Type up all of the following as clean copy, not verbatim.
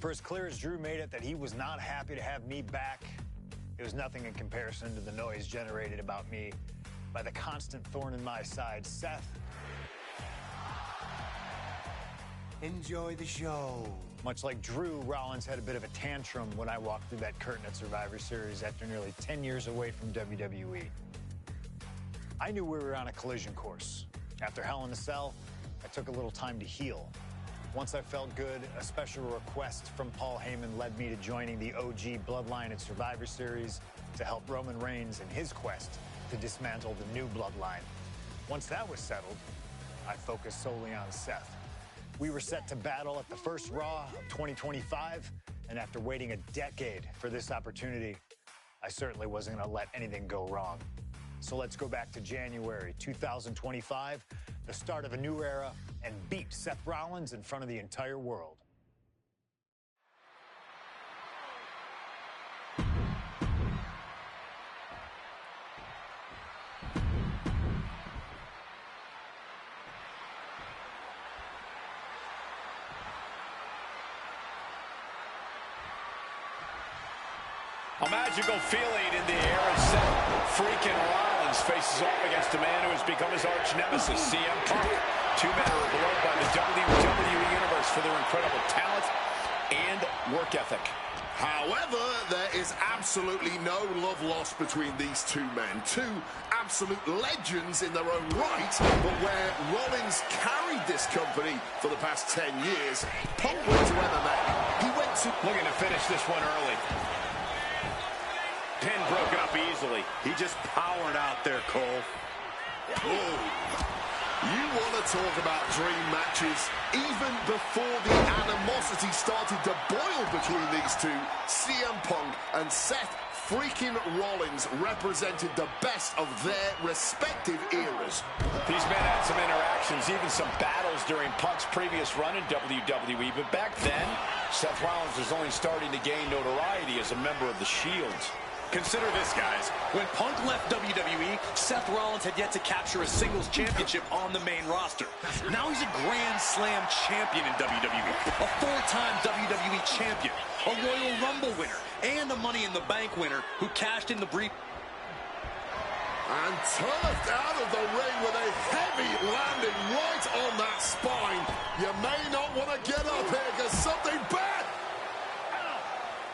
For as clear as Drew made it that he was not happy to have me back, it was nothing in comparison to the noise generated about me by the constant thorn in my side, Seth. Enjoy the show. Much like Drew, Rollins had a bit of a tantrum when I walked through that curtain at Survivor Series after nearly 10 years away from WWE. I knew we were on a collision course. After Hell in a Cell, I took a little time to heal. Once I felt good, a special request from Paul Heyman led me to joining the OG Bloodline at Survivor Series to help Roman Reigns in his quest to dismantle the new Bloodline. Once that was settled, I focused solely on Seth. We were set to battle at the first Raw of 2025, and after waiting a decade for this opportunity, I certainly wasn't going to let anything go wrong. So let's go back to January 2025, the start of a new era, and beat Seth Rollins in front of the entire world. A magical feeling in the air as Seth freaking Rollins faces off against a man who has become his arch nemesis, CM Punk. Two men are beloved by the WWE Universe for their incredible talent and work ethic. However, there is absolutely no love lost between these two men. Two absolute legends in their own right, but where Rollins carried this company for the past 10 years, Punk went to MMA. He went to... Looking to finish this one early. Pin broken up easily. He just powered out there, Cole. Whoa. You want to talk about dream matches? Even before the animosity started to boil between these two, CM Punk and Seth freaking Rollins represented the best of their respective eras. These men had some interactions, even some battles during Punk's previous run in WWE, but back then, Seth Rollins was only starting to gain notoriety as a member of the Shield. Consider this, guys. When Punk left WWE, Seth Rollins had yet to capture a singles championship on the main roster. Now he's a Grand Slam champion in WWE, a four-time WWE champion, a Royal Rumble winner, and a Money in the Bank winner who cashed in the brief. And turfed out of the ring with a heavy landing right on that spine. You may not want to get up here because something bad.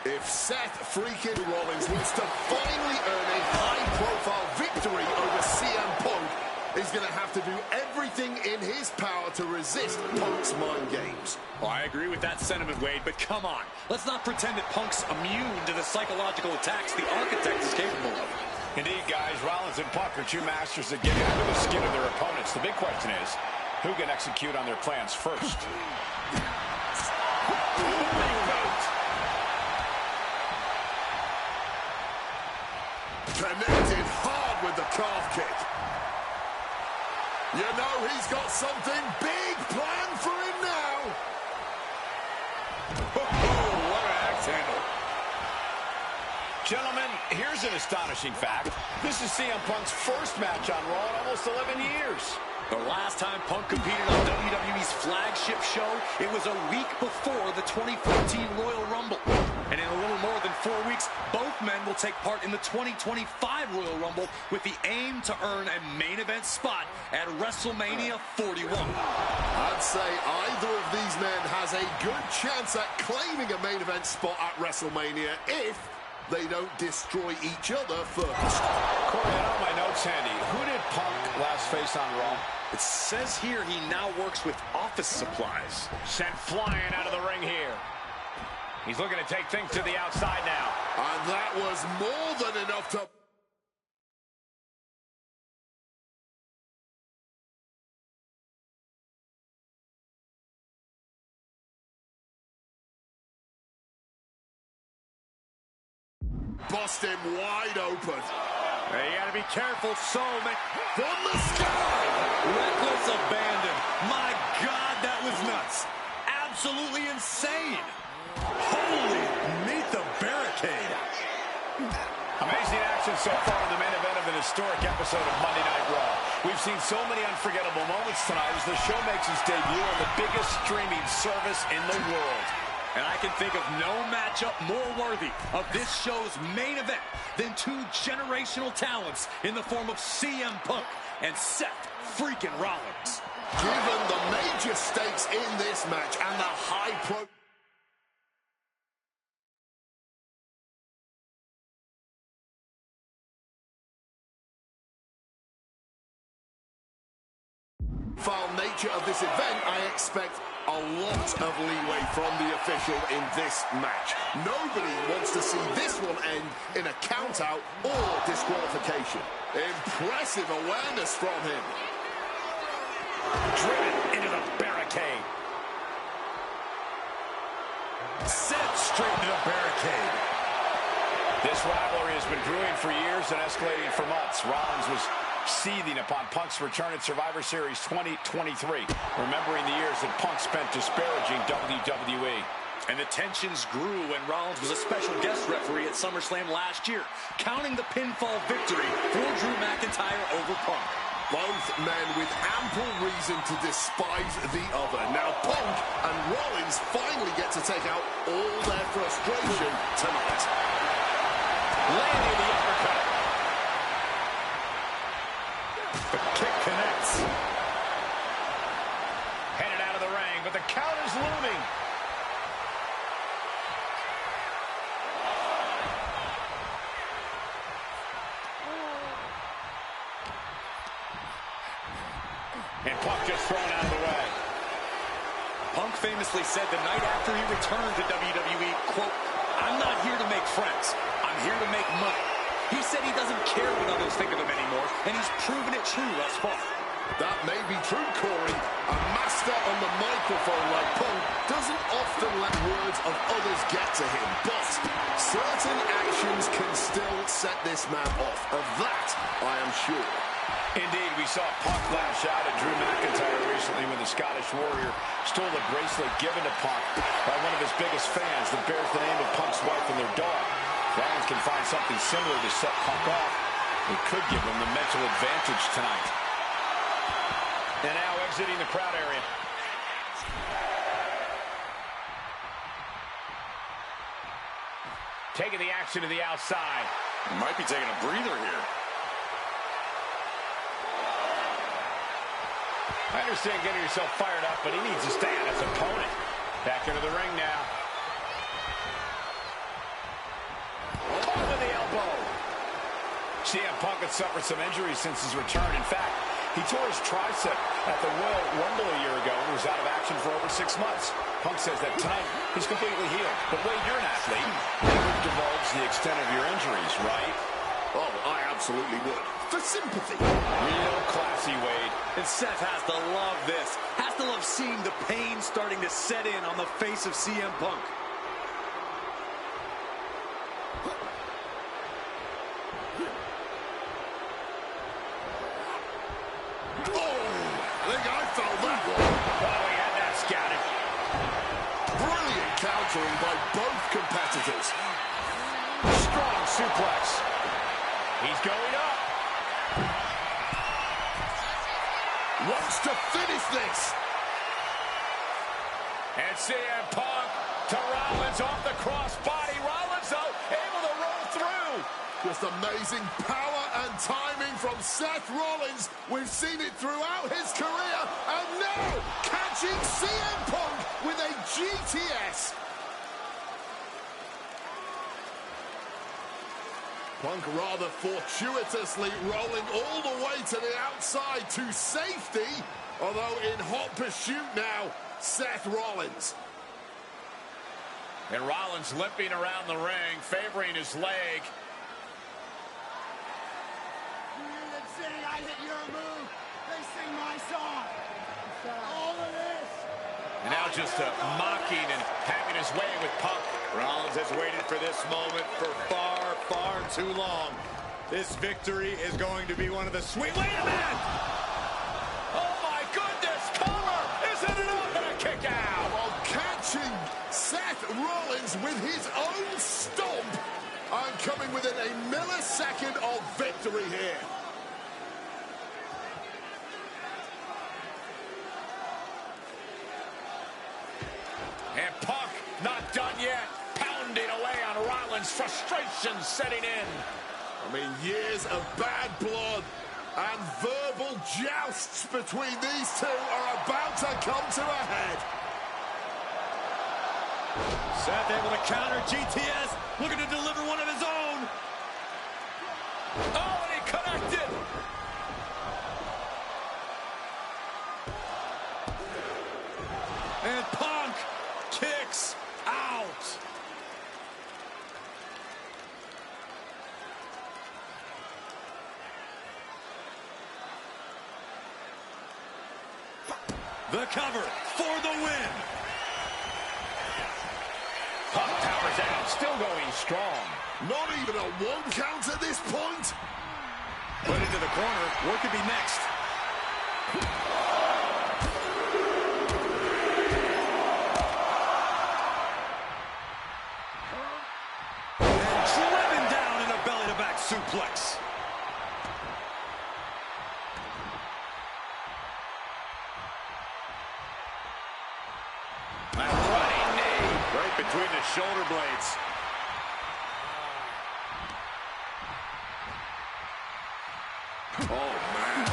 If Seth freaking Rollins wants to finally earn a high-profile victory over CM Punk, he's going to have to do everything in his power to resist Punk's mind games. Well, I agree with that sentiment, Wade, but come on. Let's not pretend that Punk's immune to the psychological attacks the Architect is capable of. Indeed, guys, Rollins and Punk are two masters at getting under the skin of their opponents. The big question is, who can execute on their plans first? Connected hard with the calf kick. You know he's got something big planned for him now. Oh, what an axe handle. Gentlemen, here's an astonishing fact. This is CM Punk's first match on Raw in almost 11 years. The last time Punk competed on WWE's flagship show, it was a week before the 2014 Royal Rumble. And in a little more than 4 weeks, both men will take part in the 2025 Royal Rumble with the aim to earn a main event spot at WrestleMania 41. I'd say either of these men has a good chance at claiming a main event spot at WrestleMania if they don't destroy each other first. Corey, I know my notes handy. Who did Punk last face on Raw? It says here he now works with office supplies. Sent flying out of the ring here. He's looking to take things to the outside now. And that was more than enough to... bust him wide open. Hey, you gotta be careful, from the sky! Reckless abandon. My God, that was nuts. Absolutely insane. Holy, meet the barricade. Amazing action so far in the main event of an historic episode of Monday Night Raw. We've seen so many unforgettable moments tonight as the show makes its debut on the biggest streaming service in the world. And I can think of no matchup more worthy of this show's main event than two generational talents in the form of CM Punk and Seth freaking Rollins. Given the major stakes in this match and the high profile nature of this event, I expect a lot of leeway from the official in this match. Nobody wants to see this one end in a count-out or disqualification. Impressive awareness from him. Driven into the barricade. Sent straight into the barricade. This rivalry has been brewing for years and escalating for months. Rollins was seething upon Punk's return at Survivor Series 2023, remembering the years that Punk spent disparaging WWE. And the tensions grew when Rollins was a special guest referee at SummerSlam last year, counting the pinfall victory for Drew McIntyre over Punk. Both men with ample reason to despise the other. Now Punk and Rollins finally get to take out all their frustration tonight. Landing the uppercut. The kick connects. Headed out of the ring, but the count is looming. And Punk just thrown out of the way. Punk famously said the night after he returned to WWE, quote, "I'm not here to make friends. I'm here to make money." He said he doesn't care what others think of him anymore, and he's proven it true thus far. That may be true, Corey. A master on the microphone like Punk doesn't often let words of others get to him, but certain actions can still set this man off. Of that, I am sure. Indeed, we saw Punk lash out at Drew McIntyre recently when the Scottish Warrior stole the bracelet given to Punk by one of his biggest fans that bears the name of Punk's wife and their dog. Rollins can find something similar to set Punk off. It could give him the mental advantage tonight. And now exiting the crowd area. Taking the action to the outside. Might be taking a breather here. I understand getting yourself fired up, but he needs to stay on his opponent. Back into the ring now. Over the elbow. CM Punk had suffered some injuries since his return. In fact, he tore his tricep at the Royal Rumble a year ago and was out of action for over 6 months. Punk says that tonight he's completely healed. But Wade, you're an athlete. You would divulge the extent of your injuries, right? Oh, I absolutely would. For sympathy. Real classy, Wade. And Seth has to love this. Has to love seeing the pain starting to set in on the face of CM Punk. Countering by both competitors. Strong suplex. He's going up. Wants to finish this. And CM Punk to Rollins off the crossbody. Rollins, though, able to roll through. Just amazing power and timing from Seth Rollins. We've seen it throughout his career. And now, catching CM Punk with a GTS. Punk rather fortuitously rolling all the way to the outside to safety. Although in hot pursuit now, Seth Rollins. And Rollins limping around the ring, favoring his leg. I hit your move. They sing my song. All of this. And now just mocking and having his way with Punk. Rollins has waited for this moment for far, far too long. This victory is going to be one of the sweet... Wait a minute! Oh my goodness! Cover! Isn't it up and a kick out? While catching Seth Rollins with his own stomp. I'm coming within a millisecond of victory here. And Punk not frustration setting in. I mean, years of bad blood and verbal jousts between these two are about to come to a head. Seth able to counter GTS, looking to deliver one of his own. Oh, and he connected. And Punk kicks out. The cover for the win. Punk powers out, still going strong. Not even a 1 count at this point. Put into the corner. What could be next? And driven down in a belly-to-back suplex. A running knee right between the shoulder blades. Oh, man.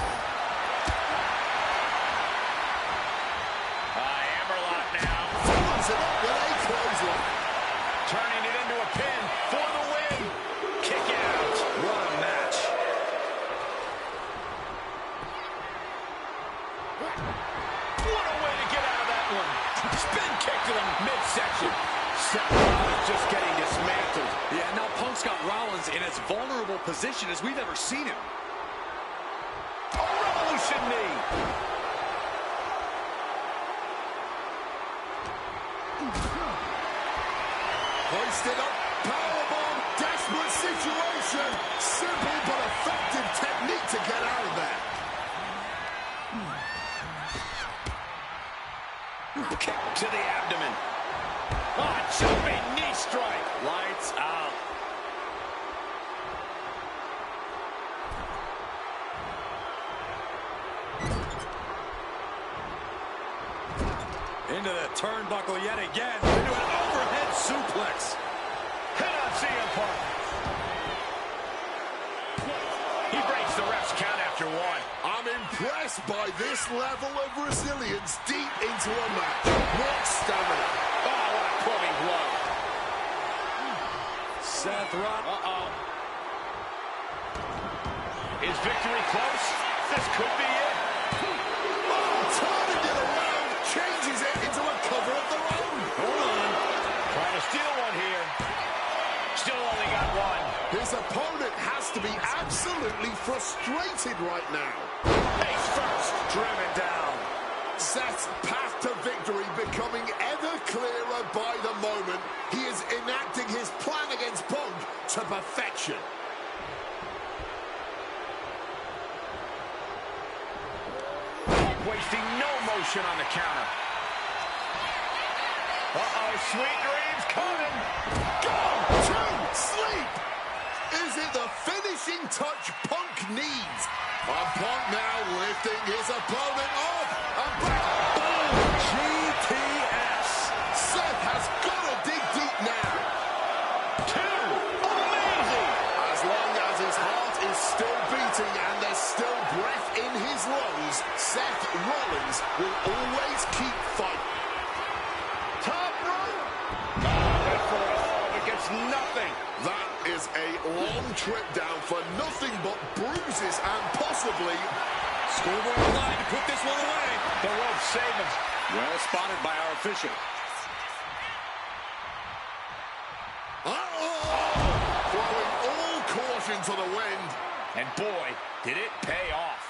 Hammerlock now. Follows it up with a clothesline. Turning it into a pin for the win. Kick out. What a match. What a way to get out of that one. Spin kick to the midsection. Seth Rollins just getting dismantled. Yeah, now Punk's got Rollins in as vulnerable position as we've ever seen him. A revolution knee. Hoisted up, powerbomb, desperate situation. Simple but effective technique to get out of there. Kick to the abdomen. Jumping knee strike. Lights out. Into the turnbuckle yet again. Into an overhead suplex. Hit on CM Punk. He breaks the ref's count after 1. I'm impressed by this level of resilience deep into a match. What stamina. Oh, what a clubbing blow. Seth Rollins. Is victory close? This could be it. Turning it around, changes it into a cover of their own. Hold on. Trying to steal one here. Still only got 1. His opponent has to be absolutely frustrated right now. Face first. Driven down. Seth's path to victory becoming ever clearer by the moment. He is enacting his plan against Punk to perfection. Wasting no motion on the counter. Uh-oh, sweet dreams coming. Go to sleep. Is it the finishing touch Punk needs? Punk now lifting his opponent up. And back. Boom. GTS. Seth has got to dig deep now. 2. Amazing. As long as his heart is still beating and there's still breath in his lungs, Seth Rollins will always keep fighting. Top rope. Went for it all, but gets nothing. That is a long trip down for nothing but bruises and possibly... Scoreboard line to put this one away. The rope save him. Well spotted by our official. Throwing all caution to the wind. And boy, did it pay off.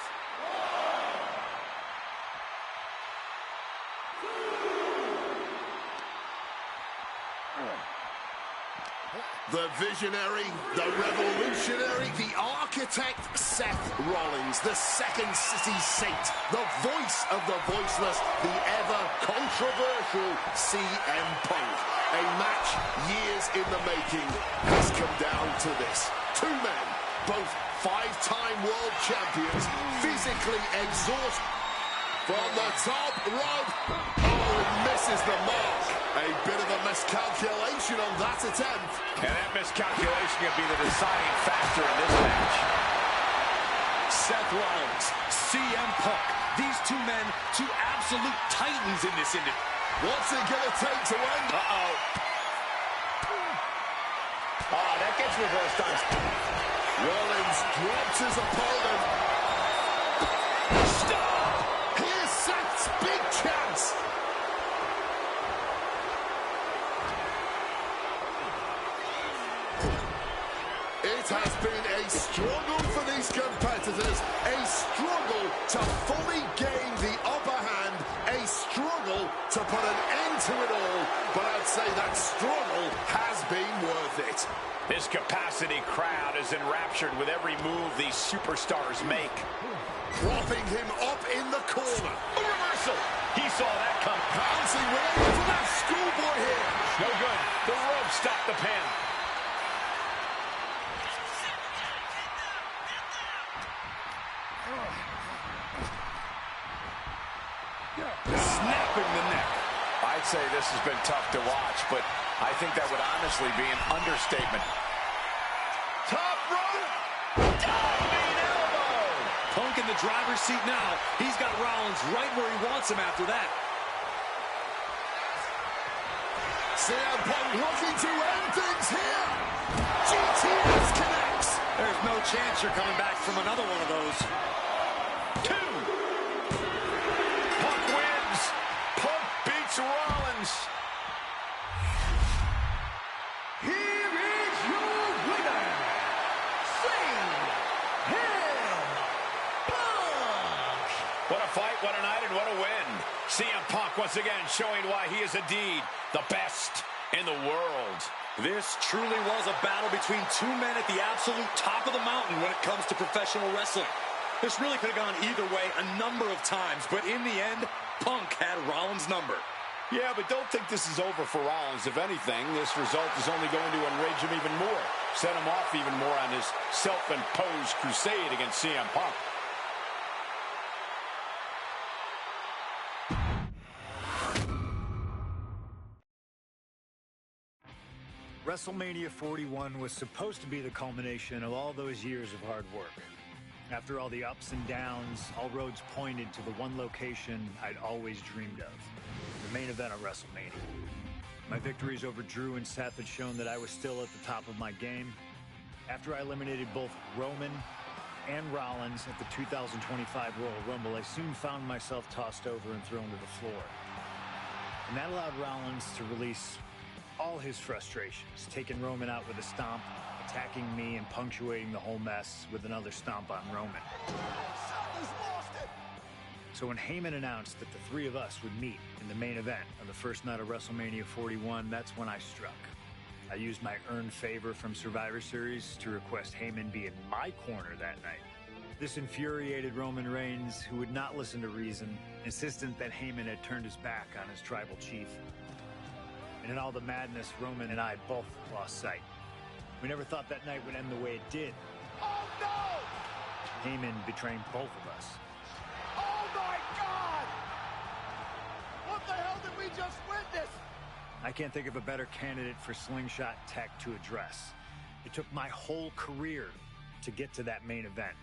The visionary, the revolutionary, the architect, Seth Rollins, the second city saint, the voice of the voiceless, the ever-controversial CM Punk. A match years in the making has come down to this. 2 men, both 5-time world champions, physically exhausted. From the top rope, oh, he misses the mark. A bit of a miscalculation on that attempt. And that miscalculation could be the deciding factor in this match. Seth Rollins, CM Punk. These two men, two absolute titans in this industry. What's it going to take to end? Uh-oh. Oh, that gets reversed on. Rollins drops his opponent. Stop! Here's Seth's big chance. It has been a struggle for these competitors, a struggle to fully gain the upper hand, a struggle to put an end to it all, but I'd say that struggle has been worth it. This capacity crowd is enraptured with every move these superstars make. Propping him up in the corner. A reversal. He saw that coming. Pouncing right into that schoolboy here. No good. The rope stopped the pin. Snapping the neck. I'd say this has been tough to watch, but I think that would honestly be an understatement. Top rope. Diving elbow. Punk in the driver's seat now. He's got Rollins right where he wants him after that. CM Punk looking to end things here. GTS connects. There's no chance you're coming back from another one of those. Two. Punk wins. Punk beats Rollins. Here is your winner, CM Punk. What a fight, what a night, and what a win. CM Punk once again showing why he is indeed the best in the world. This truly was a battle between two men at the absolute top of the mountain when it comes to professional wrestling. This really could have gone either way a number of times, but in the end, Punk had Rollins' number. Yeah, but don't think this is over for Rollins. If anything, this result is only going to enrage him even more, set him off even more on his self-imposed crusade against CM Punk. WrestleMania 41 was supposed to be the culmination of all those years of hard work. After all the ups and downs, all roads pointed to the one location I'd always dreamed of, the main event of WrestleMania. My victories over Drew and Seth had shown that I was still at the top of my game. After I eliminated both Roman and Rollins at the 2025 Royal Rumble, I soon found myself tossed over and thrown to the floor. And that allowed Rollins to release all his frustrations, taking Roman out with a stomp, attacking me, and punctuating the whole mess with another stomp on Roman. So when Heyman announced that the three of us would meet in the main event of the first night of WrestleMania 41, that's when I struck. I used my earned favor from Survivor Series to request Heyman be in my corner that night. This infuriated Roman Reigns, who would not listen to reason, insistent that Heyman had turned his back on his tribal chief. And in all the madness, Roman and I both lost sight. We never thought that night would end the way it did. Oh, no! Heyman betraying both of us. Oh, my God! What the hell did we just witness? I can't think of a better candidate for slingshot tech to address. It took my whole career to get to that main event.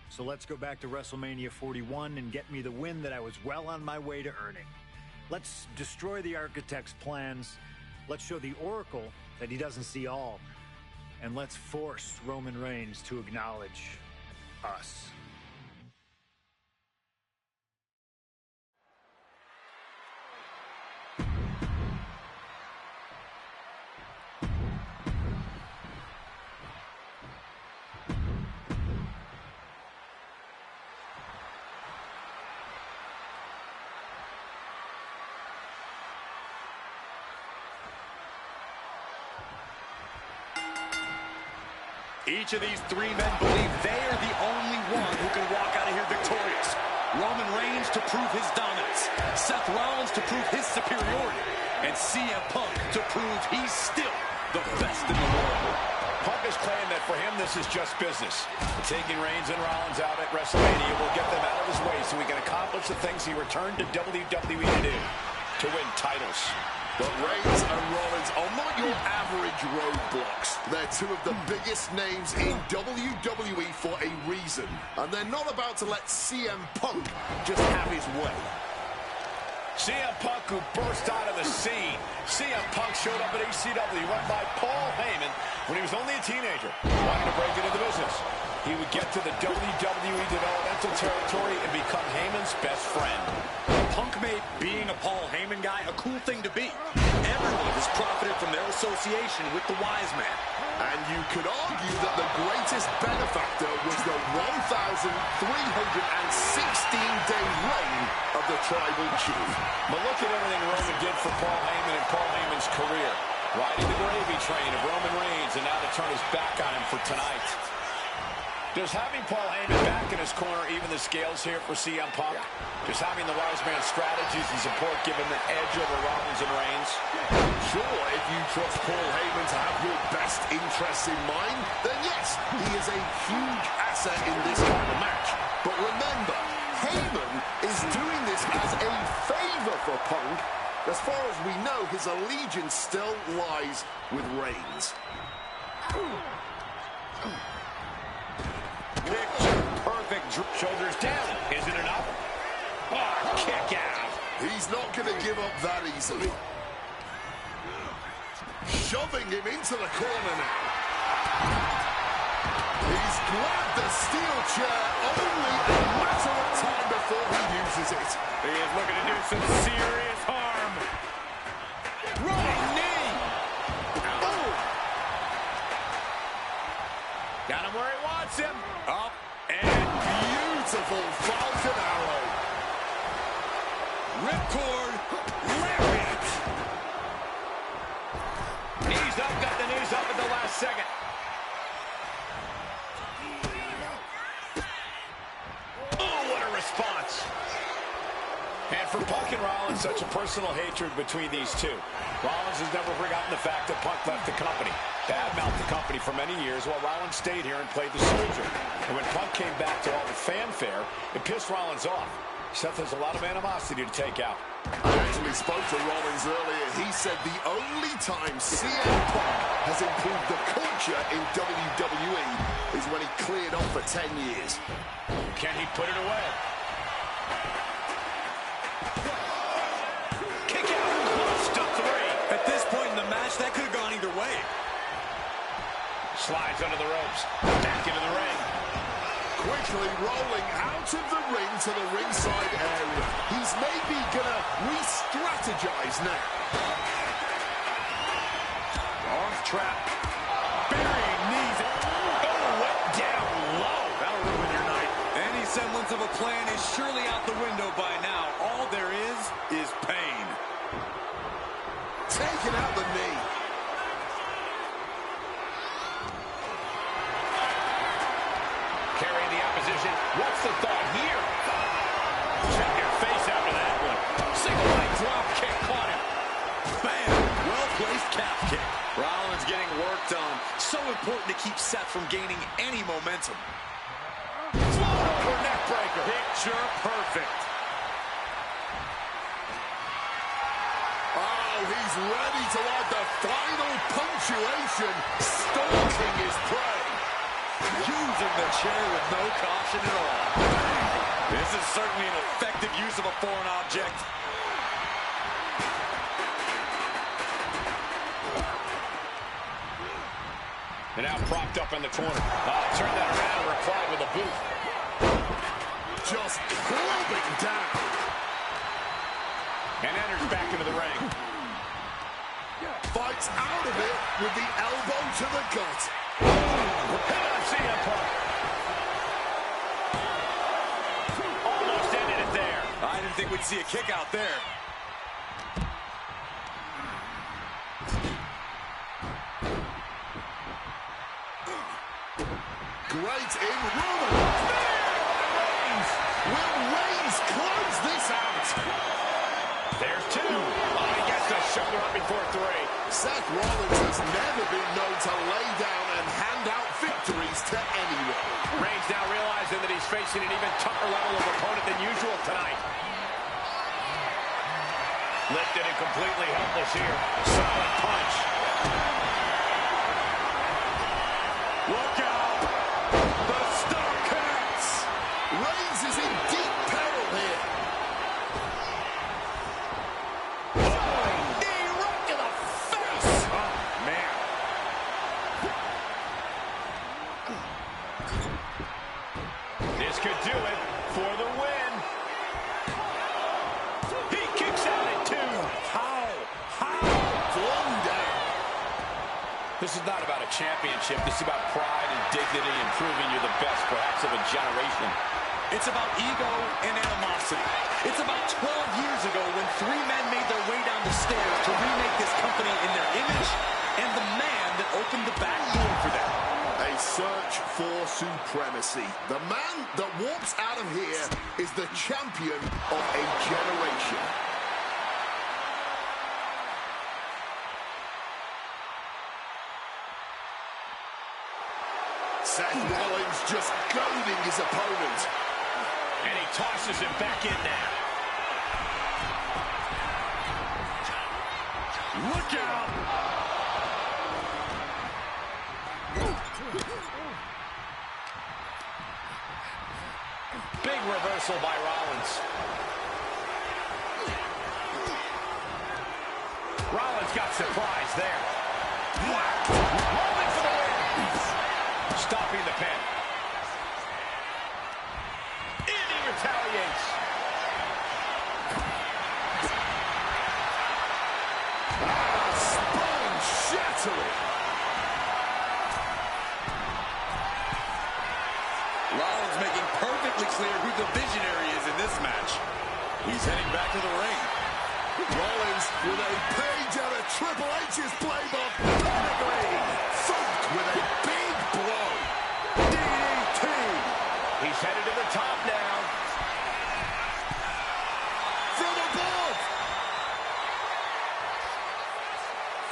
So let's go back to WrestleMania 41 and get me the win that I was well on my way to earning. Let's destroy the architect's plans. Let's show the Oracle that he doesn't see all. And let's force Roman Reigns to acknowledge us. Each of these three men believe they are the only one who can walk out of here victorious. Roman Reigns to prove his dominance, Seth Rollins to prove his superiority, and CM Punk to prove he's still the best in the world. Punk has claimed that for him this is just business. Taking Reigns and Rollins out at WrestleMania will get them out of his way so he can accomplish the things he returned to WWE to do, to win titles. But Reigns and Rollins are not your average roadblocks. They're two of the biggest names in WWE for a reason. And they're not about to let CM Punk just have his way. CM Punk, who burst out of the scene. CM Punk showed up at ECW, run by Paul Heyman, when he was only a teenager, wanting to break into the business. He would get to the WWE developmental territory and become Heyman's best friend. Punk made being a Paul Heyman guy a cool thing to be. Everyone has profited from their association with the wise man. And you could argue that the greatest benefactor was the 1,316-day reign of the Tribal Chief. But look at everything Roman did for Paul Heyman and Paul Heyman's career. Riding the gravy train of Roman Reigns, and now to turn his back on him for tonight. Does having Paul Heyman back in his corner even the scales here for CM Punk? Does having the wise man's strategies and support give him the edge over Rollins and Reigns? Sure, if you trust Paul Heyman to have your best interests in mind, then yes, he is a huge asset in this kind of match. But remember, Heyman is doing this as a favor for Punk. As far as we know, his allegiance still lies with Reigns. Picture-perfect shoulders down. Is it enough? Oh, kick out. He's not going to give up that easily. Shoving him into the corner now. He's grabbed the steel chair, only a matter of time before he uses it. He is looking to do some serious harm. Running knee. Oh. Got him where he wants him. Up and Beautiful Falcon Arrow. ripcord. Lariat. Knees up, got the knees up at the last second. Oh, what a response. And for Punk and Rollins, such a personal hatred between these two. Rollins has never forgotten the fact that Punk left the company, badmouthed the company for many years, while Rollins stayed here and played the soldier. And when Punk came back to all the fanfare, it pissed Rollins off. Seth has a lot of animosity to take out. I actually spoke to Rollins earlier. He said the only time CM Punk has improved the culture in WWE is when he cleared off for 10 years. Can he put it away? Kick out, close to three. At this point in the match, that could have gone either way. Slides under the ropes, back into the ring. Quickly rolling out of the ring to the ringside area. He's maybe gonna re-strategize now. Arms trapped. Burying knees. Oh, went down low. That'll ruin your night. Any semblance of a plan is surely out the window by now. All there is pain. Taking out the knee. Carrying the opposition. What's the thought here? Check your face after that one. Single leg drop kick caught him. Bam! Well-placed calf kick. Rollins getting worked on. So important to keep Seth from gaining any momentum. Float over neck breaker. Picture perfect. Oh, he's ready to add the final punctuation, stalking his prey. Using the chair with no caution at all. This is certainly an effective use of a foreign object. And now propped up in the corner. Turn that around and replied with a boot. Just clubbing down. And enters back into the ring. Fights out of it with the elbow to the gut. CM Punk. Almost ended it there. I didn't think we'd see a kick out there. Great in Roman. Will Reigns close this out? There's two. Oh, he gets the shoulder up before three. Seth Rollins has never been known to lay down and hand out victories to anyone. Reigns now realizing that he's facing an even tougher level of opponent than usual tonight. Lifted and completely helpless here. Solid punch. Look out! The star connects! Reigns is in deep peril here. Knee right to the face! Oh, man. This could do it for the win. He kicks out at 2. How? Flung down. This is not about a championship. This is about pride and dignity and proving you're the best, perhaps, of a generation. It's about ego and animosity. It's about 12 years ago when 3 men made their way down the stairs to remake this company in their image, and the man that opened the back door for them. A search for supremacy. The man that walks out of here is the champion of a generation. Seth Rollins just goading his opponent. And he tosses him back in now. Look out! Big reversal by Rollins. Rollins got surprised there. Rollins for the win. Stopping the pin. And he retaliates. Spine shattering. Rollins making perfectly clear who the visionary is in this match. He's heading back to the ring. Rollins with a page out of Triple H's playbook. Pedigree. Thumped with a big blow. DDT. He's headed to the top now. From above.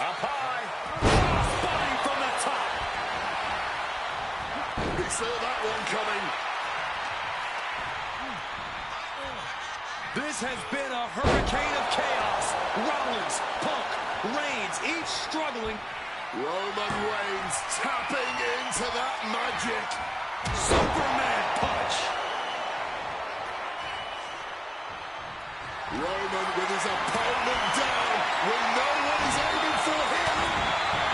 Up high. Spotting from the top. He saw that one coming. This has been a hurricane of chaos. Rollins, Punk, Reigns, each struggling. Roman Reigns tapping into that magic. Superman punch. Roman with his opponent down. We know what he's aiming for here.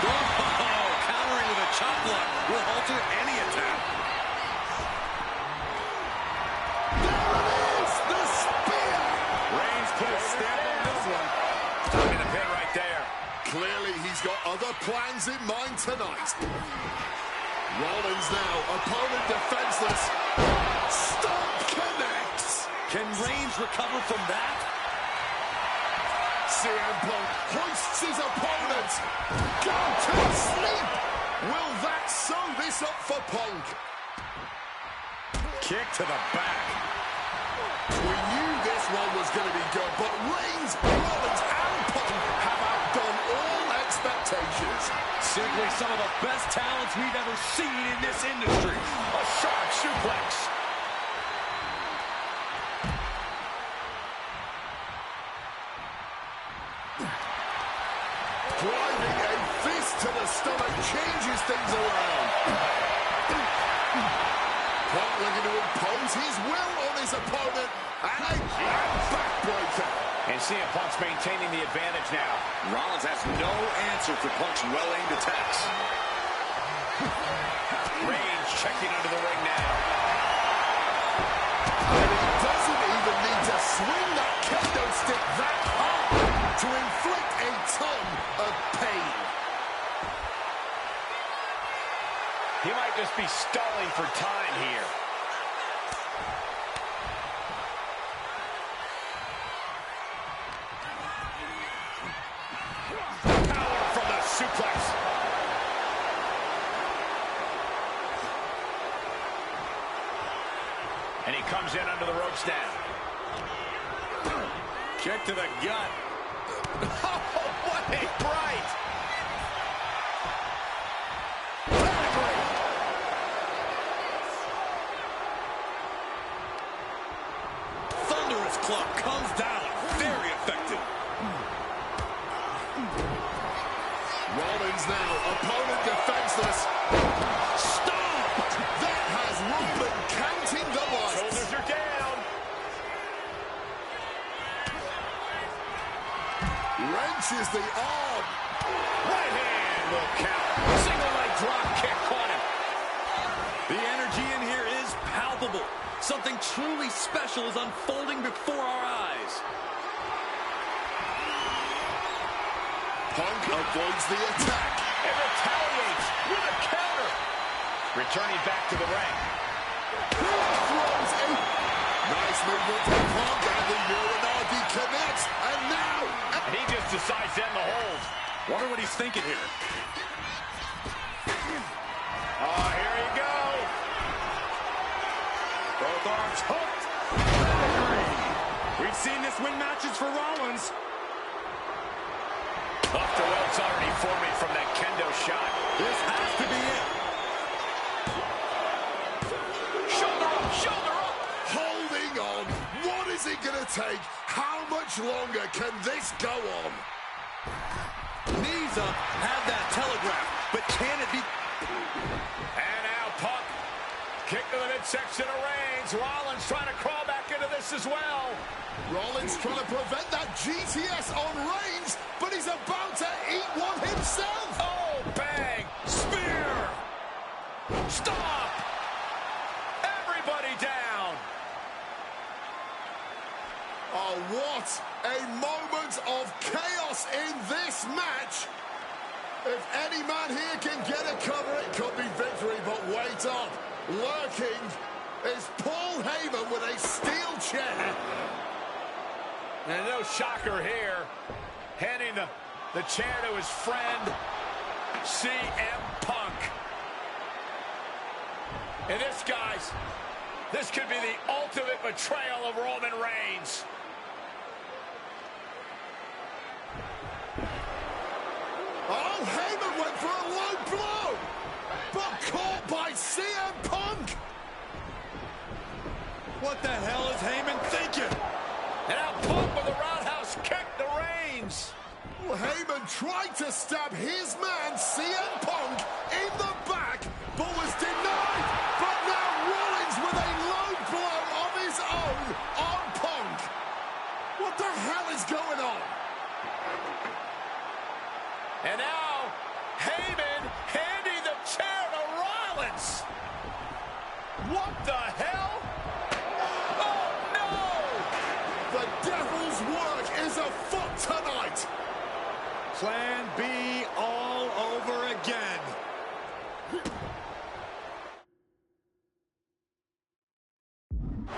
Oh, countering with a chop block will alter any attack. There it is, the spear. Reigns put a stamp on this one. Stopping the pin right there. Clearly, he's got other plans in mind tonight. Rollins now, opponent defenseless. Stomp connects. Can Reigns recover from that? CM Punk hoists his opponent. Go to sleep. Will that sew this up for Punk? Kick to the back. We knew this one was going to be good, but Reigns, Rollins, and Punk have outdone all expectations. Simply some of the best talents we've ever seen in this industry. A sharp suplex. Driving a fist to the stomach changes things around. Punk looking to impose his will on his opponent. And a backbreaker. And CM Punk's maintaining the advantage now. Rollins has no answer for Punk's well-aimed attacks. Reigns checking under the ring now. And he doesn't even need to swing that kendo stick that hard to inflict a ton of pain. He might just be stalling for time here. Power from the suplex. And he comes in under the ropes now. Kick to the gut. Oh, what a right! Thunderous club comes down. Very effective. Jesus. Stop! That has Roman counting the lights. Shoulders are down. Wrenches the arm. Right hand will count. Single leg drop kick caught him. The energy in here is palpable. Something truly special is unfolding before our eyes. Punk avoids the attack. And retaliates with a counter. Returning back to the ring. Throws in. Nice movement from Punk, and the Uranagi connects. And now... And he just decides to end the hold. Wonder what he's thinking here. Oh, here you go. Both arms hooked. We've seen this win matches for Rollins. Up to welts already forming from that kendo shot. This has to be it. Shoulder up, shoulder up. Holding on. What is it going to take? How much longer can this go on? Knees up, have that telegraph, but can it be? And now Punk. Kick to the midsection of Reigns. Rollins trying to crawl back into this as well. Rollins trying to prevent that GTS on Reigns, but he's about to eat one himself. Oh, bang. Spear. Stop. Everybody down. Oh, what a moment of chaos in this match. If any man here can get a cover, it could be victory, but wait up. Lurking is Paul Heyman with a steel chair. And no shocker here. Handing the chair to his friend, CM Punk. And this, guys, this could be the ultimate betrayal of Roman Reigns. Oh, Heyman went for a low blow, but caught by CM Punk. What the hell is Heyman thinking? And now Punk with a roundhouse kick to Reigns. Well, Heyman tried to stab his man, CM Punk, in the back, but was denied. But now Rollins with a low blow of his own on Punk. What the hell is going on? And now Heyman handing the chair to Rollins. What the hell? Oh, no! The devil's work is afoot tonight. Plan B all over again.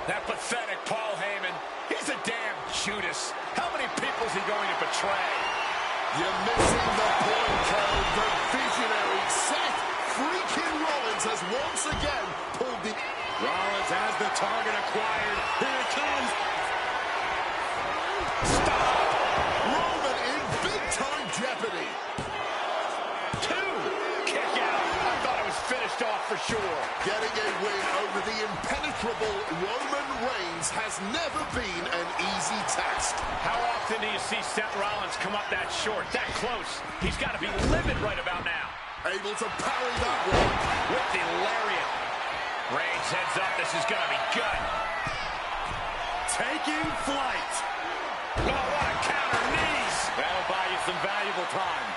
That pathetic Paul Heyman. He's a damn Judas. How many people is he going to betray? You're missing the point, Cole. The visionary Seth freaking Rollins has once again pulled the... Rollins has the target acquired. Here it comes. Stop! Roman in big-time jeopardy. Two! Kick out. I thought it was finished off for sure. Getting a win over the impenetrable Roman Reigns has never been an easy task. How often do you see Seth Rollins come up that short, that close? He's got to be livid right about now. Able to parry that one. With the lariat. Reigns heads up. This is going to be good. Taking flight. Oh, what a counter knees. That'll buy you some valuable time.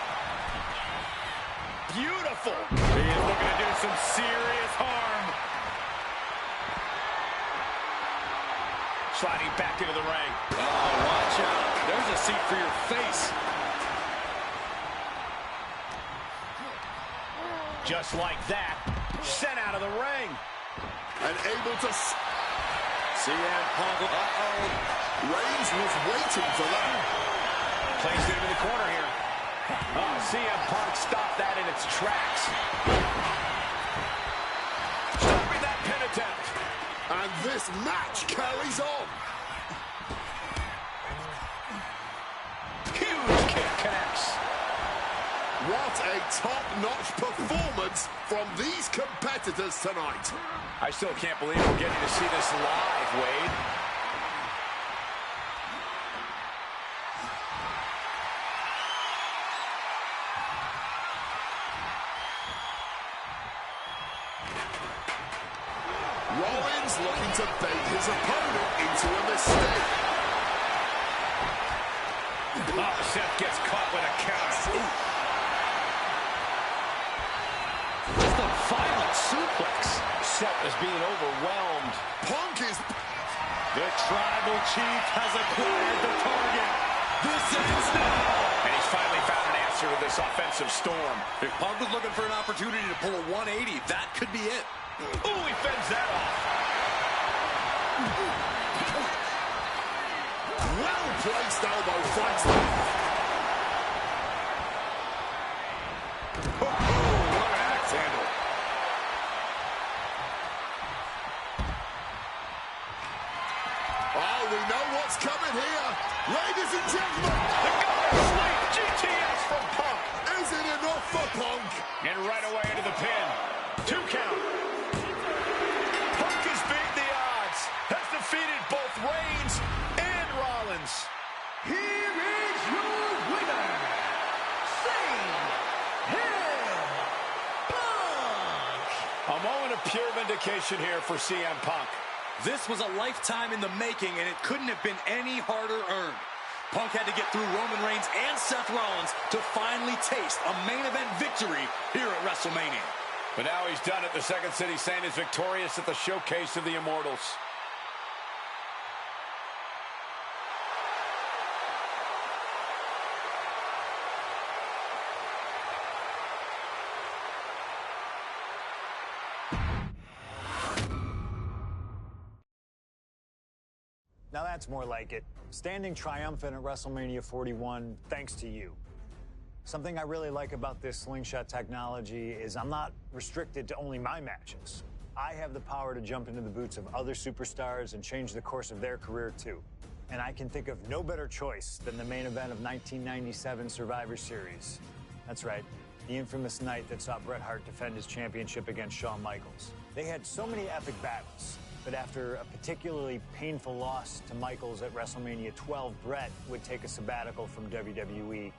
Beautiful. He is looking to do some serious harm. Sliding back into the ring. Oh, watch out. There's a seat for your face. Just like that. Sent out of the ring. And able to... CM Punk. Uh-oh. Reigns was waiting for that. Placed it into the corner here. Oh, CM Punk stopped that in its tracks. Stopping that pin attempt. And this match carries on. Huge kick connects. What a top-notch performance from these competitors tonight. I still can't believe we're getting to see this live, Wade. Rollins looking to bait his opponent into a mistake. Oh, Seth gets caught with a counter. Just a violent suplex. Seth is being overwhelmed. Punk is... The Tribal Chief has acquired the target. This ends now. And he's finally found an answer to this offensive storm. If Punk was looking for an opportunity to pull a 180, that could be it. Ooh, he fends that off. Well-placed elbow fights. What an axe handle. Oh, we know what's coming here. Ladies and gentlemen. The Governor Sleep GTS from Punk. Is it enough for Punk? And right away into the pin. 2 count. Punk has beat the odds. Has defeated both Reigns and Rollins. Here is your winner, Punk. A moment of pure vindication here for CM Punk. This was a lifetime in the making, and it couldn't have been any harder earned. Punk had to get through Roman Reigns and Seth Rollins to finally taste a main event victory here at WrestleMania. But now he's done it. The Second City Saint is victorious at the Showcase of the Immortals. Now that's more like it. Standing triumphant at WrestleMania 41 thanks to you. Something I really like about this slingshot technology is I'm not restricted to only my matches. I have the power to jump into the boots of other superstars and change the course of their career too. And I can think of no better choice than the main event of 1997 Survivor Series. That's right, the infamous night that saw Bret Hart defend his championship against Shawn Michaels. They had so many epic battles. But after a particularly painful loss to Michaels at WrestleMania 12, Bret would take a sabbatical from WWE,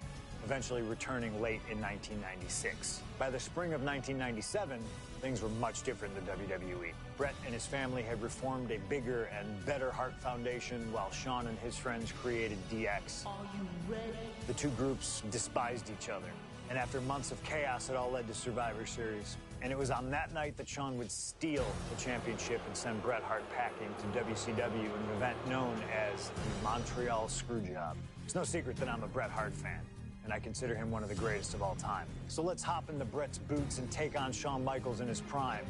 eventually returning late in 1996. By the spring of 1997, things were much different than WWE. Bret and his family had reformed a bigger and better Hart Foundation, while Shawn and his friends created DX. Are you ready? The two groups despised each other. And after months of chaos, it all led to Survivor Series. And it was on that night that Shawn would steal the championship and send Bret Hart packing to WCW in an event known as the Montreal Screwjob. It's no secret that I'm a Bret Hart fan, and I consider him one of the greatest of all time. So let's hop into Bret's boots and take on Shawn Michaels in his prime,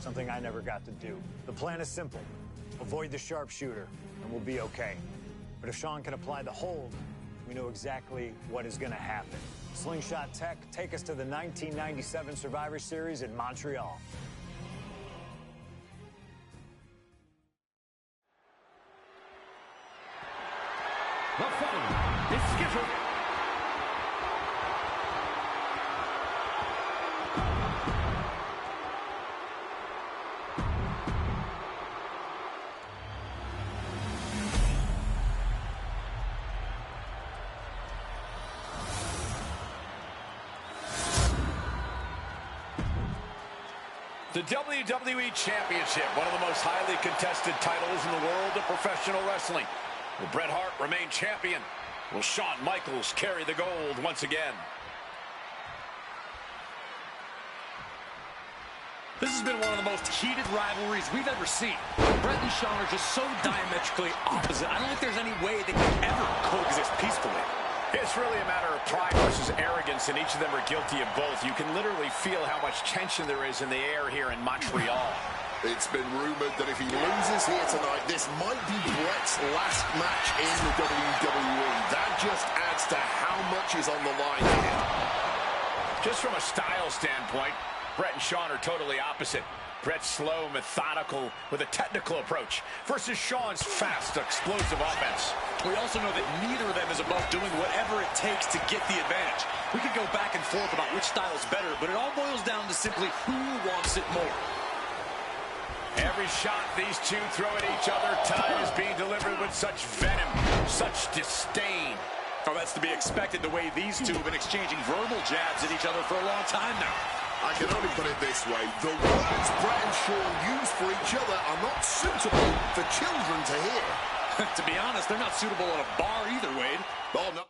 something I never got to do. The plan is simple. Avoid the sharpshooter, and we'll be okay. But if Shawn can apply the hold, we know exactly what is going to happen. Slingshot Tech, take us to the 1997 Survivor Series in Montreal. The following is scheduled. The WWE Championship, one of the most highly contested titles in the world of professional wrestling. Will Bret Hart remain champion? Will Shawn Michaels carry the gold once again? This has been one of the most heated rivalries we've ever seen. Bret and Shawn are just so diametrically opposite. I don't think there's any way they can ever coexist peacefully. It's really a matter of pride versus arrogance, and each of them are guilty of both. You can literally feel how much tension there is in the air here in Montreal. It's been rumored that if he loses here tonight, this might be Bret's last match in the WWE. That just adds to how much is on the line here. Just from a style standpoint, Bret and Shawn are totally opposite. Bret's slow, methodical, with a technical approach, versus Shawn's fast, explosive offense. We also know that neither of them is above doing whatever it takes to get the advantage. We could go back and forth about which style is better, but it all boils down to simply who wants it more. Every shot these two throw at each other tonight is being delivered with such venom, such disdain. Oh, that's to be expected the way these two have been exchanging verbal jabs at each other for a long time now. I can only put it this way. The words Brett and Sean use for each other are not suitable for children to hear. To be honest, they're not suitable at a bar either, Wade. Oh, no.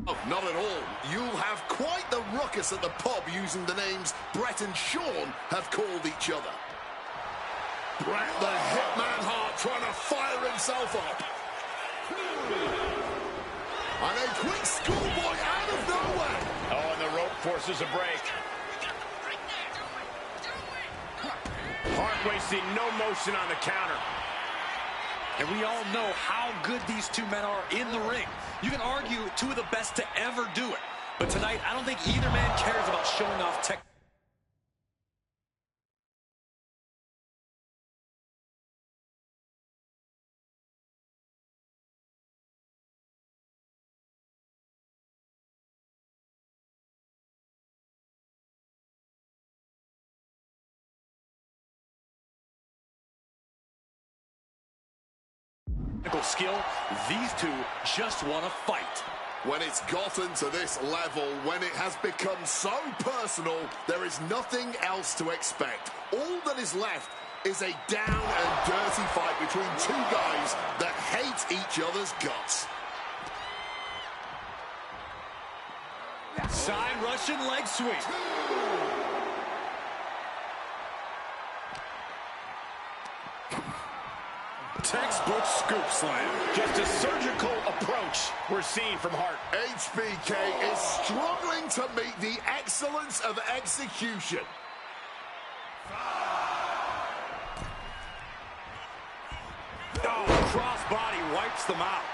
Oh, not at all. You'll have quite the ruckus at the pub using the names Brett and Sean have called each other. Brett the Hitman Hart trying to fire himself up. And a quick schoolboy out of nowhere. Oh, and the rope forces a break. Hart wasting no motion on the counter. And we all know how good these two men are in the ring. You can argue two of the best to ever do it. But tonight, I don't think either man cares about showing off technical skill. These two just want to fight. When it's gotten to this level, when it has become so personal, there is nothing else to expect. All that is left is a down and dirty fight between two guys that hate each other's guts. Side Russian leg sweep. Textbook scoop slam. Just a surgical approach we're seeing from Hart. HBK is struggling to meet the excellence of execution. Oh, crossbody wipes them out.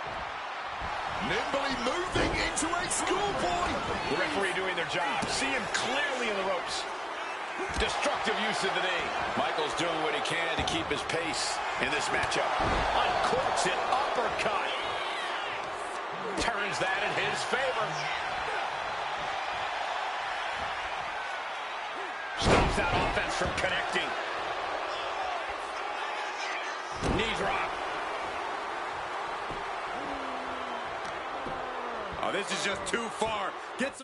Nimbly moving into a schoolboy. The referee doing their job. See him clearly in the ropes. Destructive use of the knee. Michaels doing what he can to keep his pace in this matchup. Uncorks it, uppercut. Turns that in his favor. Stops that offense from connecting. Knee drop. Oh, this is just too far. Gets.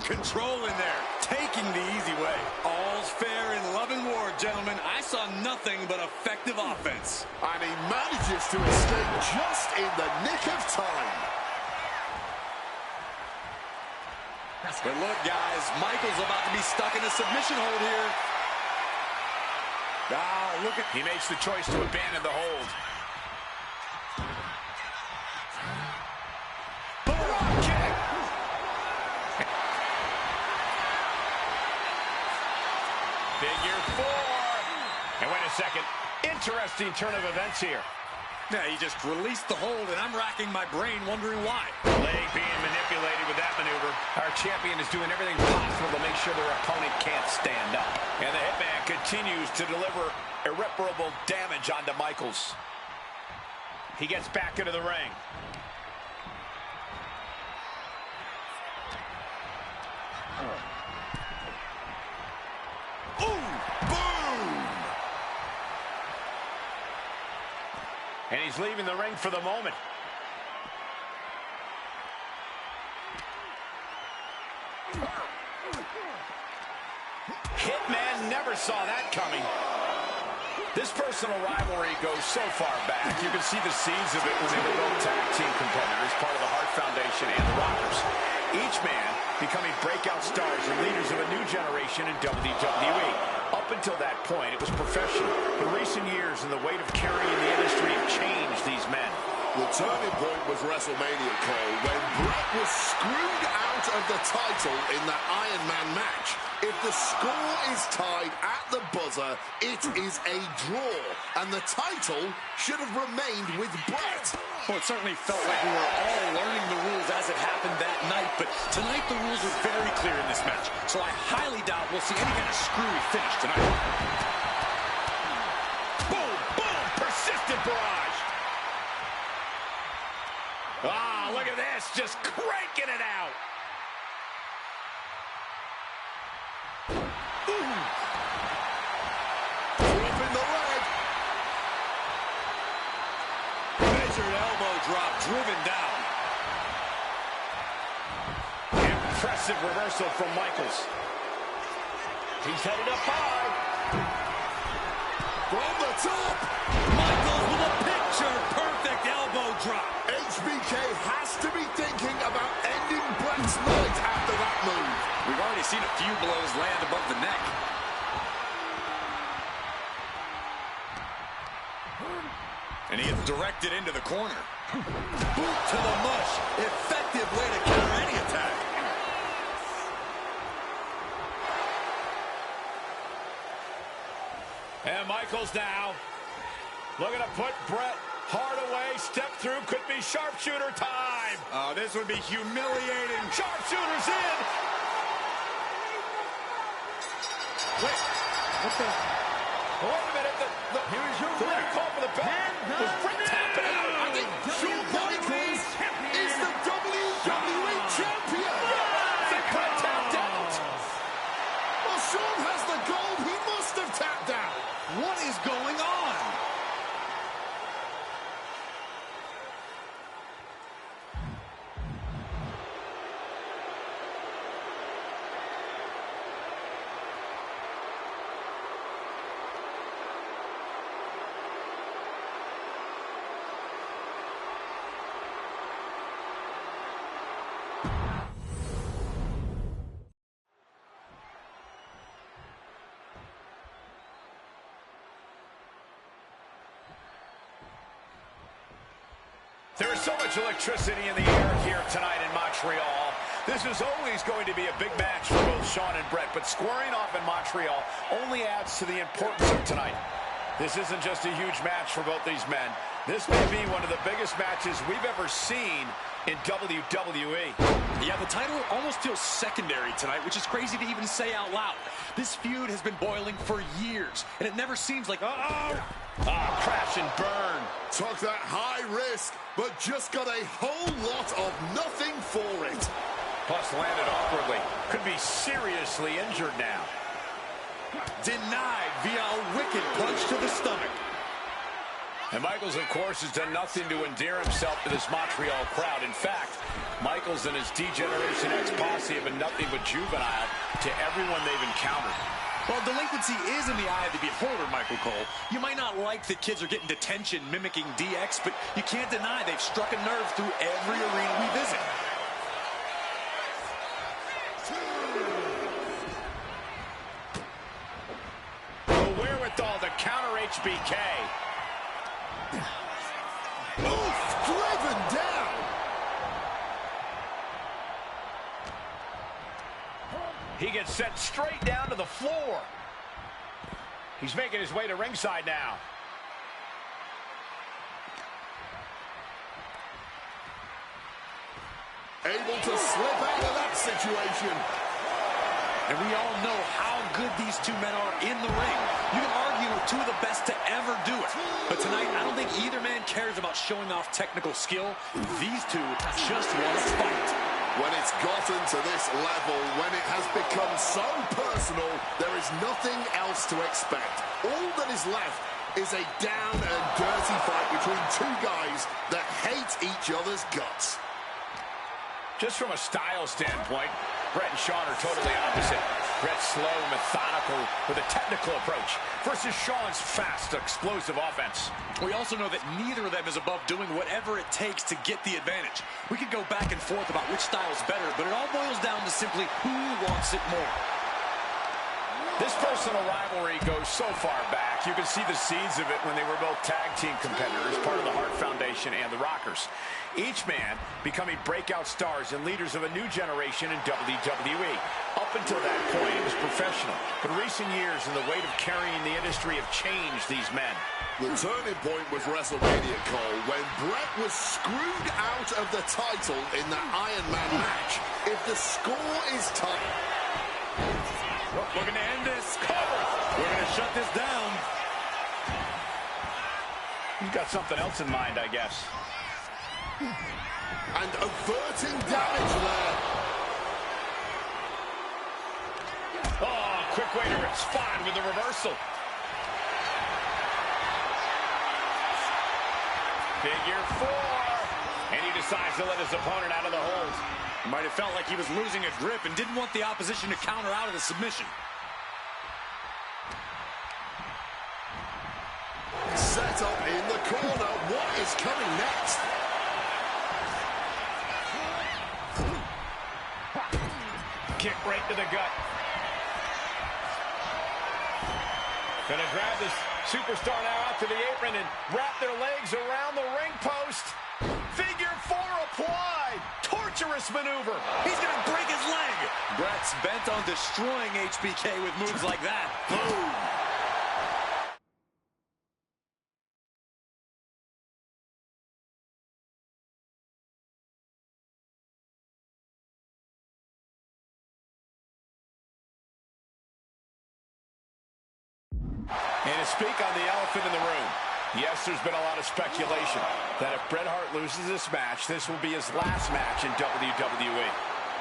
Control in there, taking the easy way. All's fair in love and war, gentlemen. I saw nothing but effective offense. And he manages to escape just in the nick of time. But look, guys, Michael's about to be stuck in a submission hold here. Ah, look at... He makes the choice to abandon the hold. Figure four. And wait a second. Interesting turn of events here. Yeah, he just released the hold, and I'm racking my brain wondering why. Leg being manipulated with that maneuver. Our champion is doing everything possible to make sure their opponent can't stand up. And the Hitman continues to deliver irreparable damage onto Michaels. He gets back into the ring. And he's leaving the ring for the moment. Hitman never saw that coming. This personal rivalry goes so far back. You can see the seeds of it when they were both tag team competitors, part of the Hart Foundation and the Rockers. Each man becoming breakout stars and leaders of a new generation in WWE. Up until that point, it was professional. But recent years and the weight of carrying the industry have changed these men. The turning point was WrestleMania, Cole, when Bret was screwed out of the title in that Iron Man match. If the score is tied at the buzzer, it is a draw, and the title should have remained with Bret. Well, it certainly felt like we were all learning the rules as it happened that night, but tonight the rules are very clear in this match, so I highly doubt we'll see any kind of screwy finish tonight. Boom, boom, persistent barrage. Ah, look at this, just cranking it out. Dropping the leg. Measured elbow drop, driven down. Impressive reversal from Michaels. He's headed up high. From the top. Michaels with a picture-perfect elbow drop. HBK has to be thinking about ending Bret's night after that move. We've already seen a few blows land above the neck. And he gets directed into the corner. Boot to the mush. Effective way to counter any attack. And Michaels now looking to put Bret hard away. Step through, could be sharpshooter time. Oh, this would be humiliating. Sharpshooter's in. Wait, what the? Wait a minute. Here's your winner. Call for the bell. Was Bret tapping out? I think Shawn Michaels is the WWE champion. I think Bret tapped out. Well, Shawn has the gold. He must have tapped out. What is going on? There is so much electricity in the air here tonight in Montreal. This is always going to be a big match for both Shawn and Bret, but squaring off in Montreal only adds to the importance of tonight. This isn't just a huge match for both these men. This may be one of the biggest matches we've ever seen in WWE. Yeah, the title almost feels secondary tonight, which is crazy to even say out loud. This feud has been boiling for years, and it never seems like, crash and burn. Took that high risk, but just got a whole lot of nothing for it. Plus landed awkwardly. Could be seriously injured now. Denied via a wicked punch to the stomach. And Michaels, of course, has done nothing to endear himself to this Montreal crowd. In fact, Michaels and his D-Generation X posse have been nothing but juvenile to everyone they've encountered. Well, delinquency is in the eye of the beholder, Michael Cole. You might not like that kids are getting detention mimicking DX, but you can't deny they've struck a nerve through every arena we visit. The wherewithal to counter HBK. Oof, driven down. He gets sent straight down to the floor. He's making his way to ringside now. Able to slip out of that situation. And we all know how good these two men are in the ring. You can argue with two of the best to ever do it. But tonight, I don't think either man cares about showing off technical skill. These two just want to fight. When it's gotten to this level, when it has become so personal, there is nothing else to expect. All that is left is a down and dirty fight between two guys that hate each other's guts. Just from a style standpoint, Bret and Shawn are totally opposite. Bret's slow, methodical, with a technical approach versus Shawn's fast, explosive offense. We also know that neither of them is above doing whatever it takes to get the advantage. We could go back and forth about which style is better, but it all boils down to simply who wants it more. This personal rivalry goes so far back. You can see the seeds of it when they were both tag team competitors, part of the Hart Foundation and the Rockers. Each man becoming breakout stars and leaders of a new generation in WWE. Up until that point, it was professional. But recent years and the weight of carrying the industry have changed these men. The turning point was WrestleMania, Cole, when Bret was screwed out of the title in that Iron Man match. If the score is tight... We're going to end this. Cover. We're going to shut this down. You've got something else in mind, I guess. And averting damage there. Oh, quick way to respond with the reversal. Figure 4. And he decides to let his opponent out of the hold. Might have felt like he was losing a grip and didn't want the opposition to counter out of the submission. Set up in the corner. What is coming next? Kick right to the gut. Gonna grab this superstar now out to the apron and wrap their legs around the ring post. Figure 4 applied. Torturous maneuver. He's going to break his leg. Bret's bent on destroying HBK with moves like that. Boom. And to speak on the elephant in the room, yes, there's been a lot of speculation that if Bret Hart loses this match, this will be his last match in WWE.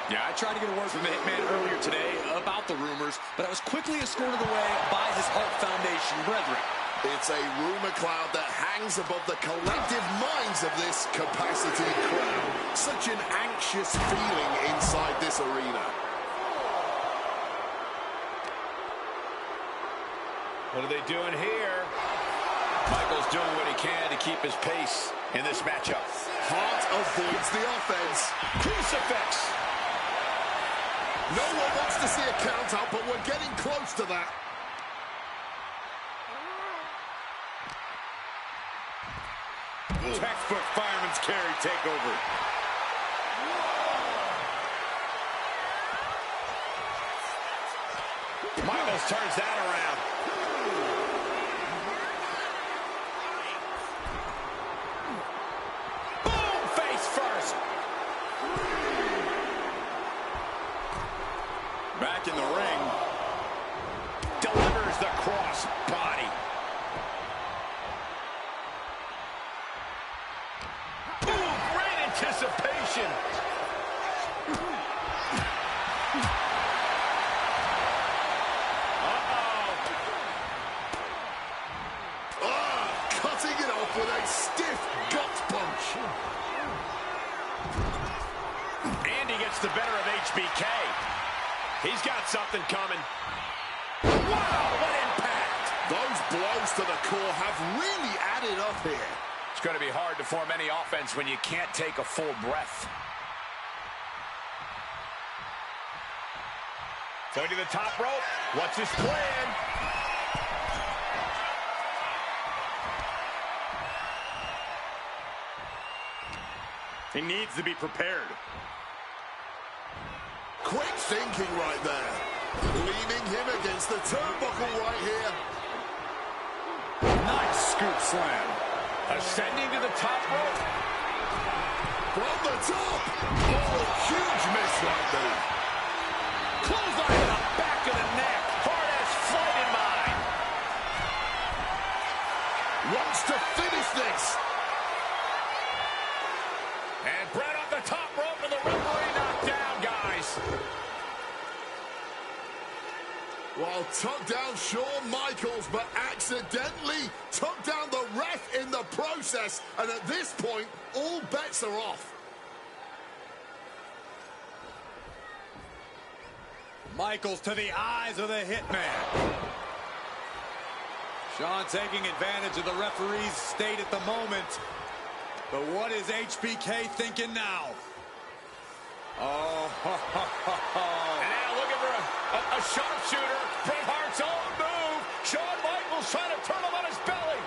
Yeah, I tried to get a word from the Hitman earlier today about the rumors, but I was quickly escorted away by his Hart Foundation brethren. It's a rumor cloud that hangs above the collective minds of this capacity crowd. Such an anxious feeling inside this arena. What are they doing here? Michaels doing what he can to keep his pace in this matchup. Hart avoids the offense. Crucifix. No one wants to see a count out, but we're getting close to that. Textbook fireman's carry takeover. Michaels turns that around. Boom! Face first. Back in the ring. Delivers the cross body. Boom! Great anticipation. Cutting it off with a stiff gut punch. Andy gets the better of HBK. He's got something coming. Wow, what impact! Those blows to the core have really added up here. It's going to be hard to form any offense when you can't take a full breath. Going to the top rope. What's his plan? He needs to be prepared. Quick thinking right there. Leaning him against the turnbuckle right here. Nice scoop slam. Ascending to the top rope. From the top. Oh, huge miss right there. Clothesline to the back of the neck. Hart has flight in mind. Wants to finish this. And Bret off the top rope and the referee knocked down, guys. Well, tucked down Shawn Michaels, but accidentally tucked down the ref in the process. And at this point, all bets are off. Michaels to the eyes of the Hitman. Shawn taking advantage of the referee's state at the moment. But what is HBK thinking now? Oh, And now looking for A sharpshooter. Bret Hart's own move. Shawn Michaels trying to turn him on his belly.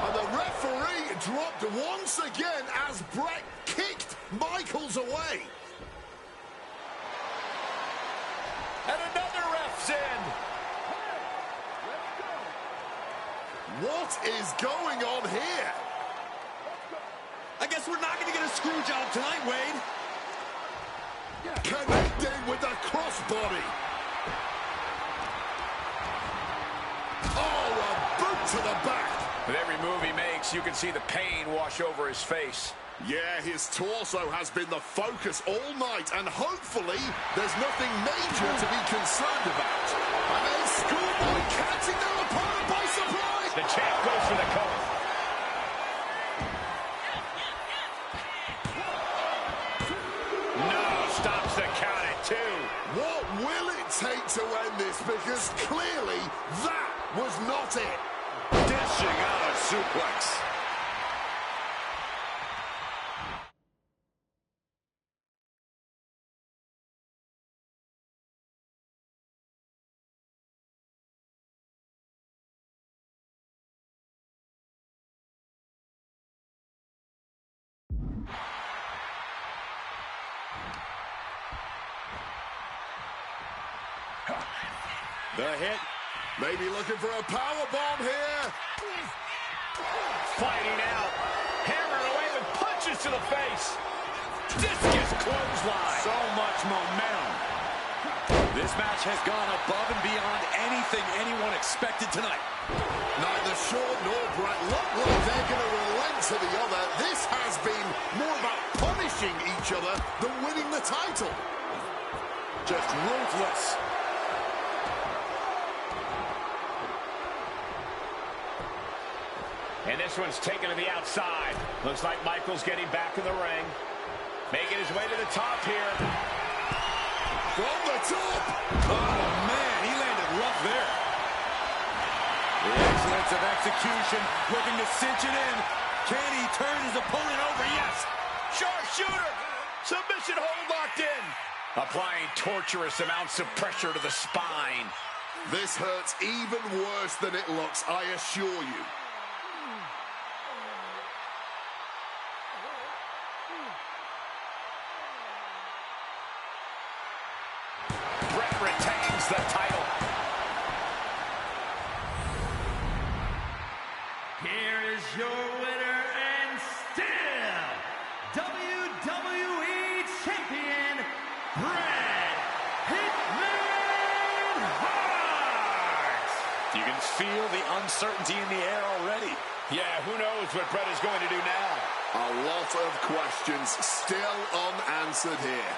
And the referee dropped once again as Bret kicked Michaels away. And another ref's in. What is going on here? I guess we're not going to get a screw job tonight, Wade. Connecting with the crossbody. Oh, a boot to the back. With every move he makes, you can see the pain wash over his face. Yeah, his torso has been the focus all night, and hopefully there's nothing major to be concerned about. And then Schoolboy catching their opponent by surprise. The champ goes for the cover. No, stops the count at 2. What will it take to end this? Because clearly that was not it. Dishing out a suplex. The hit. Maybe looking for a power bomb here. Fighting out. Hammered away with punches to the face. Discus clothesline. So much momentum. This match has gone above and beyond anything anyone expected tonight. Neither Shawn nor Bret look like they're going to relent to the other. This has been more about punishing each other than winning the title. Just ruthless. And this one's taken to the outside. Looks like Michaels getting back in the ring. Making his way to the top here. From the top. Oh, man, he landed rough there. The excellence of execution, looking to cinch it in. Can he turn his opponent over? Yes. Sharpshooter. Submission hold locked in. Applying torturous amounts of pressure to the spine. This hurts even worse than it looks, I assure you. Bret retains the title. Here is your winner and still WWE Champion, Bret Hitman Hart. You can feel the uncertainty in the air already. Yeah, who knows what Bret is going to do now? A lot of questions still unanswered here.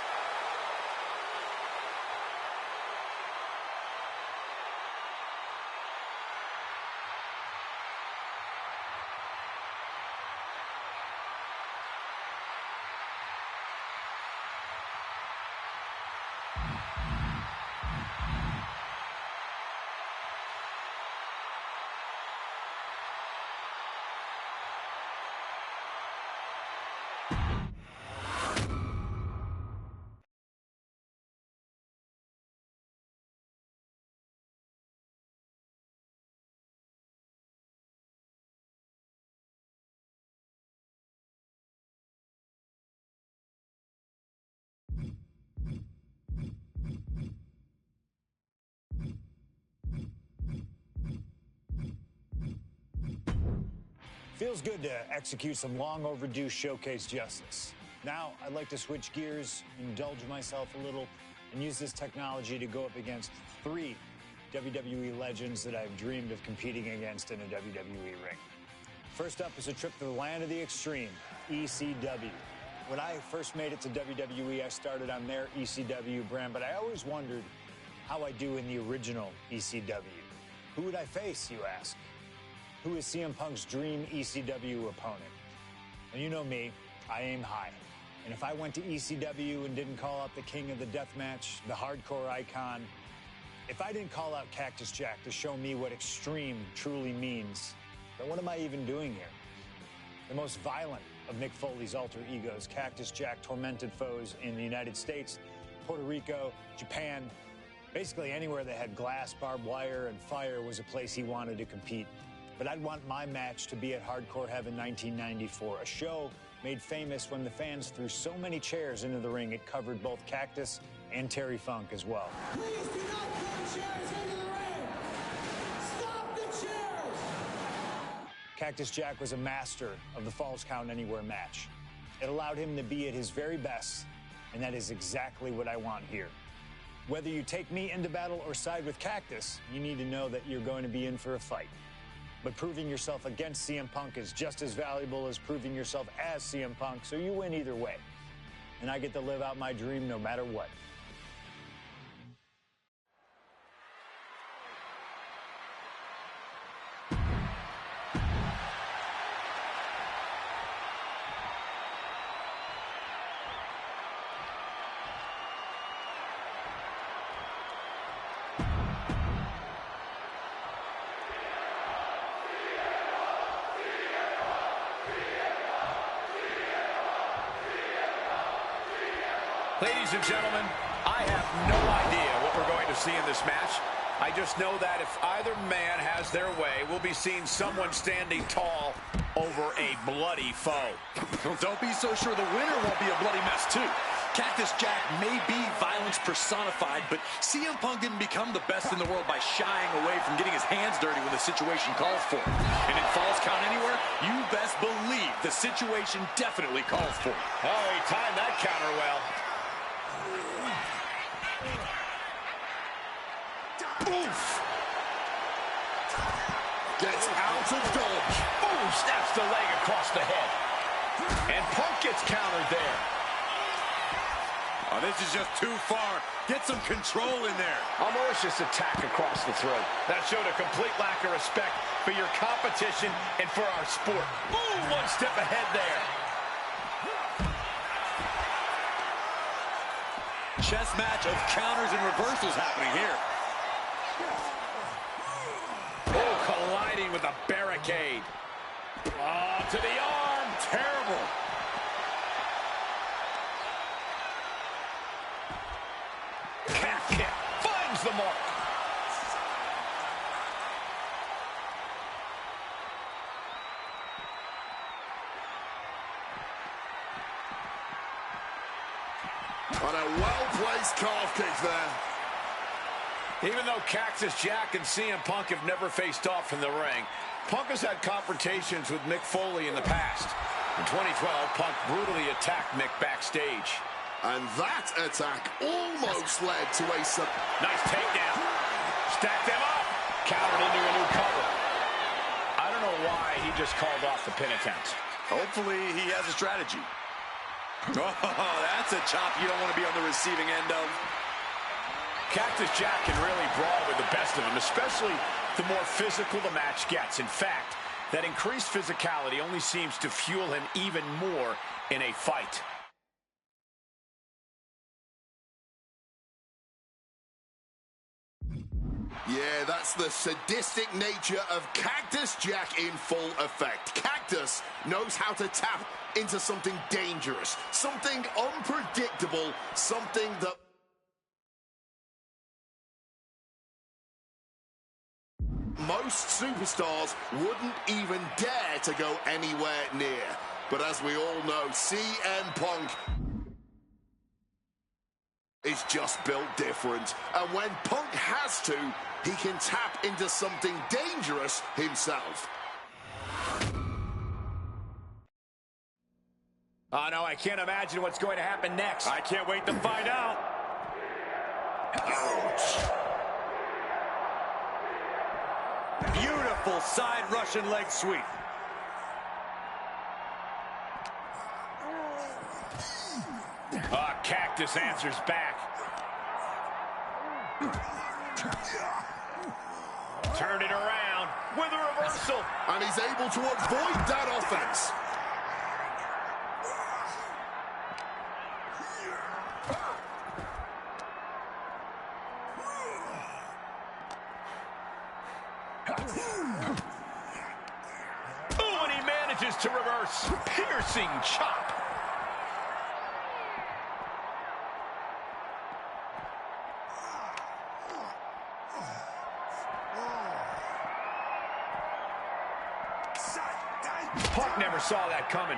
Feels good to execute some long overdue showcase justice. Now, I'd like to switch gears, indulge myself a little, and use this technology to go up against 3 WWE legends that I've dreamed of competing against in a WWE ring. First up is a trip to the land of the extreme, ECW. When I first made it to WWE, I started on their ECW brand, but I always wondered how I do in the original ECW. Who would I face, you ask? Who is CM Punk's dream ECW opponent? And you know me, I aim high. And if I went to ECW and didn't call out the king of the deathmatch, the hardcore icon, if I didn't call out Cactus Jack to show me what extreme truly means, then what am I even doing here? The most violent of Mick Foley's alter egos, Cactus Jack tormented foes in the United States, Puerto Rico, Japan, basically anywhere that had glass, barbed wire, and fire was a place he wanted to compete. But I'd want my match to be at Hardcore Heaven 1994, a show made famous when the fans threw so many chairs into the ring it covered both Cactus and Terry Funk as well. Please do not throw chairs into the ring! Stop the chairs! Cactus Jack was a master of the Falls Count Anywhere match. It allowed him to be at his very best, and that is exactly what I want here. Whether you take me into battle or side with Cactus, you need to know that you're going to be in for a fight. But proving yourself against CM Punk is just as valuable as proving yourself as CM Punk, so you win either way. And I get to live out my dream no matter what. Ladies and gentlemen, I have no idea what we're going to see in this match. I just know that if either man has their way, we'll be seeing someone standing tall over a bloody foe. Don't be so sure the winner won't be a bloody mess, too. Cactus Jack may be violence personified, but CM Punk didn't become the best in the world by shying away from getting his hands dirty when the situation calls for it. And in Falls Count Anywhere, you best believe the situation definitely calls for it. Oh, he timed that counter well. Oof! Gets out of dodge. Ooh, snaps the leg across the head. And Punk gets countered there. Oh, this is just too far. Get some control in there. A malicious attack across the throat. That showed a complete lack of respect for your competition and for our sport. Ooh, one step ahead there. Chess match of counters and reversals happening here. Oh, colliding with a barricade. Oh, to the arm. Terrible. Calf kick finds the mark. On a well-placed calf kick there. Even though Cactus Jack and CM Punk have never faced off in the ring, Punk has had confrontations with Mick Foley in the past. In 2012, Punk brutally attacked Mick backstage. And that attack almost led to a... Nice takedown. Stacked them up. Countered into a new cover. I don't know why he just called off the pin attempt. Hopefully he has a strategy. Oh, that's a chop you don't want to be on the receiving end of. Cactus Jack can really brawl with the best of them, especially the more physical the match gets. In fact, that increased physicality only seems to fuel him even more in a fight. Yeah, that's the sadistic nature of Cactus Jack in full effect. Cactus knows how to tap into something dangerous, something unpredictable, something that most superstars wouldn't even dare to go anywhere near. But as we all know, CM Punk is just built different. And when Punk has to, he can tap into something dangerous himself. Oh, no, I can't imagine what's going to happen next. I can't wait to find out. Ouch. Beautiful side Russian leg sweep. Cactus answers back. Turn it around with a reversal. And he's able to avoid that offense. Oh, and he manages to reverse. Piercing chop. Punk never saw that coming.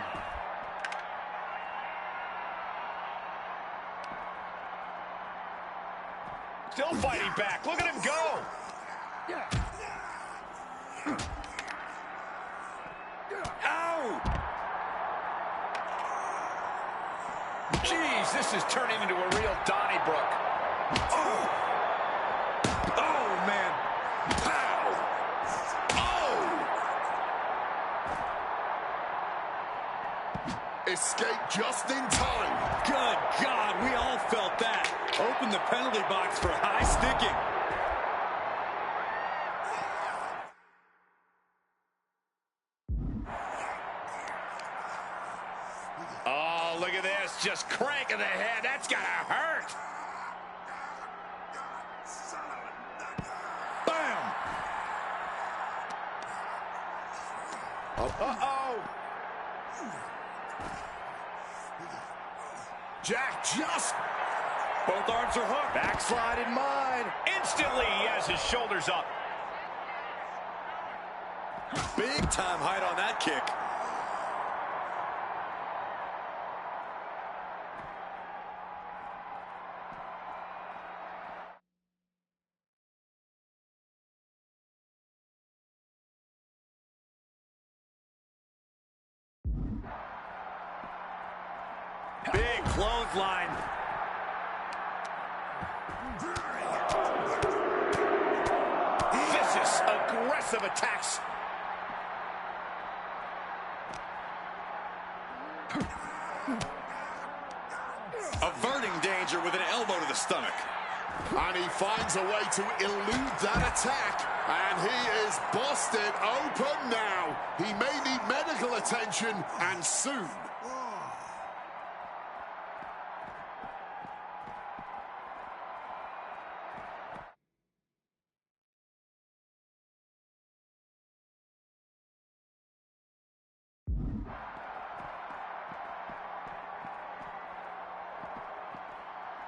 Still fighting back. Look at him go. Ow! Jeez, this is turning into a real Donnybrook. Oh! Oh, man. Pow! Oh! Escape just in time. Good God, we all felt that. Open the penalty box for high sticking. Oh, look at this. Just cranking the head. That's gotta hurt. Bam! Uh-oh. Jack just... Both arms are hooked. Backslide in mine. Instantly, he has his shoulders up. Big time height on that kick. Big clothesline. Vicious, aggressive attacks. Averting danger with an elbow to the stomach. And he finds a way to elude that attack. And he is busted open now. He may need medical attention, and soon.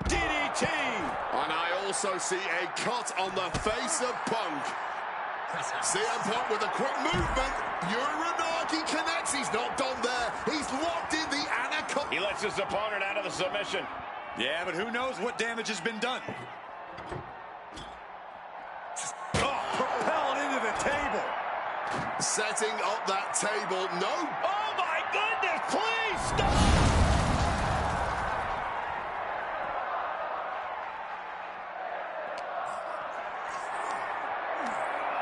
DDT! And I also see a cut on the face of Punk. CM Punk with a quick movement. Uranagi connects. He's not done there. He's locked in the anaconda. He lets his opponent out of the submission. Yeah, but who knows what damage has been done. Oh, propelled into the table. Setting up that table. No. Oh, my goodness, please stop!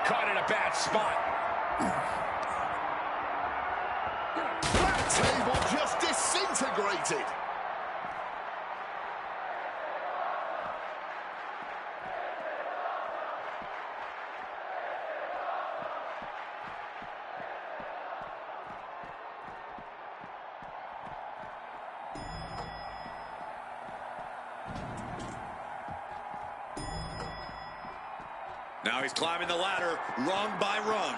Caught in a bad spot. That table just disintegrated. Now he's climbing the ladder, rung by rung.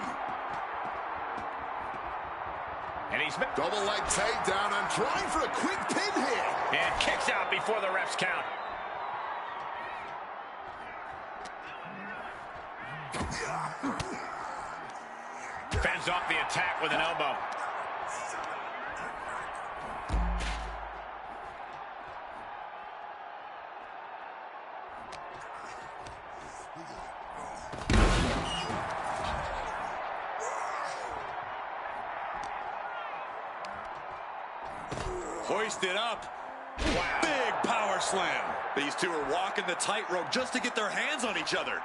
And he's Double leg takedown and trying for a quick pin here. and kicks out before the refs count. Fends off the attack with an elbow. Hoisted up. Wow. Big power slam. These two are walking the tightrope just to get their hands on each other.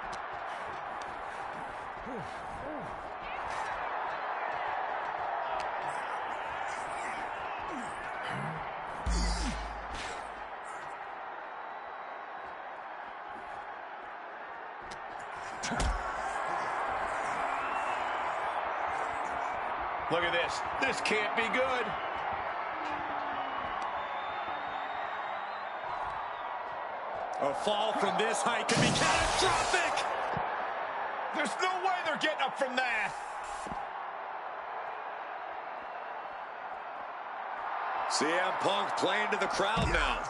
Look at this. This can't be good. A fall from this height could be catastrophic. There's no way they're getting up from that. CM Punk playing to the crowd now.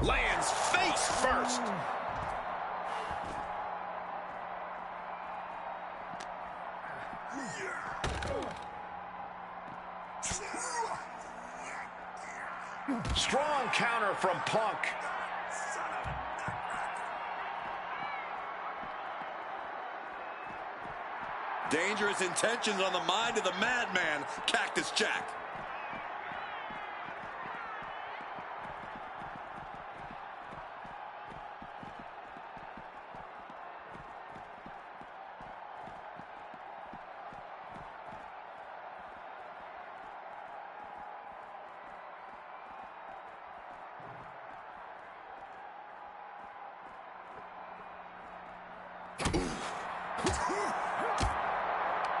Lands face first. Strong counter from Punk. Dangerous intentions on the mind of the madman, Cactus Jack.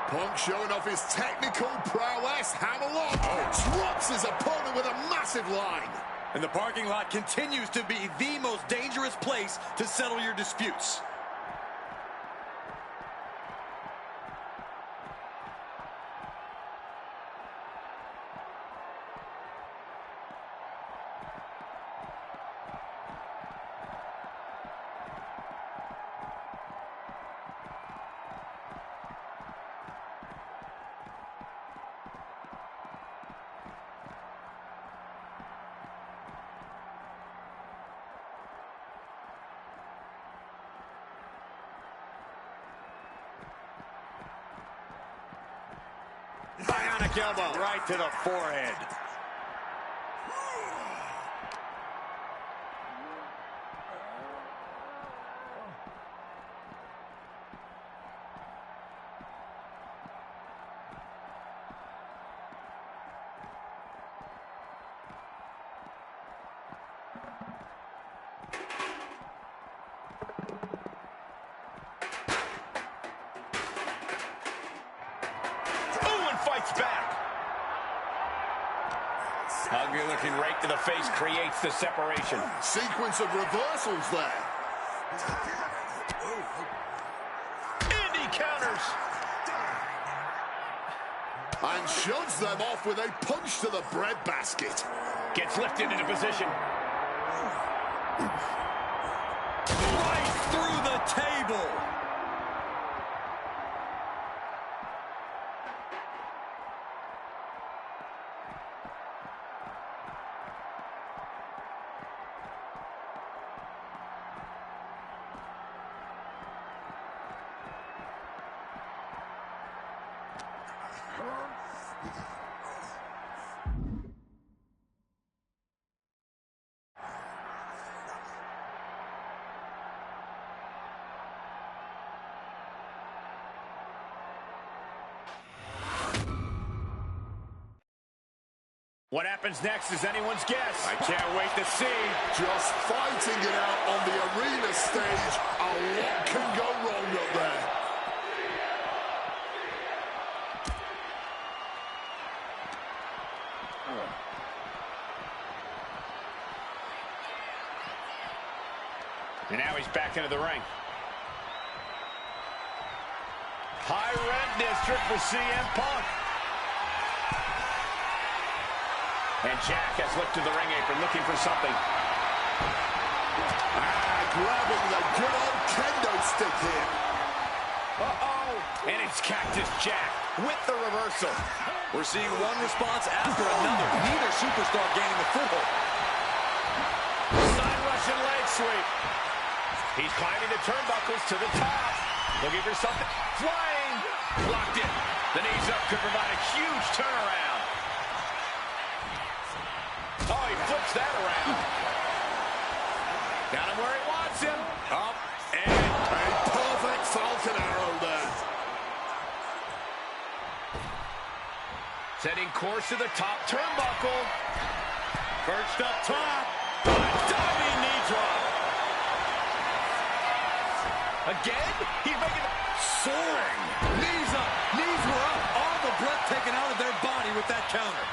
Punk showing off his technical prowess. Hammerlock drops his opponent with a massive line. And the parking lot continues to be the most dangerous place to settle your disputes. Bionic elbow right to the forehead. Fights back. Ugly looking right to the face creates the separation. Sequence of reversals there. And he counters. And shoves them off with a punch to the breadbasket. Gets lifted into position. Right through the table. What happens next is anyone's guess. I can't wait to see. Just fighting it out on the arena stage. A lot can go wrong up there. And now he's back into the ring. High rent district for CM Punk. And Jack has looked to the ring apron looking for something. Grabbing the good old kendo stick here. Uh-oh. And it's Cactus Jack with the reversal. We're seeing one response after another. Neither superstar gaining the foothold. Side Russian leg sweep. He's climbing the turnbuckles to the top. Looking for something. Flying. Blocked it. The knees up could provide a huge turnaround. Oh, he flips that around. Got him where he wants him. Up and a perfect Falcon arrow there. Setting course to the top turnbuckle. Perched up top. Diving knee drop. Again? He's making it soaring. Knees up. Knees were up. All the breath taken out of their body with that counter.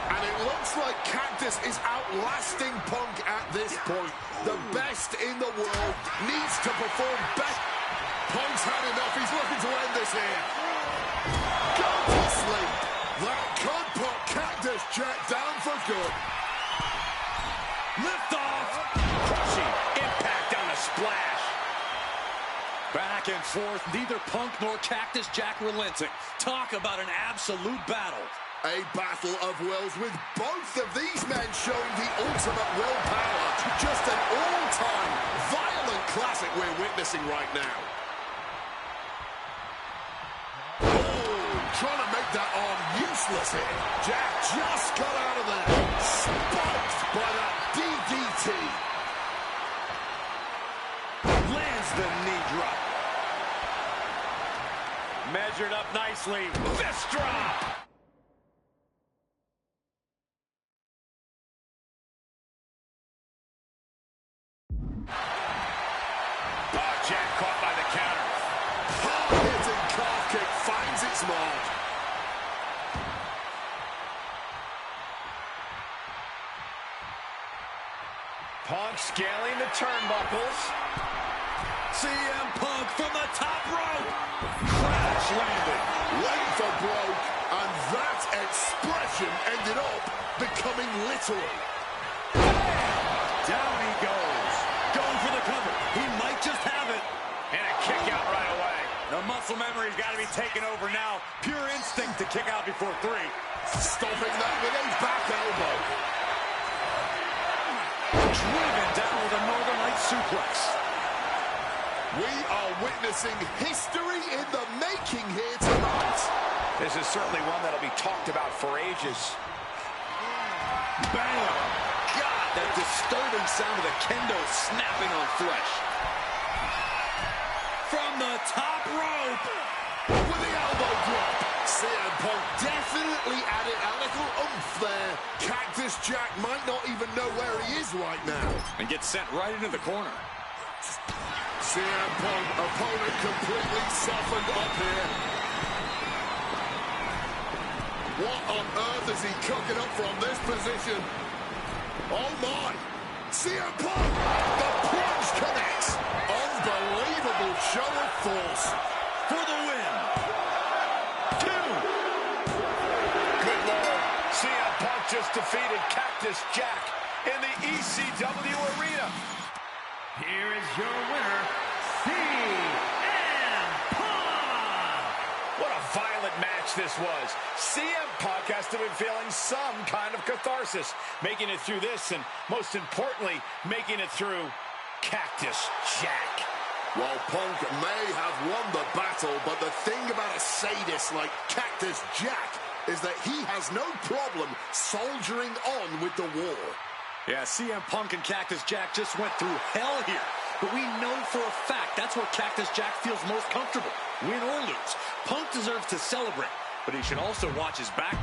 And it looks like Cactus is outlasting Punk at this point. The best in the world needs to perform best. Punk's had enough. He's looking to end this here. Go to sleep. good. Lift off. Crushing impact on the splash. Back and forth, neither Punk nor Cactus Jack relenting. Talk about an absolute battle. A battle of wills with both of these men showing the ultimate willpower. Just an all-time violent classic we're witnessing right now. Oh, trying to make that arm useless here. Jack just got out of there. Spiked by that DDT. Lands the knee drop. Measured up nicely. Fist drop. Jack caught by the counter. Hard-hitting calf kick finds its mark. Punk scaling the turnbuckles. CM Punk from the top rope. Crash landed. Went for broke, and that expression ended up becoming literal. Down he goes. Going for the cover. He might just have it. And a kick out right away. The muscle memory's got to be taken over now. Pure instinct to kick out before 3. Stopping that with a back elbow. Driven down with a Northern Lights suplex. We are witnessing history in the making here tonight. This is certainly one that'll be talked about for ages. Bam! God, that disturbing sound of the kendo snapping on flesh. From the top rope. With the elbow drop. CM Punk definitely added a little oomph there. Cactus Jack might not even know where he is right now. And gets sent right into the corner. CM Punk, opponent completely softened up here. What on earth is he cooking up from this position? Oh my! CM Punk! The plunge connects! Unbelievable show of force. For the win. 2. Good Lord. CM Punk just defeated Cactus Jack in the ECW arena. Here is your winner, CM Punk! What a violent match this was. CM Punk has to be feeling some kind of catharsis, making it through this, and most importantly, making it through Cactus Jack. While Punk may have won the battle, but the thing about a sadist like Cactus Jack is that he has no problem soldiering on with the war. Yeah, CM Punk and Cactus Jack just went through hell here. But we know for a fact that's where Cactus Jack feels most comfortable. Win or lose, Punk deserves to celebrate, but he should also watch his back.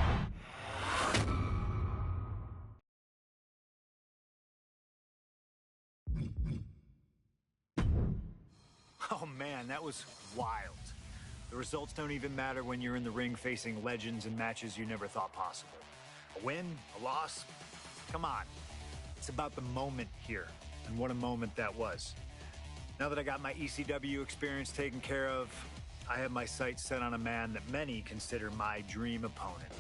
Oh man, that was wild. The results don't even matter when you're in the ring facing legends in matches you never thought possible. A win, a loss, come on. It's about the moment here, and what a moment that was. Now that I got my ECW experience taken care of, I have my sights set on a man that many consider my dream opponent.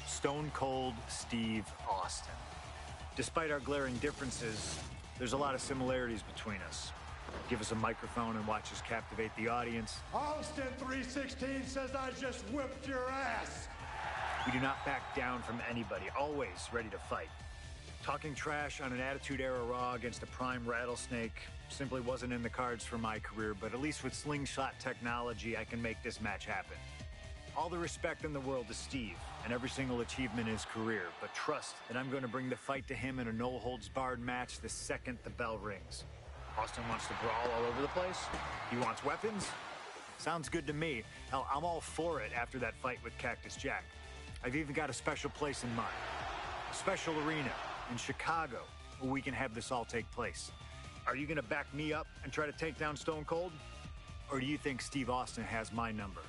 Stone Cold Steve Austin. Despite our glaring differences, there's a lot of similarities between us. Give us a microphone and watch us captivate the audience. Austin 316 says I just whipped your ass. We do not back down from anybody, always ready to fight. Talking trash on an Attitude Era Raw against a prime rattlesnake simply wasn't in the cards for my career, but at least with slingshot technology, I can make this match happen. All the respect in the world to Steve and every single achievement in his career, but trust that I'm going to bring the fight to him in a no-holds-barred match the second the bell rings. Austin wants to brawl all over the place? He wants weapons? Sounds good to me. Hell, I'm all for it after that fight with Cactus Jack. I've even got a special place in mind. A special arena in Chicago where we can have this all take place. Are you going to back me up and try to take down Stone Cold? Or do you think Steve Austin has my number?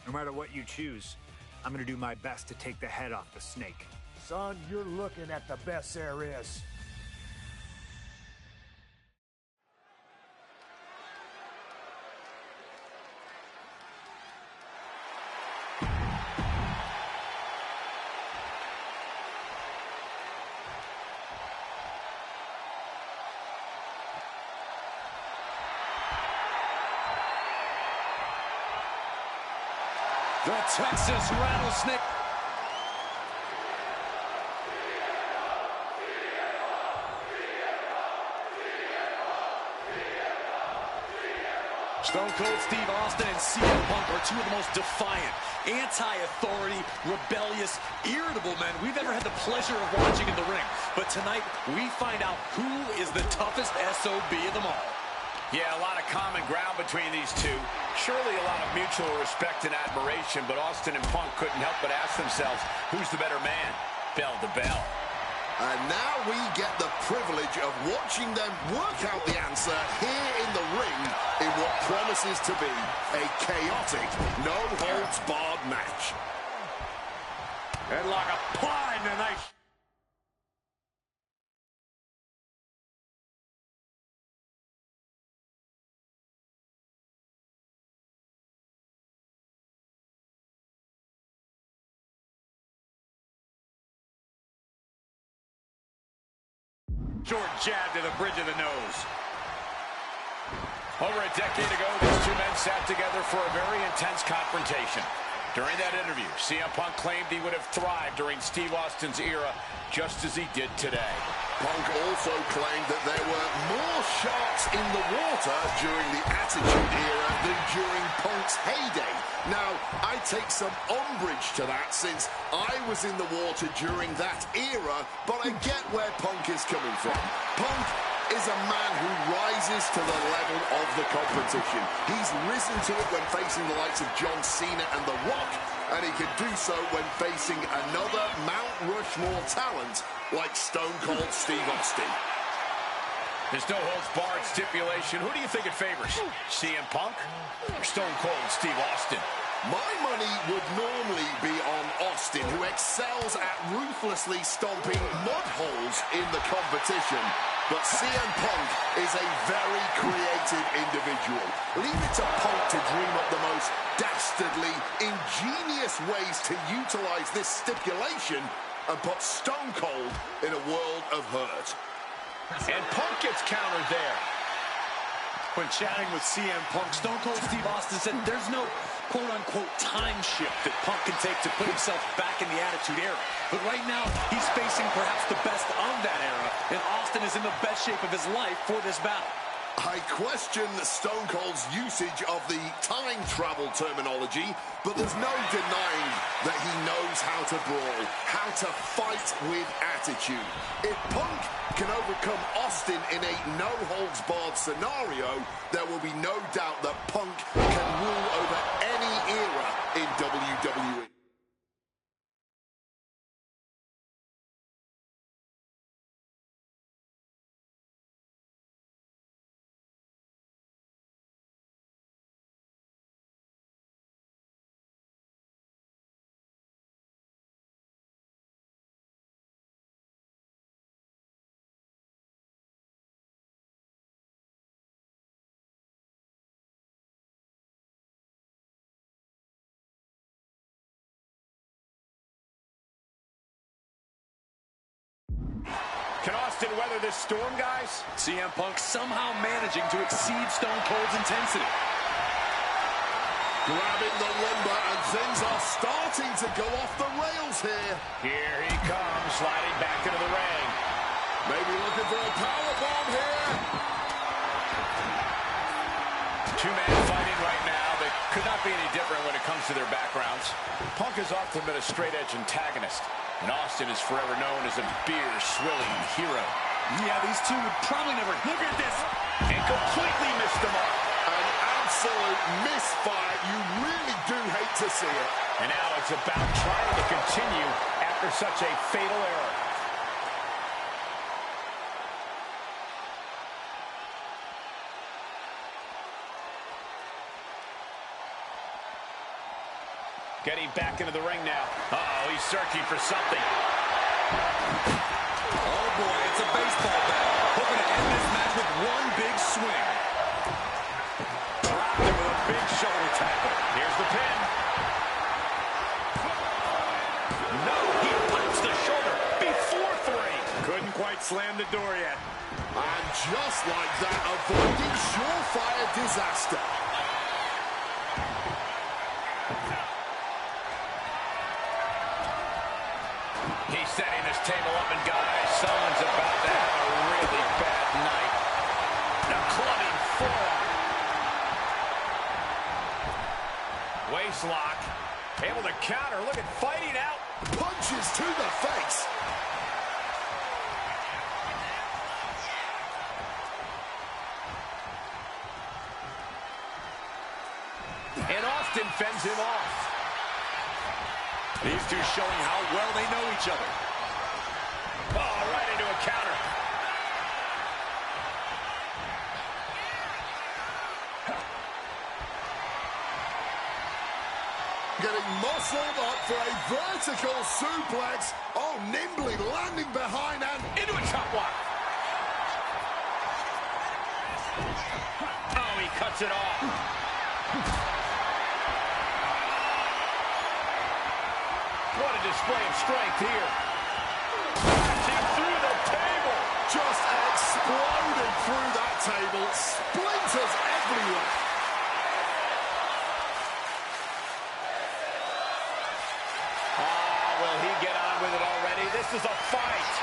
No matter what you choose, I'm going to do my best to take the head off the snake. Son, you're looking at the best there is. The Texas Rattlesnake. Stone Cold Steve Austin and CM Punk are two of the most defiant, anti-authority, rebellious, irritable men we've ever had the pleasure of watching in the ring. But tonight, we find out who is the toughest SOB of them all. Yeah, a lot of common ground between these two. Surely a lot of mutual respect and admiration, but Austin and Punk couldn't help but ask themselves, who's the better man, bell to bell? And now we get the privilege of watching them work out the answer here in the ring in what promises to be a chaotic, no-holds-barred match. Headlock applied tonight. Short jab to the bridge of the nose. Over a decade ago, these two men sat together for a very intense confrontation. During that interview, CM Punk claimed he would have thrived during Steve Austin's era, just as he did today. Punk also claimed that there were more sharks in the water during the Attitude Era than during Punk's heyday. Now, I take some umbrage to that since I was in the water during that era, but I get where Punk is coming from. Punk is a man who rises to the level of the competition. He's risen to it when facing the likes of John Cena and The Rock, and he can do so when facing another Mount Rushmore talent like Stone Cold Steve Austin. There's no holds barred stipulation. Who do you think it favors? CM Punk or Stone Cold Steve Austin? My money would normally be on Austin, who excels at ruthlessly stomping mud holes in the competition. But CM Punk is a very creative individual. Leave it to Punk to dream up the most dastardly, ingenious ways to utilize this stipulation and put Stone Cold in a world of hurt. And Punk gets countered there. When chatting with CM Punk, Stone Cold Steve Austin said there's no quote-unquote time shift that Punk can take to put himself back in the Attitude Era. But right now, he's facing perhaps the best of that era, and Austin is in the best shape of his life for this battle. I question Stone Cold's usage of the time travel terminology, but there's no denying that he knows how to brawl, how to fight with attitude. If Punk can overcome Austin in a no-holds-barred scenario, there will be no doubt that Punk can rule over any era in WWE. Can Austin weather this storm, guys? CM Punk somehow managing to exceed Stone Cold's intensity. Grabbing the lumber, and things are starting to go off the rails here. Here he comes, sliding back into the ring. Maybe looking for a powerbomb here. Two men fighting right now that could not be any different when it comes to their backgrounds. Punk has often been a straight-edge antagonist, and Austin is forever known as a beer-swilling hero. Yeah, these two would probably never... Look at this! And completely missed the mark. An absolute misfire. You really do hate to see it. And now it's about trying to continue after such a fatal error. Getting back into the ring now. Uh-oh, he's searching for something. Oh, boy, it's a baseball bat. Hoping to end this match with one big swing. Dropped it with a big shoulder tackle. Here's the pin. No, he pops the shoulder before three. Couldn't quite slam the door yet. And just like that, avoiding surefire disaster. He's setting his table up, and guys, someone's about to have a really bad night. A clubbing forearm. Waist lock. Able to counter. Look at fighting out. Punches to the face. And Austin fends him off. These two showing how well they know each other. Oh, right into a counter. Getting muscled up for a vertical suplex. Oh, nimbly landing behind and Into a chop block. Oh, he cuts it off. What a display of strength here. Crashing through the table. just exploded through that table. Splinters everywhere. Will he get on with it already? This is a fight.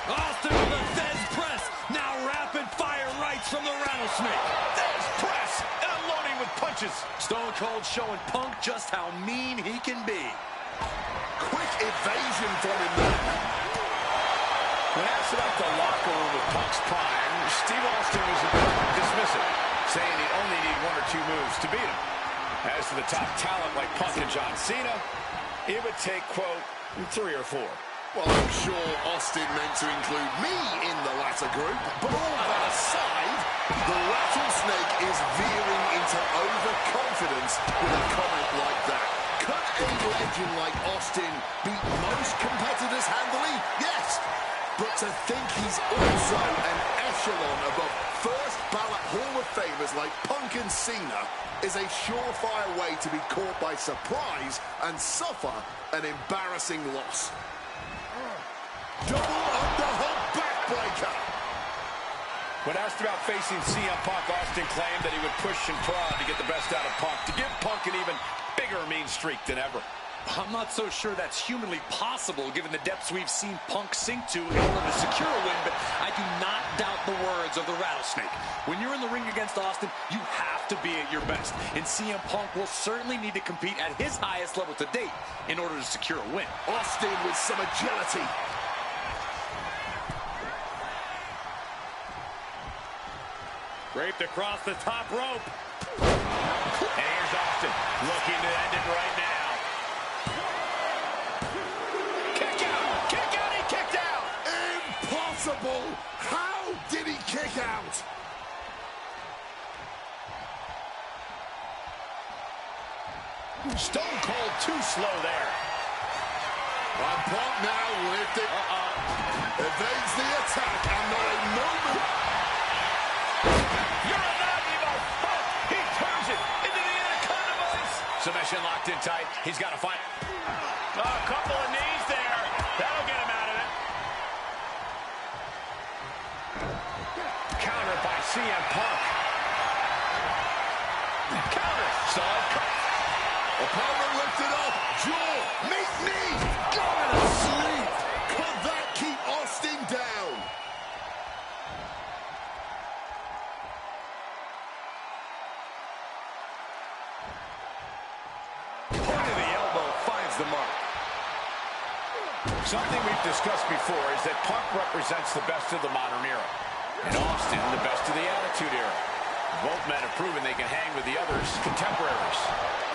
Austin with a Fez press. Now rapid fire rights from the rattlesnake. Fez press and unloading with punches. Stone Cold showing Punk just how mean he can be. Quick evasion from him there. When asked about the locker room with Punk's prime, Steve Austin was dismissive, saying he'd only need one or two moves to beat him. As to the top talent like Punk and John Cena, it would take, quote, 3 or 4. Well, I'm sure Austin meant to include me in the latter group, but all that aside, the rattlesnake is veering into overconfidence with a comment like that. Could a legend like Austin beat most competitors handily? Yes. But to think he's also an echelon above first ballot Hall of Famers like Punk and Cena is a surefire way to be caught by surprise and suffer an embarrassing loss. Double underhook backbreaker. When asked about facing CM Punk, Austin claimed that he would push and prod to get the best out of Punk, to give Punk an even bigger mean streak than ever. I'm not so sure that's humanly possible given the depths we've seen Punk sink to in order to secure a win, but I do not doubt the words of the rattlesnake. When you're in the ring against Austin, you have to be at your best, and CM Punk will certainly need to compete at his highest level to date in order to secure a win. Austin with some agility. Draped across the top rope. And here's Austin looking to end it right now. Kick out! Kick out! He kicked out! Impossible! How did he kick out? Stone Cold too slow there. And Punk now lifted. Evades the attack and not a moment. You're a Nagimo. Oh, he turns it into the Anaconda Vice. Submission locked in tight. He's got to fight. Oh, a couple of knees there. That'll get him out of it. Counter by CM Punk. Counter. Solid cut. Opponent lifted up. Jaw. Meet knee. Going to sleep. Could that keep Austin down? Point of the elbow finds the mark. Something we've discussed before is that Punk represents the best of the modern era, and Austin the best of the Attitude Era. Both men have proven they can hang with the others' contemporaries.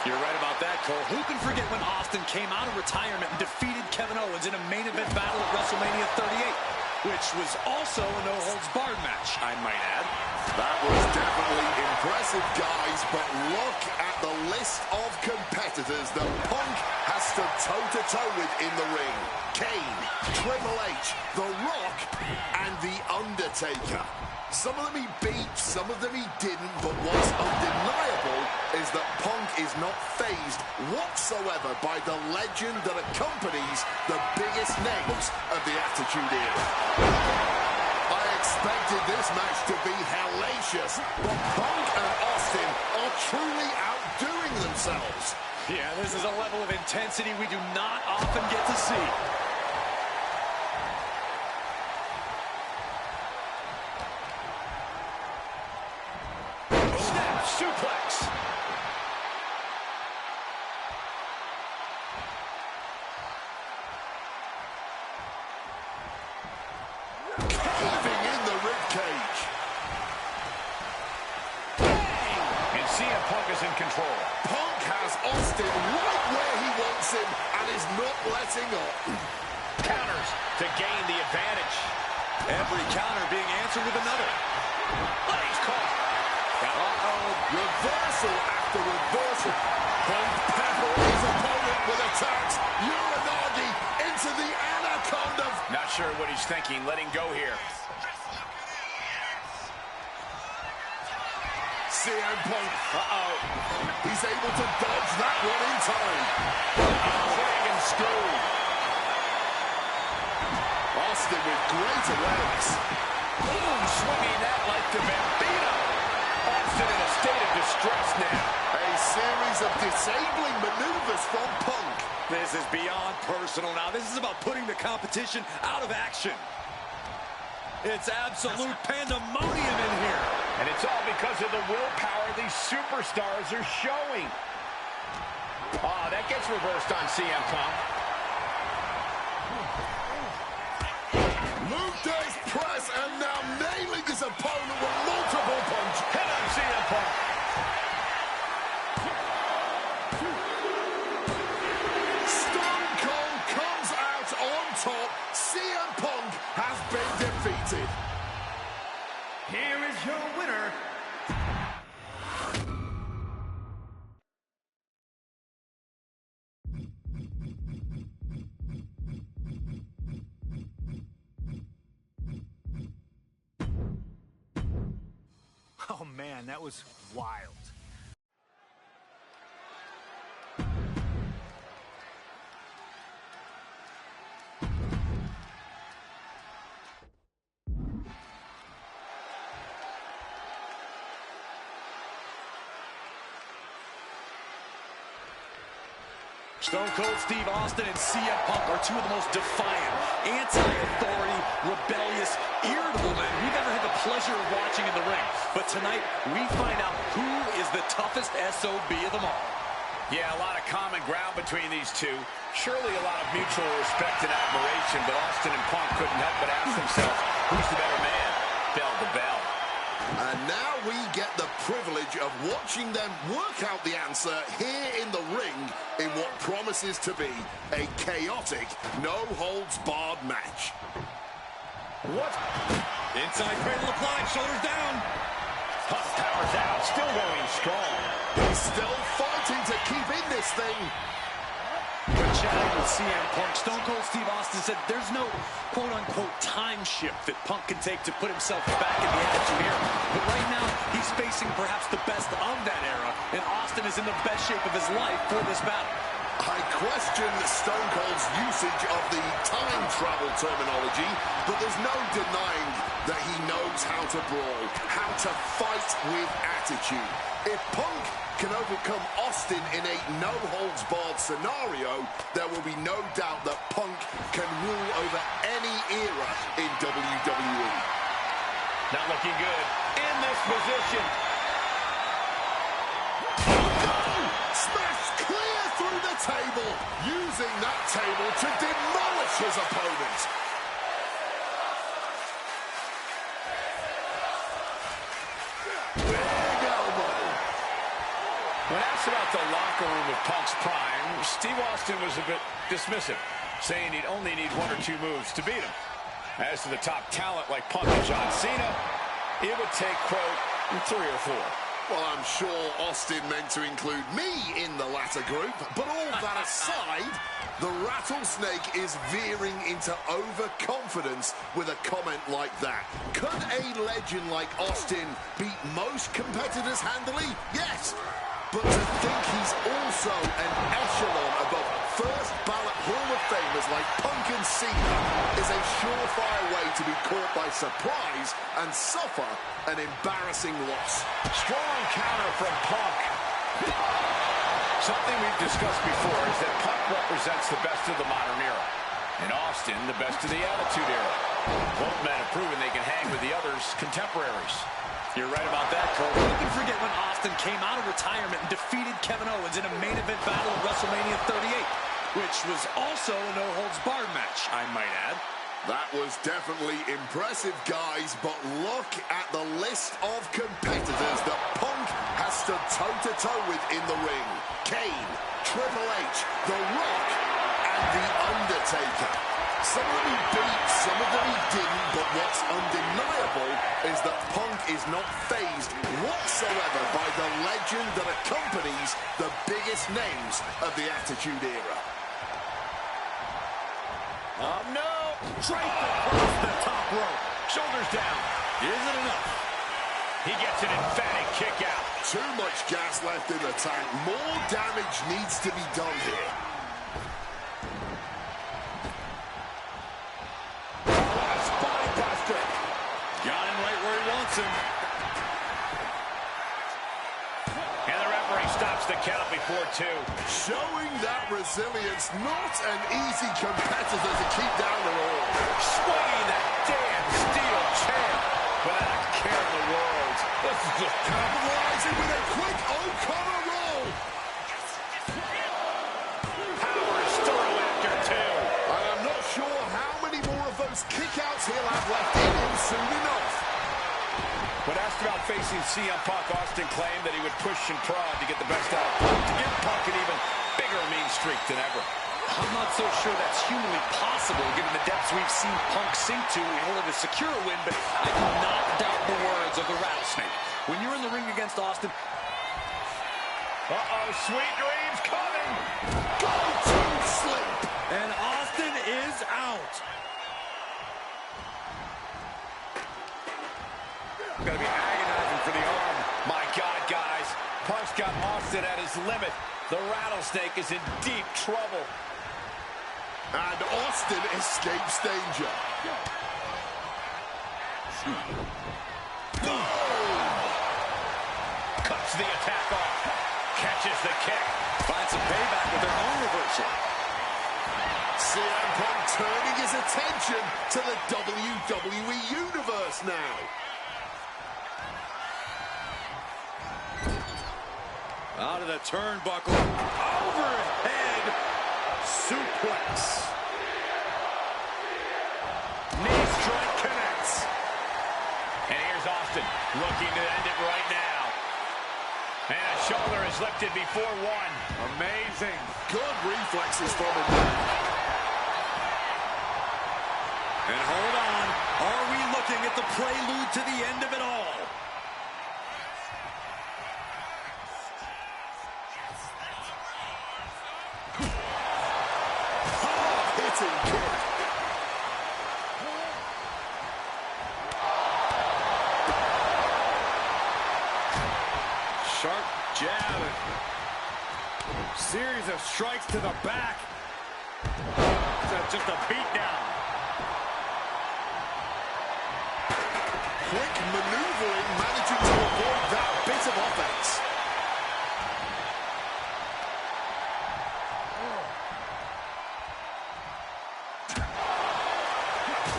You're right about that, Cole. Who can forget when Austin came out of retirement and defeated Kevin Owens in a main event battle at WrestleMania 38, which was also a no-holds-barred match, I might add. That was definitely impressive, guys, but look at the list of competitors that Punk has stood toe-to-toe with in the ring. Kane, Triple H, The Rock, and The Undertaker. Some of them he beat, some of them he didn't, but what's undeniable is that Punk is not fazed whatsoever by the legend that accompanies the biggest names of the Attitude Era. I expected this match to be hellacious, but Punk and Austin are truly outdoing themselves. Yeah, this is a level of intensity we do not often get to see. Snap suplex. Caving in the ribcage. And CM Punk is in control. Punk has Austin right where he wants him and is not letting up. Counters to gain the advantage. Every counter being answered with another. Oh, he's caught. Uh-oh. Reversal after reversal. Punk peppering his opponent with attacks. Uranagi into the anaconda. Not sure what he's thinking. Letting go here. CM Punk. Uh-oh. He's able to dodge that one in time. Dragon screw. Austin with great awareness. Boom, swinging that like the Bambino. Austin in a state of distress now. A series of disabling maneuvers from Punk. This is beyond personal now. This is about putting the competition out of action. It's absolute pandemonium in here. And it's all because of the willpower these superstars are showing. Ah, that gets reversed on CM Punk. Luther's press and now nailing his opponent with multiple punches. Hit on CM Punk. Stone Cold comes out on top. CM Punk has been defeated. Here is your winner, Oh, man, that was wild. Stone Cold Steve Austin and CM Punk are two of the most defiant, anti-authority, rebellious, irritable men we've ever had the pleasure of watching in the ring. But tonight, we find out who is the toughest SOB of them all. Yeah, a lot of common ground between these two. Surely a lot of mutual respect and admiration, but Austin and Punk couldn't help but ask themselves, who's the better man? Bell to bell. And now we get the privilege of watching them work out the answer here in the ring in what promises to be a chaotic, no-holds-barred match. What? Inside cradle applied, shoulders down. Huff powers out, still going strong. He's still fighting to keep in this thing. When chatting with CM Punk, Stone Cold Steve Austin said there's no quote-unquote time shift that Punk can take to put himself back in the Attitude Era. But right now, he's facing perhaps the best of that era, and Austin is in the best shape of his life for this battle. I question Stone Cold's usage of the time travel terminology, but there's no denying that he knows how to brawl, how to fight with attitude. If Punk can overcome Austin in a no-holds-barred scenario, there will be no doubt that Punk can rule over any era in WWE. Not looking good in this position. Smashed clear through the table, using that table to demolish his opponent. Big elbow. When asked about the locker room of Punk's prime, Steve Austin was a bit dismissive, saying he'd only need one or two moves to beat him. As to the top talent like Punk and John Cena, it would take, quote, 3 or 4. Well, I'm sure Austin meant to include me in the latter group, but all that aside, the rattlesnake is veering into overconfidence with a comment like that. Could a legend like Austin beat most competitors handily? Yes. But to think he's also an echelon above first ballot Hall of Famers like Punk and Cena is a surefire way to be caught by surprise and suffer an embarrassing loss. Strong counter from Punk. Something we've discussed before is that Punk represents the best of the modern era, and Austin the best of the Attitude Era. Both men have proven they can hang with the others' contemporaries. You're right about that, Cole. Who can forget when Austin came out of retirement and defeated Kevin Owens in a main event battle at WrestleMania 38, which was also a no-holds-barred match, I might add. That was definitely impressive, guys, but look at the list of competitors that Punk has stood toe-to-toe with in the ring. Kane, Triple H, The Rock, and The Undertaker. Some of them he beat, some of them he didn't, but what's undeniable is that Punk is not fazed whatsoever by the legend that accompanies the biggest names of the Attitude Era. Oh, no! Draped across the top rope. Shoulders down. Is it enough? He gets an emphatic kick out. Too much gas left in the tank. More damage needs to be done here. Spine buster. Got him right where he wants him. And the referee stops the count before 2. Showing that resilience, not an easy competitor to keep down at all. Swinging that damn steel chair without a care in the world. This is just capitalizing with a quick O'Connor roll. Power is through after 2. I am not sure how many more of those kickouts he'll have left in him soon enough. When asked about facing CM Punk, Austin claimed that he would push and prod to get the best out of Punk, to give Punk an even bigger mean streak than ever. I'm not so sure that's humanly possible, given the depths we've seen Punk sink to in order to secure a win, but I do not doubt the words of the Rattlesnake. When you're in the ring against Austin... Uh-oh, sweet dreams coming! Go to sleep! And Austin is out. Gonna be agonizing for the arm. My God, guys. Punk's got Austin at his limit. The Rattlesnake is in deep trouble. And Austin escapes danger. Boom! Cuts the attack off. Catches the kick. Finds some payback with their own reversal. CM Punk turning his attention to the WWE Universe now. Out of the turnbuckle. Overhead suplex. Knee strike connects. And here's Austin looking to end it right now. And a shoulder is lifted before 1. Amazing. Good reflexes from him. And hold on. Are we looking at the prelude to the end of it all? Sharp jab. Series of strikes to the back. Just a beatdown. Quick maneuvering, managing to avoid that bit of offense.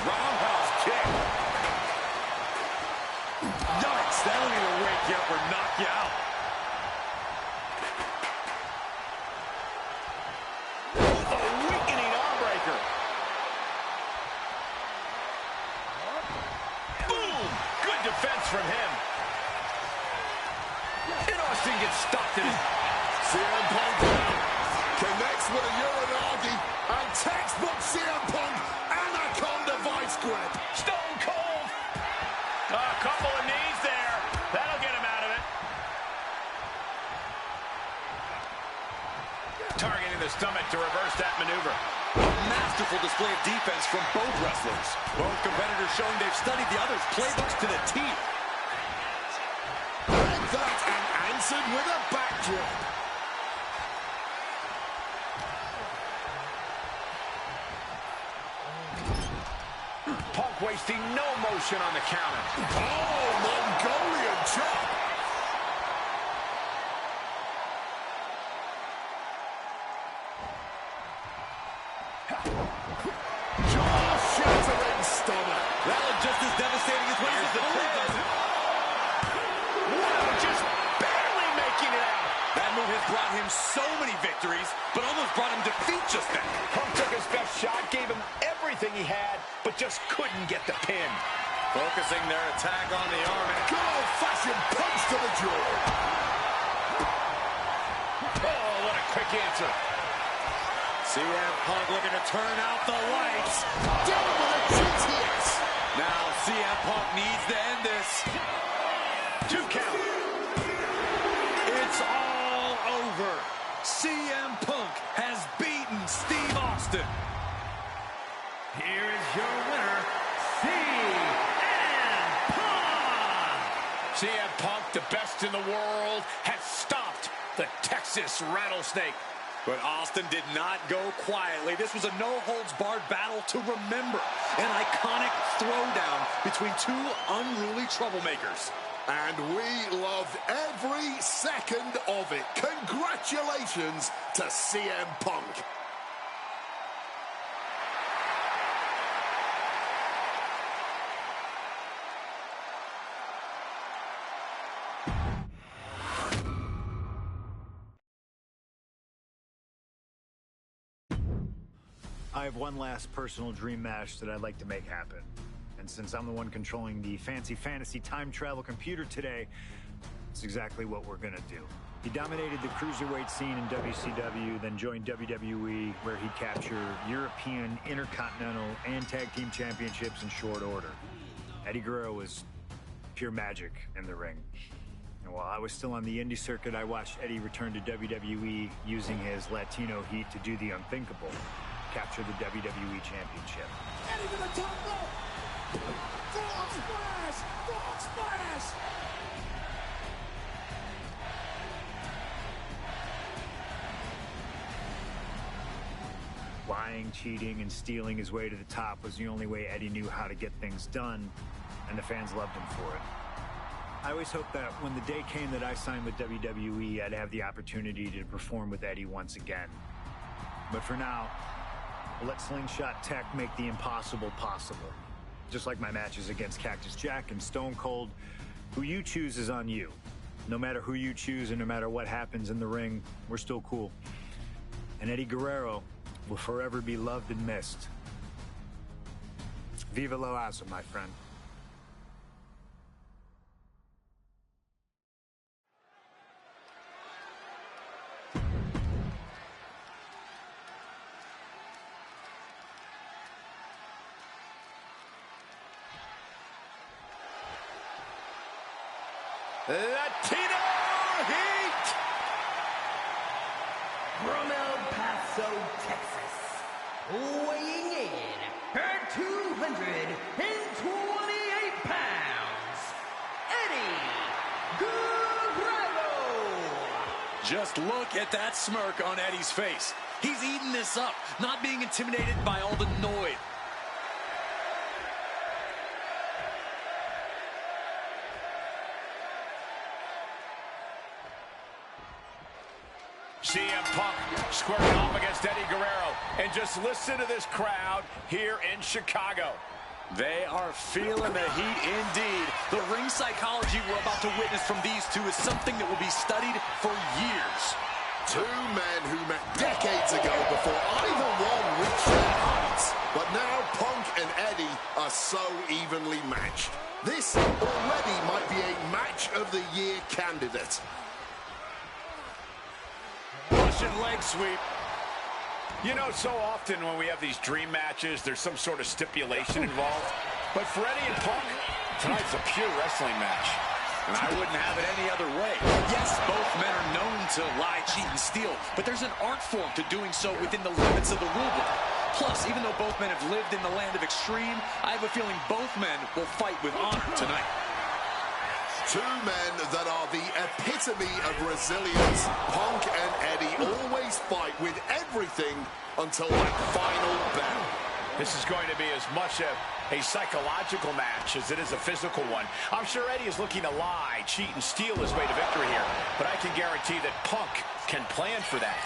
Roundhouse kick. Yikes, that'll either wake you up or knock you out. A weakening arm breaker. Boom! Good defense from him. And Austin gets stopped in his... CM Punk connects with a Uranagi, and textbook CM Punk Anaconda vice grip. Stone cold. A couple of knees there. That'll get him out of it. Targeting the stomach to reverse that maneuver. A masterful display of defense from both wrestlers. Both competitors showing they've studied the other's playbooks to the T. Read that and answered with a backdrop. Punk wasting no motion on the counter. Oh, Mongolian chop. Jaw-shattering stomach. That looked just as devastating as when the pin does it. Wow, just barely making it out. That move has brought him so many victories, but almost brought him defeat just then. Punk took his best shot, gave him everything he had, but just couldn't get the pin. Focusing their attack on the arm. And Good old-fashioned punch to the jaw. Oh, what a quick answer. CM Punk looking to turn out the lights. Down with a GTS. Now CM Punk needs to end this. 2 count. It's all over. CM Punk has beaten Steve Austin. Here is your winner, CM Punk. CM Punk, the best in the world, has stopped the Texas Rattlesnake. But Austin did not go quietly. This was a no-holds-barred battle to remember. An iconic throwdown between two unruly troublemakers. And we loved every second of it. Congratulations to CM Punk. I have one last personal dream match that I'd like to make happen. And since I'm the one controlling the fancy fantasy time travel computer today, it's exactly what we're gonna do. He dominated the cruiserweight scene in WCW, then joined WWE, where he captured European, Intercontinental, and Tag Team Championships in short order. Eddie Guerrero was pure magic in the ring. And while I was still on the indie circuit, I watched Eddie return to WWE using his Latino heat to do the unthinkable. Capture the WWE Championship. Eddie to the top rope. Frog splash! Frog splash! Lying, cheating, and stealing his way to the top was the only way Eddie knew how to get things done, and the fans loved him for it. I always hoped that when the day came that I signed with WWE, I'd have the opportunity to perform with Eddie once again. But for now, we'll let Slingshot Tech make the impossible possible. Just like my matches against Cactus Jack and Stone Cold, who you choose is on you. No matter who you choose and no matter what happens in the ring, we're still cool. And Eddie Guerrero will forever be loved and missed. Viva lo Asa, my friend. Latino Heat! From El Paso, Texas, weighing in at 228 pounds, Eddie Guerrero. Just look at that smirk on Eddie's face. He's eating this up, not being intimidated by all the noise. CM Punk squaring off against Eddie Guerrero. And just listen to this crowd here in Chicago. They are feeling the heat indeed. The ring psychology we're about to witness from these two is something that will be studied for years. Two men who met decades ago before either one reached their heights. But now Punk and Eddie are so evenly matched. This already might be a match of the year candidate. Russian leg sweep. You know, so often when we have these dream matches, there's some sort of stipulation involved. But for Eddie and Punk, tonight's a pure wrestling match. And I wouldn't have it any other way. Yes, both men are known to lie, cheat, and steal, but there's an art form to doing so within the limits of the rulebook. Plus, even though both men have lived in the land of extreme, I have a feeling both men will fight with honor tonight. Two men that are the epitome of resilience. Punk and Eddie always fight with everything until that final bell. This is going to be as much a psychological match as it is a physical one. I'm sure Eddie is looking to lie, cheat, and steal his way to victory here. But I can guarantee that Punk can plan for that.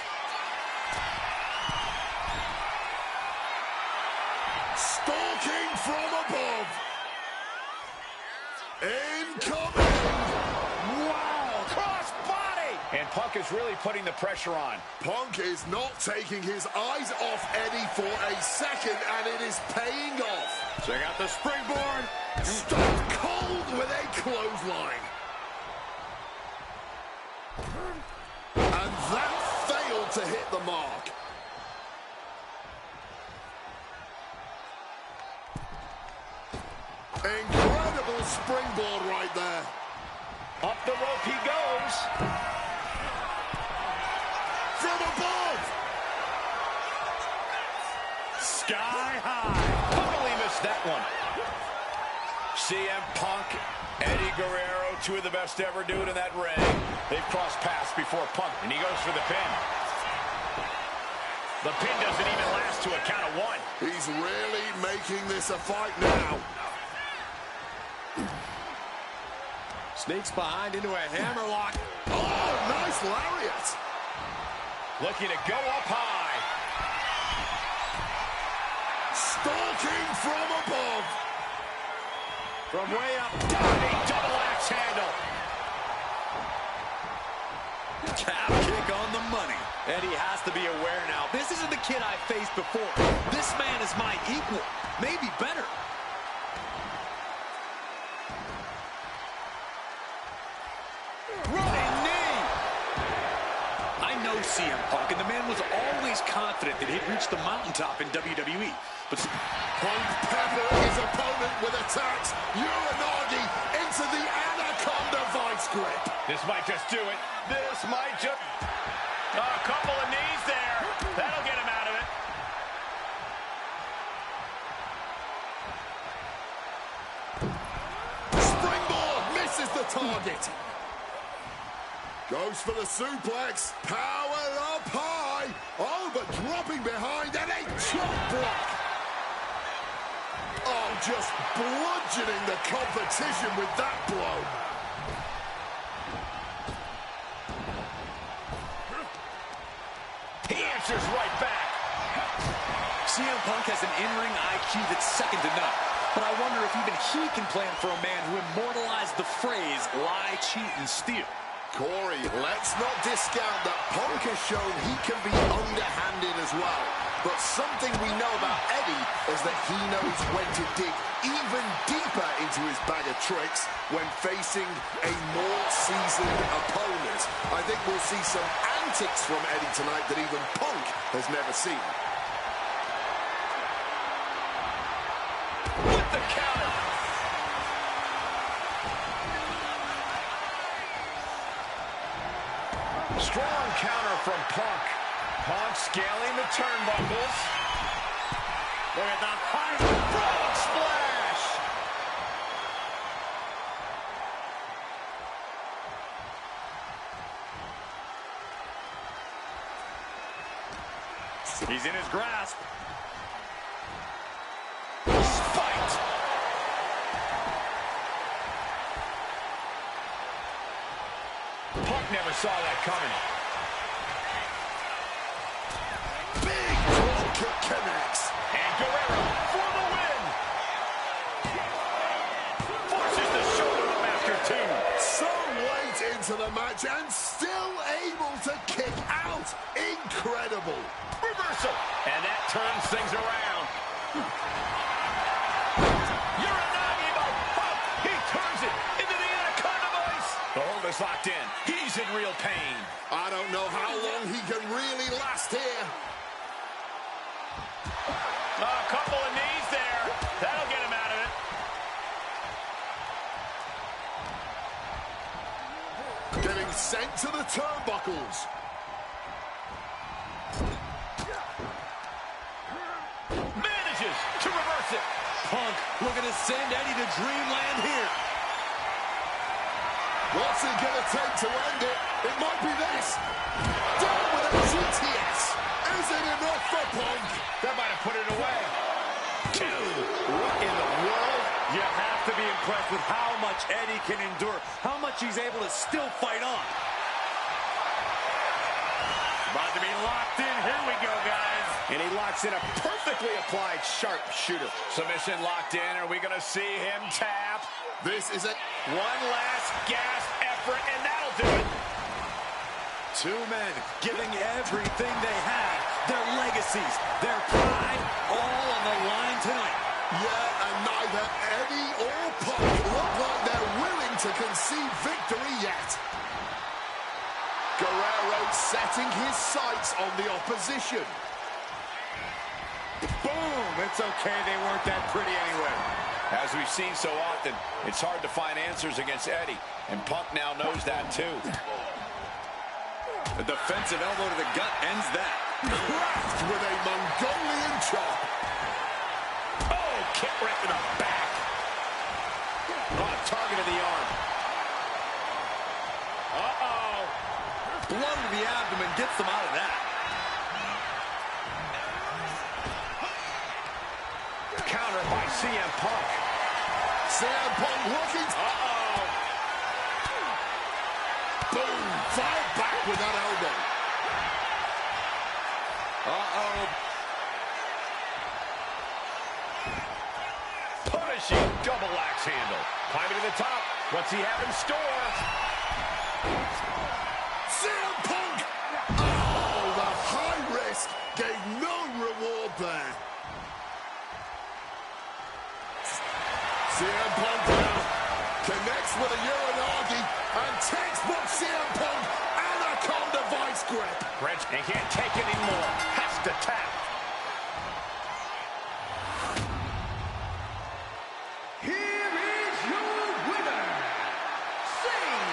from above. Incoming. Wow. Cross body. And Punk is really putting the pressure on. Punk is not taking his eyes off Eddie for a second, and it is paying off. Check out the springboard. Stopped cold with a clothesline. And that failed to hit the mark. Incredible springboard right there. Up the rope he goes. From above. Sky high. Totally missed that one. CM Punk, Eddie Guerrero, two of the best to ever do it in that ring. They've crossed paths before Punk, and he goes for the pin. The pin doesn't even last to a count of one. He's really making this a fight now. Sneaks behind into a hammerlock. Oh, nice lariat. Looking to go up high. Stalking from above. From way up, diving double axe handle. Calf kick on the money. Eddie has to be aware now. This isn't the kid I faced before. This man is my equal, maybe better. Running knee. I know CM Punk, and the man was always confident that he'd reach the mountaintop in WWE. But Punk peppered his opponent with attacks. Uranagi into the Anaconda vice grip. This might just do it. This might just... a couple of knees there. That'll get him out of it. Springboard misses the target. Goes for the suplex. Powered up high. Oh, but dropping behind and a chop block. Oh, just bludgeoning the competition with that blow. He answers right back. CM Punk has an in-ring IQ that's second to none. But I wonder if even he can plan for a man who immortalized the phrase, lie, cheat, and steal. Corey, let's not discount that Punk has shown he can be underhanded as well. But something we know about Eddie is that he knows when to dig even deeper into his bag of tricks when facing a more seasoned opponent. I think we'll see some antics from Eddie tonight that even Punk has never seen. With the counter. Strong counter from Punk. Punk scaling the turnbuckles. Look at the high frog splash. He's in his grasp. Spiked. Punk never saw that coming. Big drop kick connects. And Guerrero for the win. Forces the shoulder up after two. So late into the match and still able to kick out. Incredible. Reversal. And that turns things around. Uranagi by Punk. He turns it into the Anaconda vice. The hold is locked in. He's in real pain. I don't know how long he can really last here. A couple of knees there. That'll get him out of it. Getting sent to the turnbuckles. Manages to reverse it. Punk looking to send Eddie to dreamland here. What's it going to take to end it? It might be this. Down with a GTS. Is it enough for Punk? That might have put it away. Two. What in the world? You have to be impressed with how much Eddie can endure, how much he's able to still fight on. About to be locked in. Here we go, guys. And he locks in a perfectly applied sharpshooter. Submission locked in. Are we going to see him tap? This is it. One last gasp effort, and that'll do it. Two men giving everything they had, their legacies, their pride, all on the line tonight. Yeah, and neither Eddie or Punk look like they're willing to concede victory yet. Guerrero setting his sights on the opposition. Boom! It's okay, they weren't that pretty anyway. As we've seen so often, it's hard to find answers against Eddie, and Punk now knows that too. The defensive elbow to the gut ends that. Cracked with a Mongolian chop. Oh, kick right to the back. Oh, target of the arm. Uh-oh. Blow to the abdomen gets them out of that. Counter by CM Punk. CM Punk looking. Uh-oh. Boom. Fired back with that elbow. Uh-oh. Punishing double axe handle. Climbing to the top. What's he have in store? CM Punk. Oh, the high risk gave no reward there. CM Punk now connects with a Uranagi, and textbook CM Punk, Anaconda vice grip. Wrench, he can't take it anymore. Has to tap. Here is your winner, CM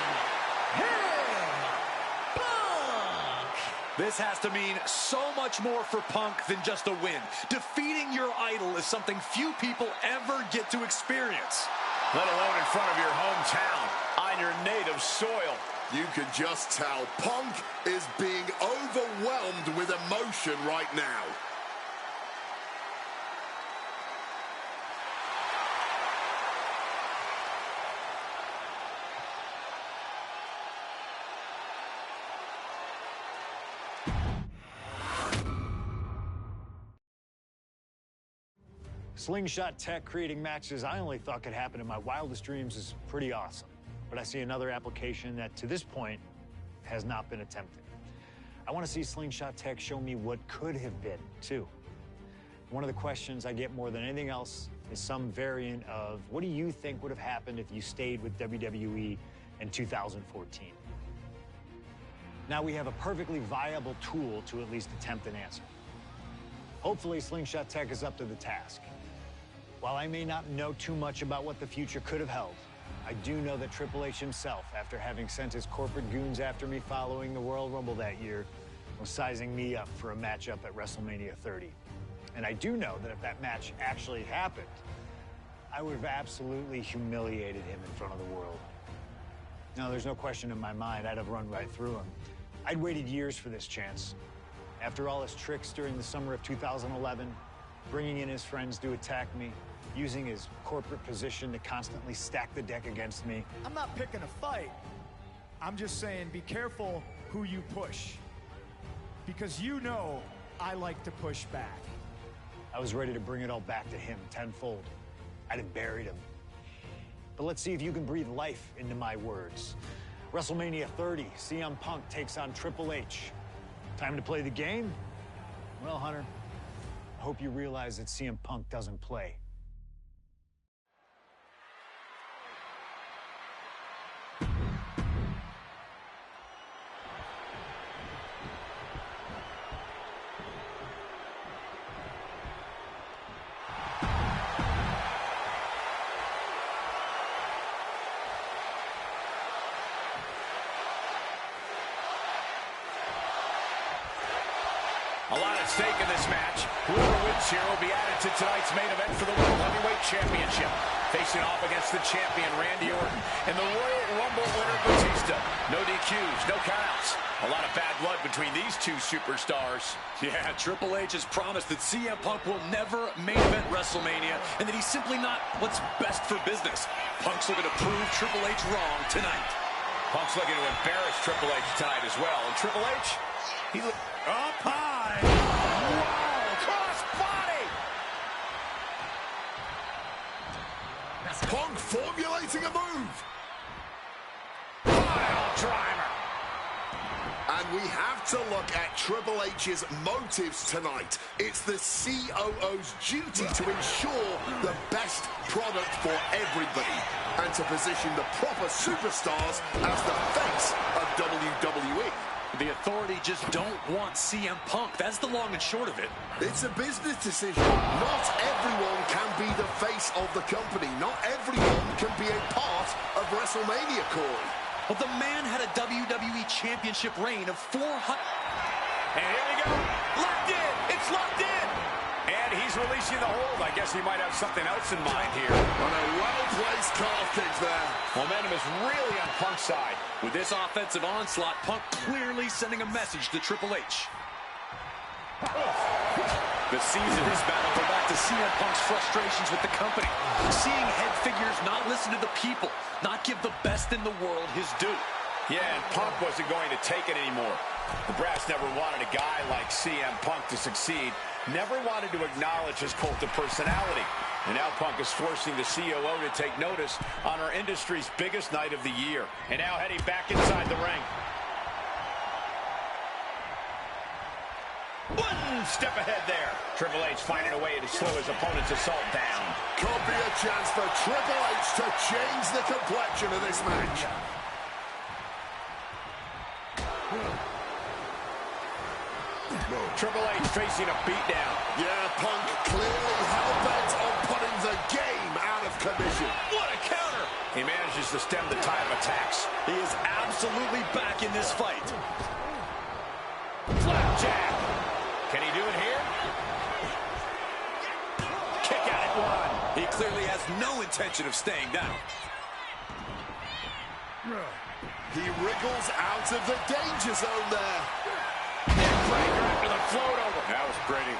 Punk. This has to mean so much more for Punk than just a win. Defeating your idol is something few people ever get to experience. Let alone in front of your hometown, on your native soil. You can just tell Punk is being overwhelmed with emotion right now. Slingshot tech creating matches I only thought could happen in my wildest dreams is pretty awesome. But I see another application that, to this point, has not been attempted. I want to see Slingshot tech show me what could have been, too. One of the questions I get more than anything else is some variant of, what do you think would have happened if you stayed with WWE in 2014? Now we have a perfectly viable tool to at least attempt an answer. Hopefully, Slingshot tech is up to the task. While I may not know too much about what the future could have held, I do know that Triple H himself, after having sent his corporate goons after me following the Royal Rumble that year, was sizing me up for a matchup at WrestleMania 30. And I do know that if that match actually happened, I would have absolutely humiliated him in front of the world. No, there's no question in my mind I'd have run right through him. I'd waited years for this chance. After all his tricks during the summer of 2011, bringing in his friends to attack me, using his corporate position to constantly stack the deck against me. I'm not picking a fight. I'm just saying be careful who you push. Because you know I like to push back. I was ready to bring it all back to him tenfold. I'd have buried him. But let's see if you can breathe life into my words. WrestleMania 30, CM Punk takes on Triple H. Time to play the game? Well, Hunter, I hope you realize that CM Punk doesn't play. A lot at stake in this match. Whoever wins here will be added to tonight's main event for the World Heavyweight Championship. Facing off against the champion, Randy Orton, and the Royal Rumble winner, Batista. No DQs, no countouts. A lot of bad blood between these two superstars. Yeah, Triple H has promised that CM Punk will never main event WrestleMania, and that he's simply not what's best for business. Punk's looking to prove Triple H wrong tonight. Punk's looking to embarrass Triple H tonight as well. And Triple H, he Up high. Wow, Punk formulating a move. Pile driver. And we have to look at Triple H's motives tonight. It's the COO's duty to ensure the best product for everybody and to position the proper superstars as the face of WWE. The Authority just don't want CM Punk. That's the long and short of it. It's a business decision. Not everyone can be the face of the company. Not everyone can be a part of WrestleMania, Corey. But the man had a WWE Championship reign of 400... And here we go. Locked in. It's locked in. And he's releasing the hold. I guess he might have something else in mind here. On a well-placed calf kick there. Momentum is really on Punk's side. With this offensive onslaught, Punk clearly sending a message to Triple H. The seeds of this battle go back to CM Punk's frustrations with the company. Seeing head figures not listen to the people, not give the best in the world his due. Yeah, and Punk wasn't going to take it anymore. The brass never wanted a guy like CM Punk to succeed, never wanted to acknowledge his cult of personality. And now Punk is forcing the COO to take notice on our industry's biggest night of the year. And now heading back inside the ring. One step ahead there. Triple H finding a way to slow his opponent's assault down. Could be a chance for Triple H to change the complexion of this match. Triple H facing a beatdown. Yeah, Punk clearly hell-bent on putting the game out of commission. What a counter! He manages to stem the tide of attacks. He is absolutely back in this fight. Flapjack. Can he do it here? Kick out at one. He clearly has no intention of staying down. He wriggles out of the danger zone there. Breaker after the float over. That was pretty.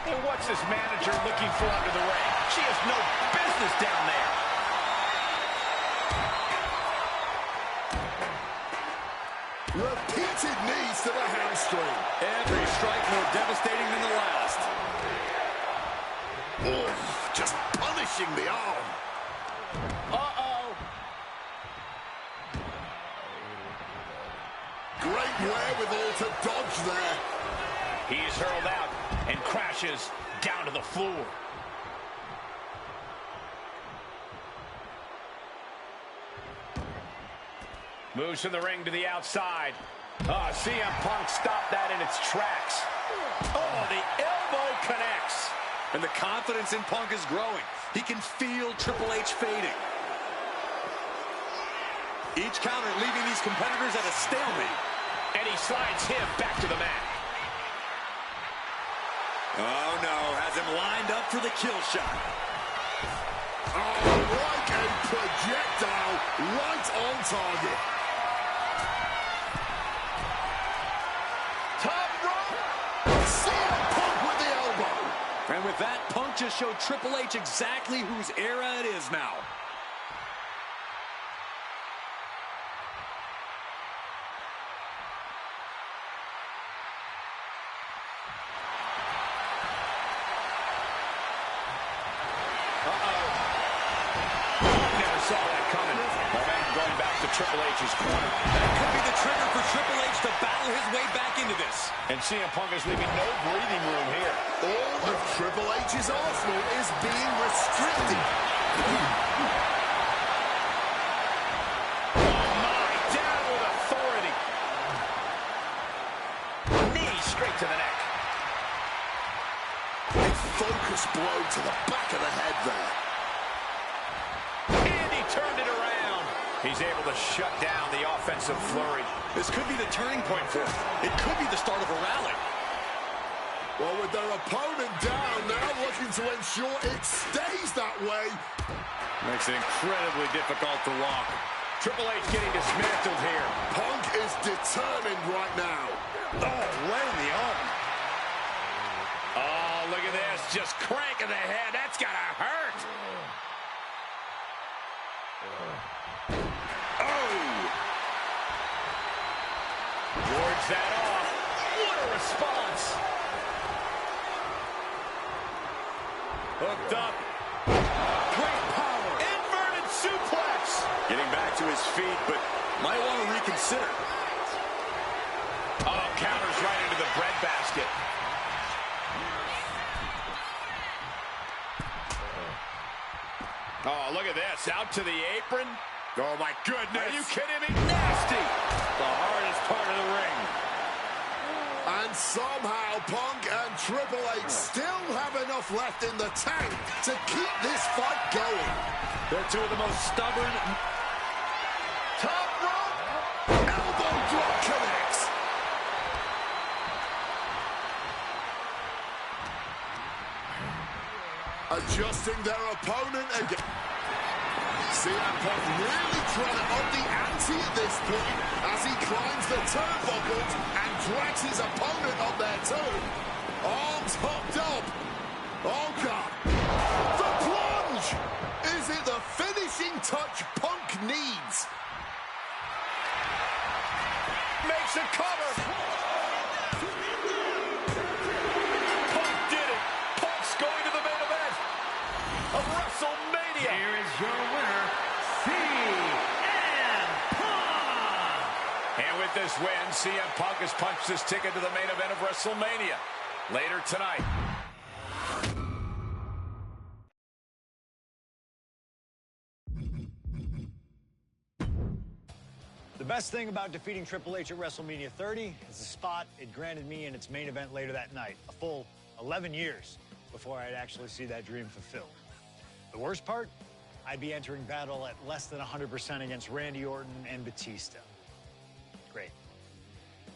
And what's this manager looking for under the ring? She has no business down there. Repeated knees to the hamstring. Every strike more devastating than the last. Oh, just punishing the arm. Uh-oh. Great wherewithal to dodge there. He's hurled out and crashes down to the floor. Moves from the ring to the outside. CM Punk stopped that in its tracks. Oh, the elbow connects. And the confidence in Punk is growing. He can feel Triple H fading. Each counter leaving these competitors at a stalemate. And he slides him back to the mat. Oh, no. Has him lined up for the kill shot. Oh, like a projectile right on target. Top rope. CM Punk with the elbow. And with that, Punk just showed Triple H exactly whose era it is now. Never saw that coming. Momentum going back to Triple H's corner. That could be the trigger for Triple H to battle his way back into this. And CM Punk is leaving no breathing room here. All of Triple H's arsenal is being restricted. Oh my, down with authority. Knee straight to the neck. A focused blow to the back of the head there. And he turned it around. He's able to shut down the offensive flurry. This could be the turning point for him. It could be the start of a rally. Well, with their opponent down, now looking to ensure it stays that way. Makes it incredibly difficult to walk. Triple H getting dismantled here. Punk is determined right now. Oh, right in the arm. Oh, look at this. Just cranking the head. That's gotta hurt. that off. What a response. Hooked up. Great power. Inverted suplex. Getting back to his feet, but might want to reconsider. Oh, counters right into the breadbasket. Oh, look at this. Out to the apron. Oh, my goodness. Are you kidding me? Nasty. The hardest part of the ring. And somehow Punk and Triple H still have enough left in the tank to keep this fight going. They're two of the most stubborn. Top rope. Elbow drop connects. Adjusting their opponent again. CM Punk really trying to up the ante at this point as he climbs the turnbuckles and drags his opponent up there too. Arms hooked up. Oh, God. The plunge! Is it the finishing touch Punk needs? Makes a cover. Punk did it. Punk's going to the main event of WrestleMania. Here is your winner, CM Punk. And with this win, CM Punk has punched his ticket to the main event of WrestleMania later tonight. The best thing about defeating Triple H at WrestleMania 30 is the spot it granted me in its main event later that night, a full 11 years before I'd actually see that dream fulfilled. The worst part? I'd be entering battle at less than 100% against Randy Orton and Batista. Great.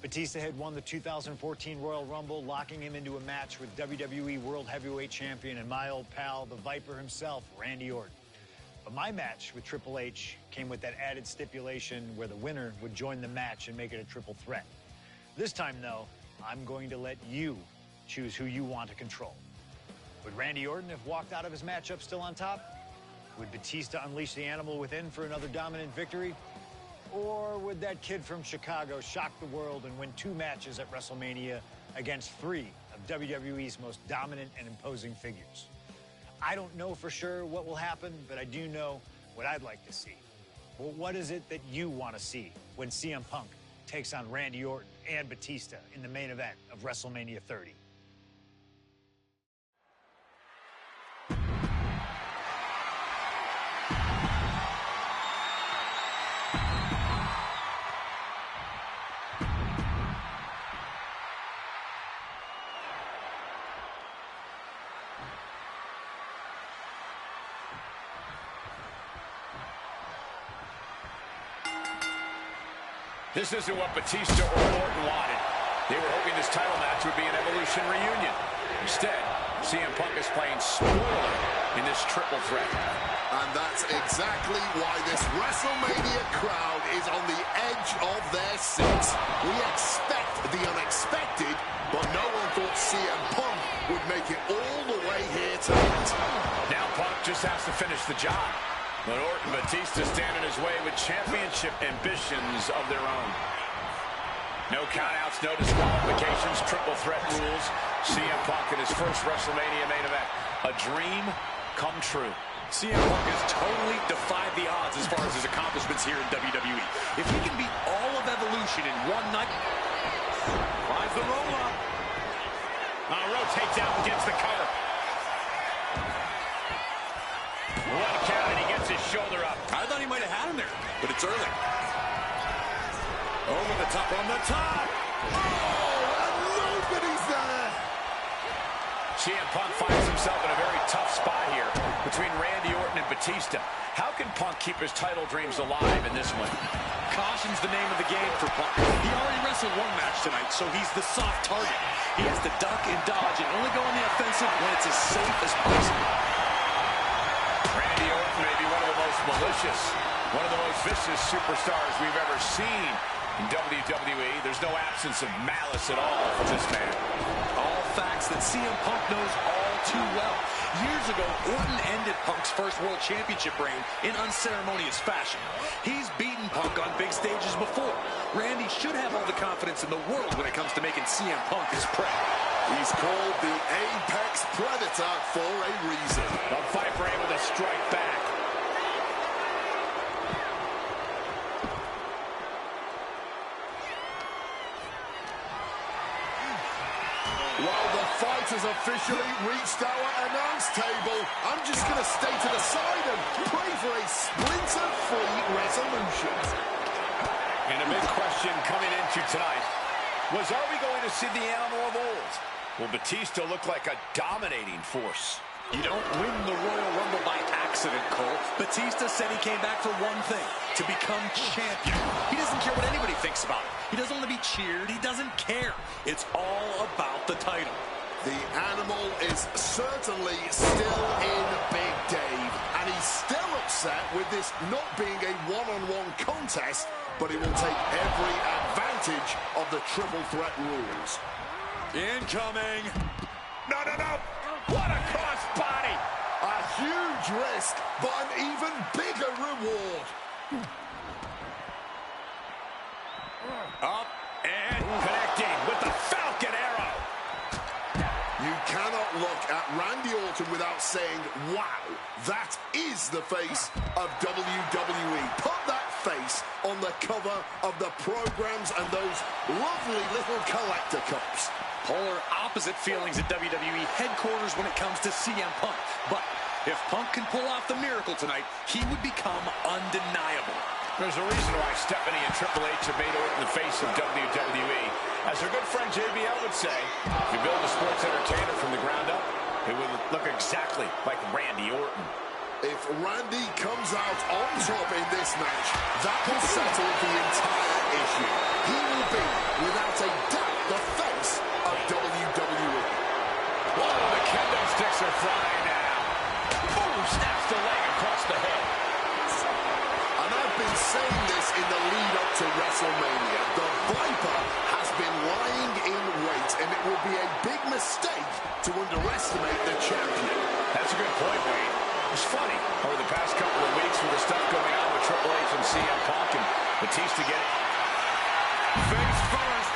Batista had won the 2014 Royal Rumble, locking him into a match with WWE World Heavyweight Champion and my old pal, the Viper himself, Randy Orton. But my match with Triple H came with that added stipulation where the winner would join the match and make it a triple threat. This time, though, I'm going to let you choose who you want to control. Would Randy Orton have walked out of his matchup still on top? Would Batista unleash the animal within for another dominant victory? Or would that kid from Chicago shock the world and win 2 matches at WrestleMania against 3 of WWE's most dominant and imposing figures? I don't know for sure what will happen, but I do know what I'd like to see. Well, what is it that you want to see when CM Punk takes on Randy Orton and Batista in the main event of WrestleMania 30? This isn't what Batista or Orton wanted. They were hoping this title match would be an Evolution reunion. Instead, CM Punk is playing spoiler in this triple threat. And that's exactly why this WrestleMania crowd is on the edge of their seats. We expect the unexpected, but no one thought CM Punk would make it all the way here tonight. Now Punk just has to finish the job. But Orton and Batista stand in his way with championship ambitions of their own. No countouts, no disqualifications, triple threat rules. CM Punk in his first WrestleMania main event. A dream come true. CM Punk has totally defied the odds as far as his accomplishments here in WWE. If he can beat all of Evolution in one night. Finds the roll-up. Rotates out and gets the cover. One count and he gets his shoulder up. I thought he might have had him there, but it's early. Over the top, on the top. Oh, and nobody's there. CM Punk finds himself in a very tough spot here between Randy Orton and Batista. How can Punk keep his title dreams alive in this one? Caution's the name of the game for Punk. He already wrestled one match tonight, so he's the soft target. He has to duck and dodge and only go on the offensive when it's as safe as possible. Randy Orton may be one of the most malicious, one of the most vicious superstars we've ever seen in WWE. There's no absence of malice at all from this man. All facts that CM Punk knows all too well. Years ago, Orton ended Punk's first World Championship reign in unceremonious fashion. He's beaten Punk on big stages before. Randy should have all the confidence in the world when it comes to making CM Punk his prey. He's called the Apex Predator for a reason. The Viper able to strike back. Well, the fight has officially reached our announce table. I'm just going to stay to the side and pray for a splinter-free resolution. And a big question coming into tonight was, are we going to see the animal of old? Will Batista look like a dominating force? You don't win the Royal Rumble by accident, Cole. Batista said he came back for one thing, to become champion. He doesn't care what anybody thinks about it. He doesn't want to be cheered. He doesn't care. It's all about the title. The animal is certainly still in Big Dave, and he's still upset with this not being a one-on-one contest, but he will take every advantage of the triple threat rules. Incoming. No, no, no. What a cross body. A huge risk, but an even bigger reward. Up and connecting with the Falcon Arrow. You cannot look at Randy Orton without saying, wow, that is the face of WWE. Put that face on the cover of the programs and those lovely little collector cups. Polar opposite feelings at WWE headquarters when it comes to CM Punk. But if Punk can pull off the miracle tonight, he would become undeniable. There's a reason why Stephanie and Triple H have made Orton the face of WWE. As their good friend JBL would say, if you build a sports entertainer from the ground up, it would look exactly like Randy Orton. If Randy comes out on top in this match, that will settle the entire issue. He will be, without a doubt, the face of WWE. Whoa, the kendo sticks are flying now. Ooh, snaps the leg across the head. And I've been saying this in the lead up to WrestleMania. The Viper has been lying in wait, and it will be a big mistake to underestimate the champion. That's a good point, Wade. It's funny, over the past couple of weeks with the stuff going on with Triple H and CM Punk and Batista getting face first.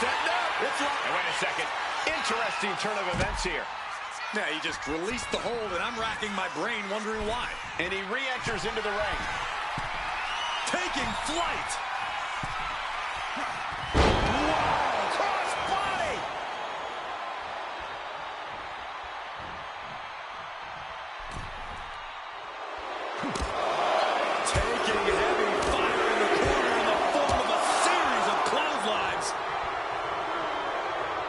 Setting up. It's locked. And wait a second. Interesting turn of events here. Yeah, he just released the hold, and I'm racking my brain wondering why. And he re-enters into the ring. Taking flight. Wow! Cross body! Taking heavy fire in the corner in the form of a series of clotheslines.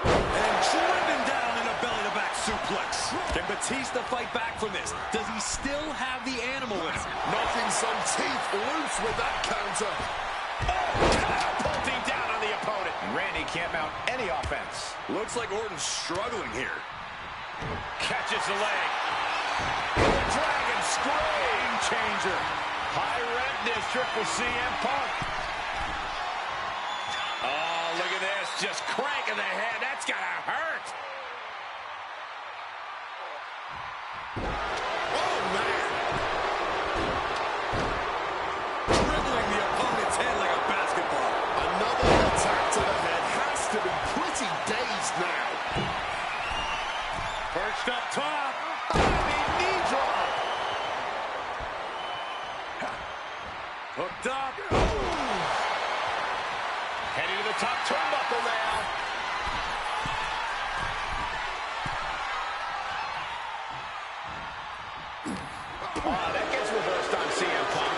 And driven down in a belly-to-back suplex. Can Batista fight back from this? Does he still have the animal in him? Knocking some teeth loose with that counter. Pulling down on the opponent. And Randy can't mount any offense. Looks like Orton's struggling here. Catches the leg. The Dragon Scream Changer. High rent district for CM Punk. Oh, look at this. Just cranking the head. That's gotta hurt. Oh, man. Dribbling the opponent's head like a basketball. Another attack to the head has to be pretty dazed now. Perched up top. Knee drop. Hooked up. Heading to the top turnbuckle now. That gets reversed on CM Punk.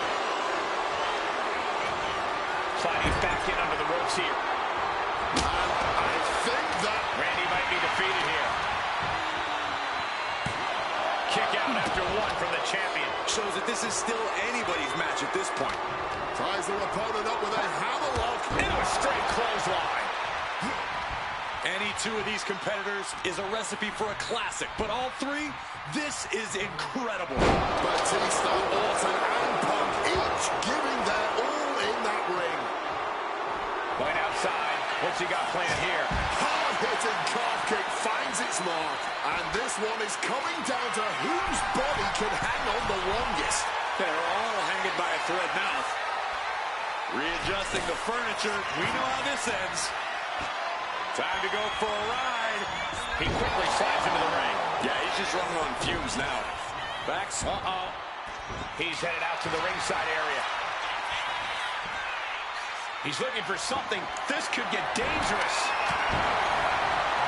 Sliding back in under the ropes here. I think that Randy might be defeated here. Kick out after one from the champion. Shows that this is still anybody's match at this point. ties their opponent up with a hammerlock. Into a straight clothesline. Any two of these competitors is a recipe for a classic, but all three, this is incredible. Batista, Orton, and Punk each giving their all in that ring. Going outside. What's he got planned here? Hard-hitting calf kick finds its mark. And this one is coming down to whose body can hang on the longest. They're all hanging by a thread now. Readjusting the furniture. We know how this ends. Time to go for a ride. He quickly slides into the ring. Yeah, he's just running on fumes now. Backs. He's headed out to the ringside area. He's looking for something. This could get dangerous.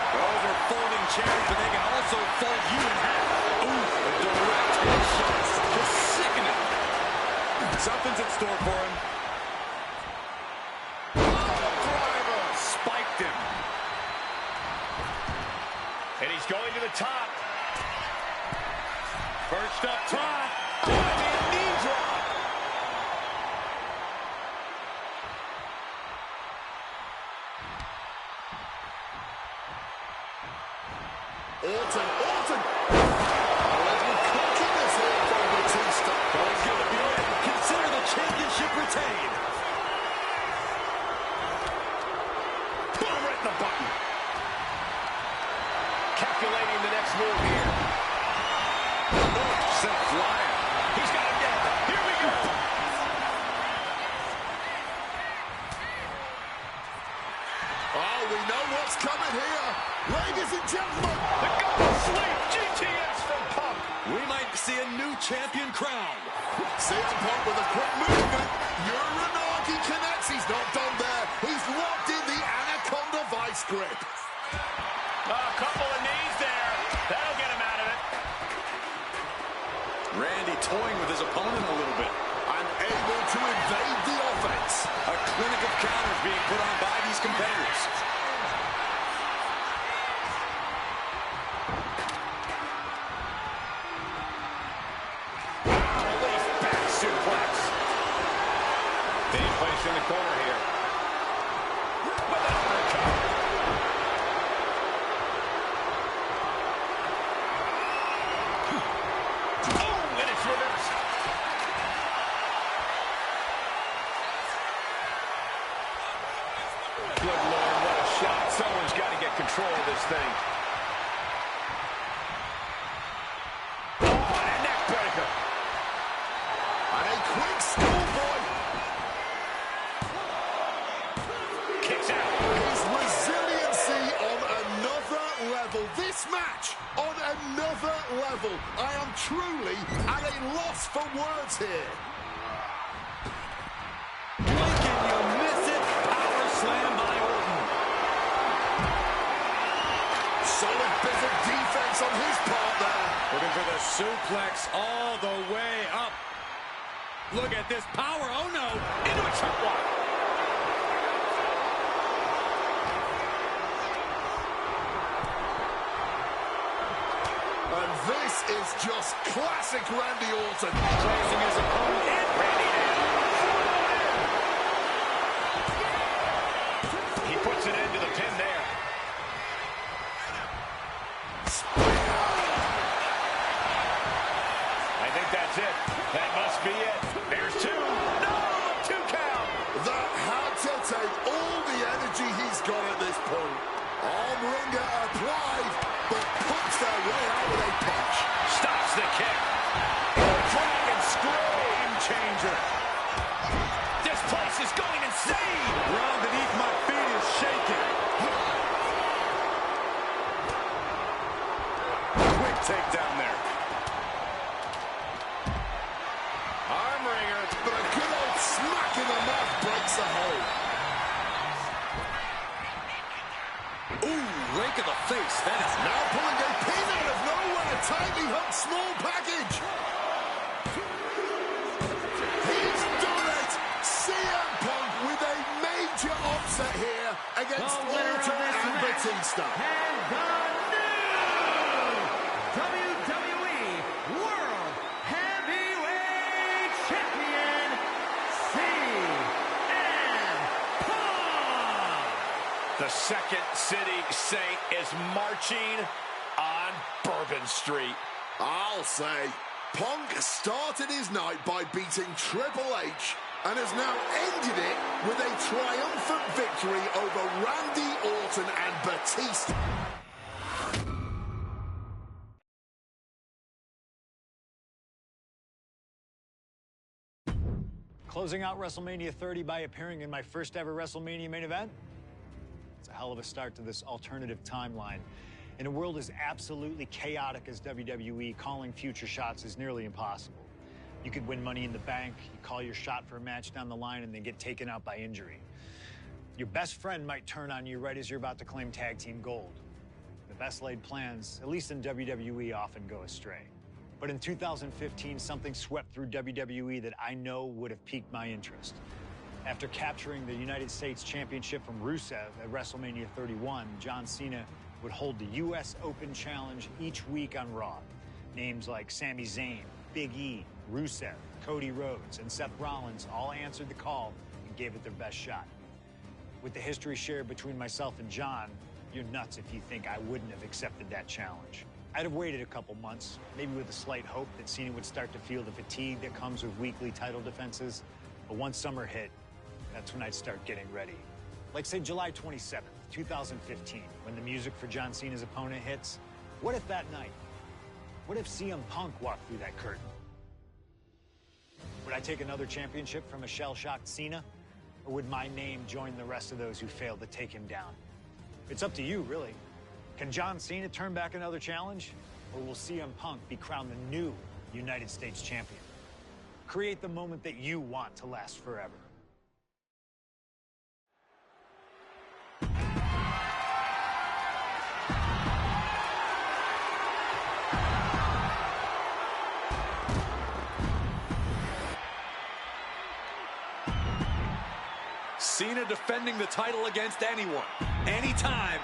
Those are folding chairs, but they can also fold you in half. Ooh, a direct headshot. Just sickening. Something's in store for him. Driver spiked him. And he's going to the top. Perched up top. Knee drop. Orton. A little cockiness here from Batista. But it's going to be it. Consider the championship retained. Boom, right in the button. Calculating the next move here. Sent flying. He's got him down. Here we go. Oh, we know what's coming here. Ladies and gentlemen. The go sleep. GTS from Punk. We might see a new champion crowned. CM Punk with a quick movement. Uranagi connects. He's not done there. He's locked in the Anaconda vice grip. A couple of knees there. That'll get him out of it. Randy toying with his opponent a little bit. And able to evade the offense. A clinic of counters being put on by these competitors. Release back suplex. Being placed in the corner here. With an uppercut. Oh, and it's reversed. Good Lord, what a shot. Someone's got to get control of this thing. Oh, and a neck breaker. And a quick schoolboy. Kicks out. His resiliency on another level. This match on another level. I am truly at a loss for words here. Blink and you miss it. Power slam by Orton. Solid bit of defense on his part there. Looking for the suplex all the way up. Look at this power. Oh, no. Into a chop block. And this is just classic Randy Orton. Placing his opponent in. Randy down. He puts an end to the pin there. I think that's it. That must be it. There's two. No! 2 count. That had to take all the energy he's got at this point. Arm wringer applied, but puts their way out with a punch. Stops the kick. Dragon screw. Game changer. This place is going insane. Ground beneath my feet is shaking. Quick takedown there. Arm wringer. But a good old smack in the mouth breaks the hold. Ooh, rake of the face. That is Now pulling a pin out of nowhere. Tightly hooked small package. He's done it. CM Punk with a major upset here against Orton and Batista. And the new WWE World Heavyweight Champion, CM Punk. The Second City Saint is marching on Bourbon Street. I'll say, Punk started his night by beating Triple H and has now ended it with a triumphant victory over Randy Orton and Batista. Closing out WrestleMania 30 by appearing in my first ever WrestleMania main event? It's a hell of a start to this alternative timeline. In a world as absolutely chaotic as WWE, calling future shots is nearly impossible. You could win Money in the Bank, you call your shot for a match down the line, and then get taken out by injury. Your best friend might turn on you right as you're about to claim tag team gold. The best laid plans, at least in WWE, often go astray. But in 2015, something swept through WWE that I know would have piqued my interest. After capturing the United States Championship from Rusev at WrestleMania 31, John Cena would hold the U.S. Open Challenge each week on Raw. Names like Sami Zayn, Big E, Rusev, Cody Rhodes, and Seth Rollins all answered the call and gave it their best shot. With the history shared between myself and John, you're nuts if you think I wouldn't have accepted that challenge. I'd have waited a couple months, maybe with a slight hope that Cena would start to feel the fatigue that comes with weekly title defenses. But once summer hit, that's when I'd start getting ready. Like, say, July 27th, 2015, when the music for John Cena's opponent hits. What if that night? What if CM Punk walked through that curtain? Would I take another championship from a shell-shocked Cena? Or would my name join the rest of those who failed to take him down? It's up to you, really. Can John Cena turn back another challenge? Or will CM Punk be crowned the new United States champion? Create the moment that you want to last forever. Cena defending the title against anyone, anytime.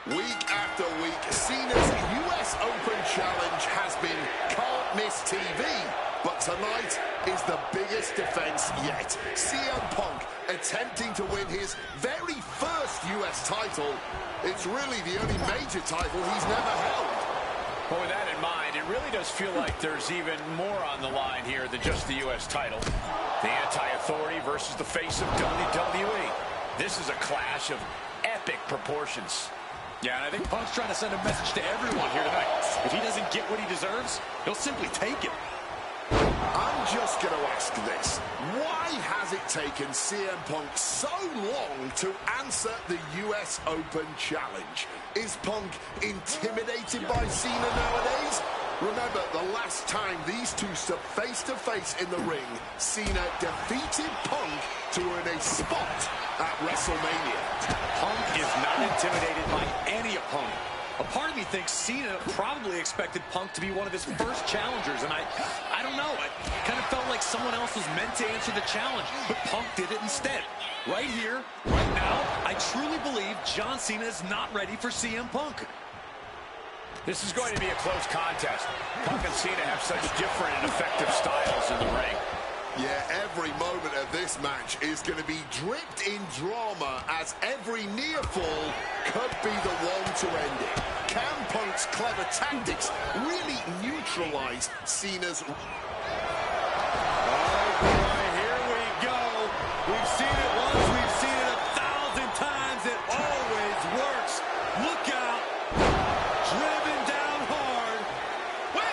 Week after week, Cena's US Open Challenge has been can't miss TV. But tonight is the biggest defense yet. CM Punk attempting to win his very first US title. It's really the only major title he's never held. Well, with that in mind, it really does feel like there's even more on the line here than just the US title. The anti-authority versus the face of WWE. This is a clash of epic proportions. Yeah, and I think Punk's trying to send a message to everyone here tonight. If he doesn't get what he deserves, he'll simply take it. I'm just going to ask this. Why has it taken CM Punk so long to answer the US Open Challenge? Is Punk intimidated by Cena nowadays? Remember, the last time these two stood face-to-face in the ring, Cena defeated Punk to earn a spot at WrestleMania. Punk is not intimidated by any opponent. A part of me thinks Cena probably expected Punk to be one of his first challengers, and I don't know. I kind of felt like someone else was meant to answer the challenge, but Punk did it instead. Right here, right now, I truly believe John Cena is not ready for CM Punk. This is going to be a close contest. Punk and Cena have such different and effective styles in the ring. Yeah, every moment of this match is going to be dripped in drama, as every near fall could be the one to end it. Can Punk's clever tactics really neutralize Cena's... Oh boy, here we go. We've seen it once, we've seen it 1,000 times. It always works. Look out. Driven down hard. Wait.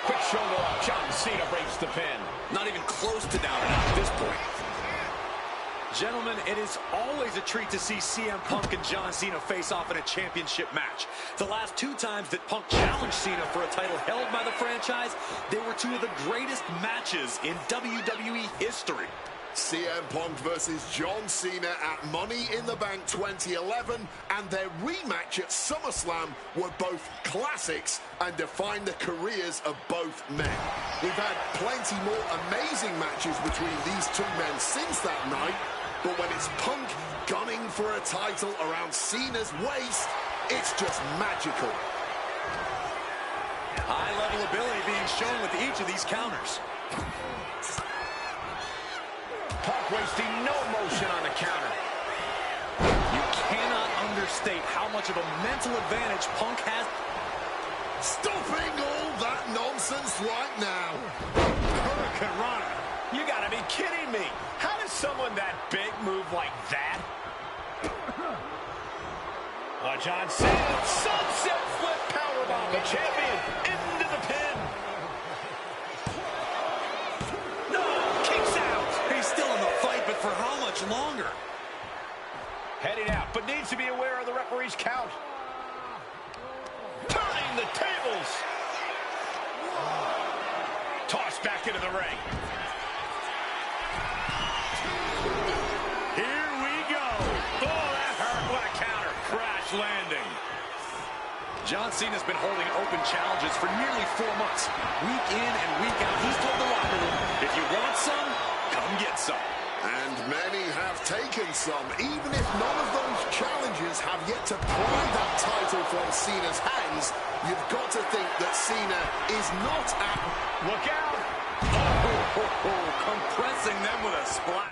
Quick shoulder up. John Cena breaks the pin. Not even close to down and out at this point. Gentlemen, it is always a treat to see CM Punk and John Cena face off in a championship match. The last two times that Punk challenged Cena for a title held by the franchise, they were two of the greatest matches in WWE history. CM Punk versus John Cena at Money in the Bank 2011, and their rematch at SummerSlam were both classics and defined the careers of both men. We've had plenty more amazing matches between these two men since that night, but when it's Punk gunning for a title around Cena's waist, it's just magical. High level ability being shown with each of these counters. Punk wasting no motion on the counter. You cannot understate how much of a mental advantage Punk has. Stopping all that nonsense right now. Hurricane Rana. You gotta be kidding me. How does someone that big move like that? John Cena, sunset flip powerbomb, the champion into the pin. No, kicks out. He's still in the fight, but for how much longer? Heading out, but needs to be aware of the referee's count. Turning the tables. Tossed back into the ring. Here we go. Oh, that hurt. What a counter. Crash landing. John Cena's been holding open challenges for nearly 4 months. Week in and week out, he's told the locker room, if you want some, come get some. And many have taken some, even if none of those challenges have yet to pry that title from Cena's hands. You've got to think that Cena is not at... Look out! Compressing them with a splash.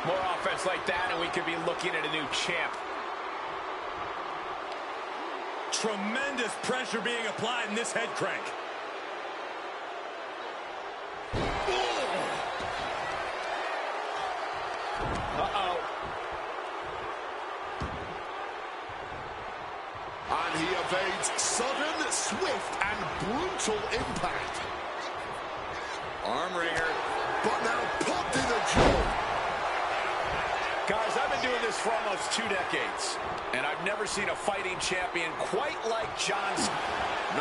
More offense like that, and we could be looking at a new champ. Tremendous pressure being applied in this head crank. Uh-oh. And he evades sudden, swift, and brutal impact. Arm wringer. But now popped in the jaw. Guys, I've been doing this for almost 2 decades, and I've never seen a fighting champion quite like John Cena.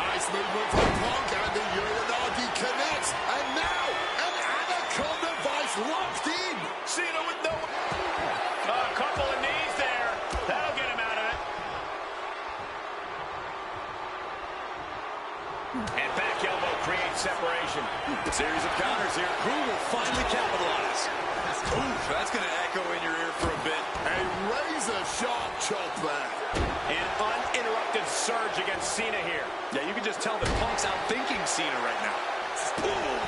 Nice movement from Punk, and the Uranagi connects. And now, an Anaconda Vice locked in. Cena with no... A couple of knees there. That'll get him out of it. And back elbow creates separation. Series of counters here. Who will finally capitalize? Ooh, that's going to echo in your ear for a bit. A razor-sharp chop there. An uninterrupted surge against Cena here. Yeah, you can just tell that Punk's outthinking Cena right now. Boom.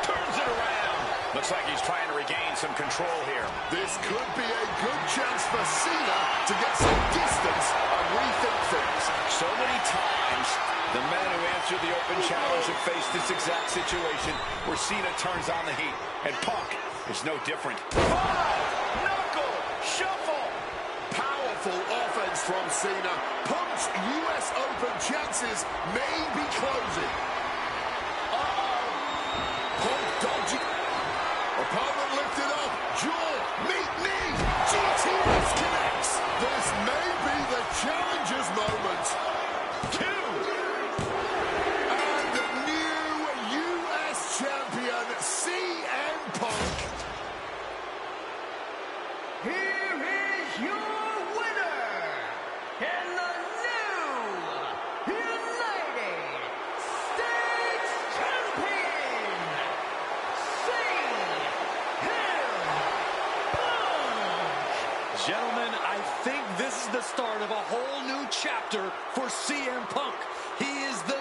Turns it around. Looks like he's trying to regain some control here. This could be a good chance for Cena to get some distance and rethink things. So many times, the men who answered the open challenge have faced this exact situation where Cena turns on the heat, and Punk is no different. Knuckle shuffle. Powerful offense from Cena. Punk's US Open chances may be closing. Punk dodging. Opponent lifted up. Jaw. Meet knee. GTS connects. This may be the challenger's moment. 2. And the new US champion, CM Punk. Here is your winner, and the new United States Champion, CM Punk. Gentlemen, I think this is the start of a whole new chapter for CM Punk. He is the...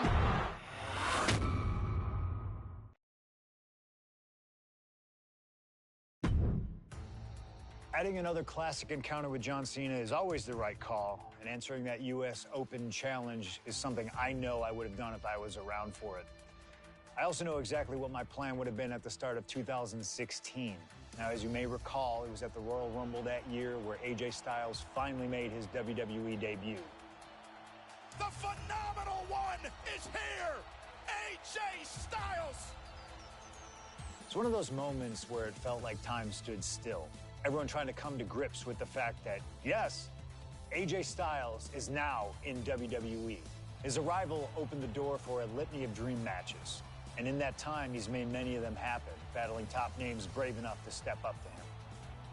Adding another classic encounter with John Cena is always the right call, and answering that U.S. Open challenge is something I know I would have done if I was around for it. I also know exactly what my plan would have been at the start of 2016. Now, as you may recall, it was at the Royal Rumble that year where AJ Styles finally made his WWE debut. The phenomenal one is here! AJ Styles! It's one of those moments where it felt like time stood still. Everyone trying to come to grips with the fact that, yes, AJ Styles is now in WWE. His arrival opened the door for a litany of dream matches. And in that time, he's made many of them happen, battling top names brave enough to step up to him.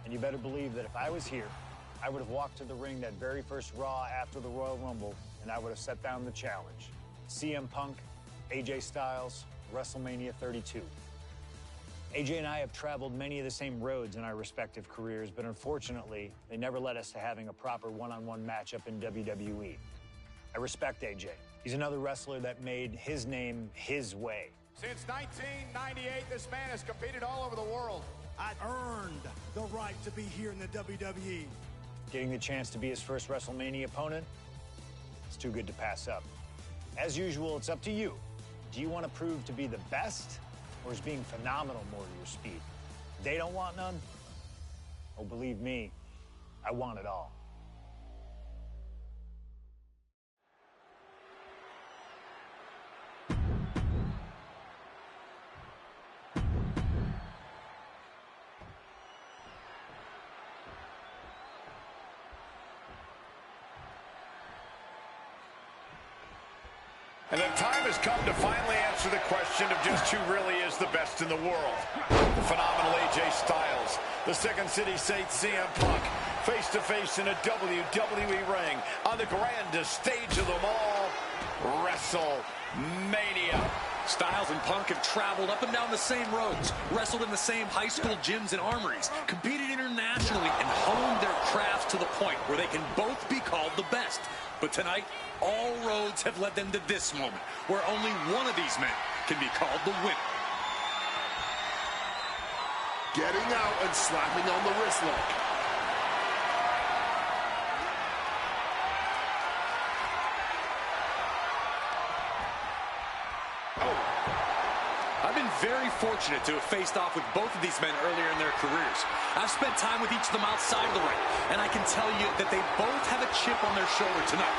And you better believe that if I was here, I would have walked to the ring that very first Raw after the Royal Rumble, and I would have set down the challenge. CM Punk, AJ Styles, WrestleMania 32. AJ and I have traveled many of the same roads in our respective careers, but unfortunately, they never led us to having a proper one-on-one matchup in WWE. I respect AJ. He's another wrestler that made his name his way. Since 1998, this man has competed all over the world. I earned the right to be here in the WWE. Getting the chance to be his first WrestleMania opponent, it's too good to pass up. As usual, it's up to you. Do you want to prove to be the best, or is being phenomenal more to your speed? They don't want none? Oh, believe me, I want it all. And the time has come to finally answer the question of just who really is the best in the world. The phenomenal AJ Styles, the Second City Saint CM Punk, face-to-face in a WWE ring on the grandest stage of them all, WrestleMania. Styles and Punk have traveled up and down the same roads, wrestled in the same high school gyms and armories, competed internationally, and honed their craft to the point where they can both be called the best. But tonight, all roads have led them to this moment, where only one of these men can be called the winner. Getting out and slapping on the wrist lock. I've been very fortunate to have faced off with both of these men earlier in their careers. I've spent time with each of them outside of the ring, and I can tell you that they both have a chip on their shoulder tonight.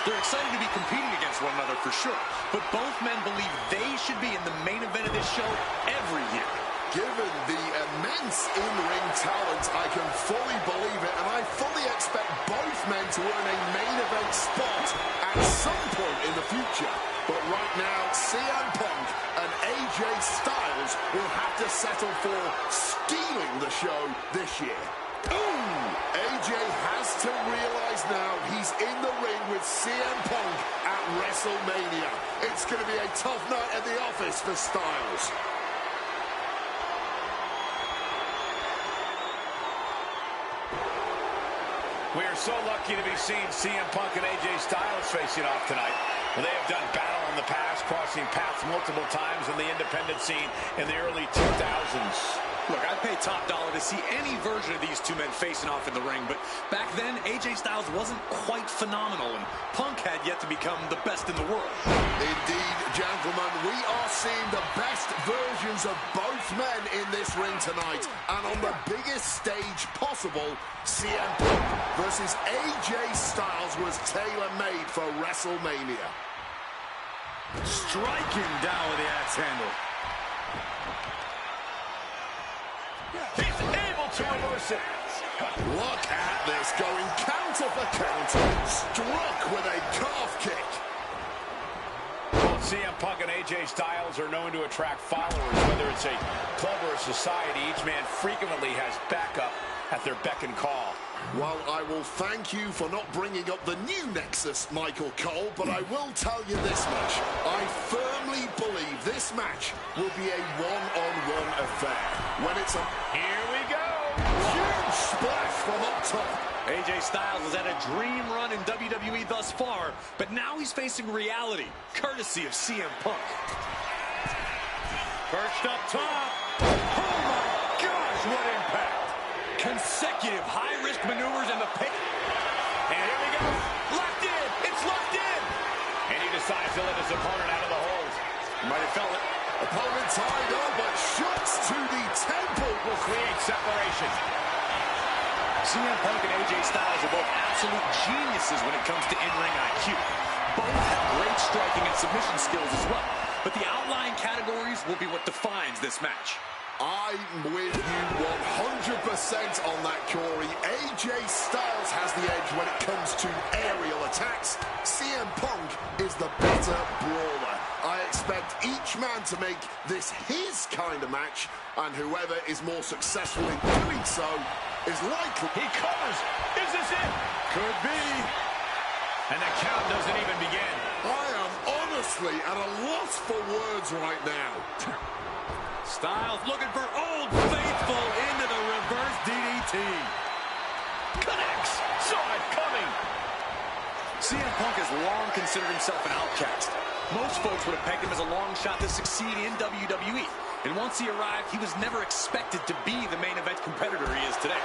They're excited to be competing against one another for sure, but both men believe they should be in the main event of this show every year. Given the immense in-ring talent, I can fully believe it, and I fully expect both men to earn a main event spot at some point in the future. But right now, CM Punk and AJ Styles will have to settle for stealing the show this year. Ooh! AJ has to realize now he's in the ring with CM Punk at WrestleMania. It's going to be a tough night at the office for Styles. We are so lucky to be seeing CM Punk and AJ Styles facing off tonight. Well, they have done battle in the past, crossing paths multiple times in the independent scene in the early 2000s. Look, I'd pay top dollar to see any version of these two men facing off in the ring, but back then, AJ Styles wasn't quite phenomenal, and Punk had yet to become the best in the world. Indeed, gentlemen, we are seeing the best versions of both men in this ring tonight, and on the biggest stage possible, CM Punk versus AJ Styles was tailor-made for WrestleMania. Striking down with the axe handle. He's able to reverse it. Look at this, going counter for counter, struck with a calf kick. Both CM Punk and AJ Styles are known to attract followers, whether it's a club or a society. Each man frequently has backup at their beck and call. Well, I will thank you for not bringing up the new Nexus, Michael Cole, but I will tell you this much. I firmly believe this match will be a one-on-one affair. When it's a... Here we go! Huge splash from up top. AJ Styles has had a dream run in WWE thus far, but now he's facing reality, courtesy of CM Punk. Perched up top. Oh my gosh, what impact! Consecutive high-risk maneuvers in the pit. And here we go. Locked in. It's locked in. And he decides to let his opponent out of the hold. Might have felt it. Opponent tied up, but shots to the temple Will create separation. CM Punk and AJ Styles are both absolute geniuses when it comes to in-ring IQ. Both have great striking and submission skills as well. But the outlying categories will be what defines this match. I'm with you 100% on that, Corey. AJ Styles has the edge when it comes to aerial attacks. CM Punk is the better brawler. I expect each man to make this his kind of match, and whoever is more successful in doing so is likely... He covers. Is this it? Could be. And the count doesn't even begin. I am honestly at a loss for words right now. Styles looking for Old Faithful into the reverse DDT. Connects. Saw it coming. CM Punk has long considered himself an outcast. Most folks would have pegged him as a long shot to succeed in WWE. And once he arrived, he was never expected to be the main event competitor he is today.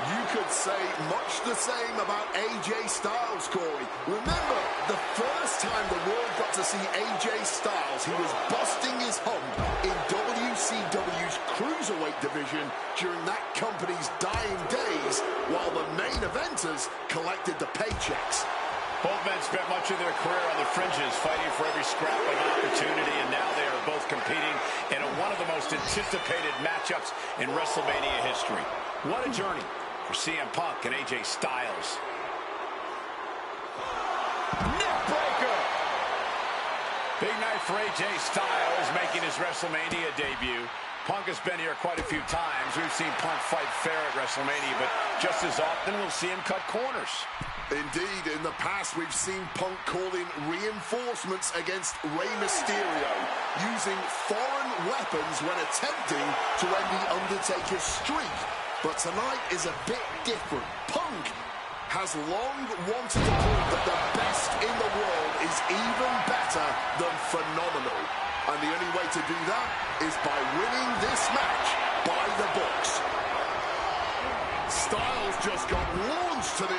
You could say much the same about AJ Styles, Corey. Remember, the first time the world got to see AJ Styles, he was busting his hump in WCW's Cruiserweight cruiserweight division during that company's dying days, while the main eventers collected the paychecks. Both men spent much of their career on the fringes, fighting for every scrap of opportunity, and now they are both competing in one of the most anticipated matchups in WrestleMania history. What a journey for CM Punk and AJ Styles. Neckbreaker! Big night for AJ Styles, making his WrestleMania debut. Punk has been here quite a few times. We've seen Punk fight fair at WrestleMania, but just as often we'll see him cut corners. Indeed, in the past we've seen Punk calling reinforcements against Rey Mysterio, using foreign weapons when attempting to end The Undertaker's streak. But tonight is a bit different. Punk has long wanted to prove that the best in the world is even better than phenomenal. And the only way to do that is by winning this match by the books. Styles just got launched to the...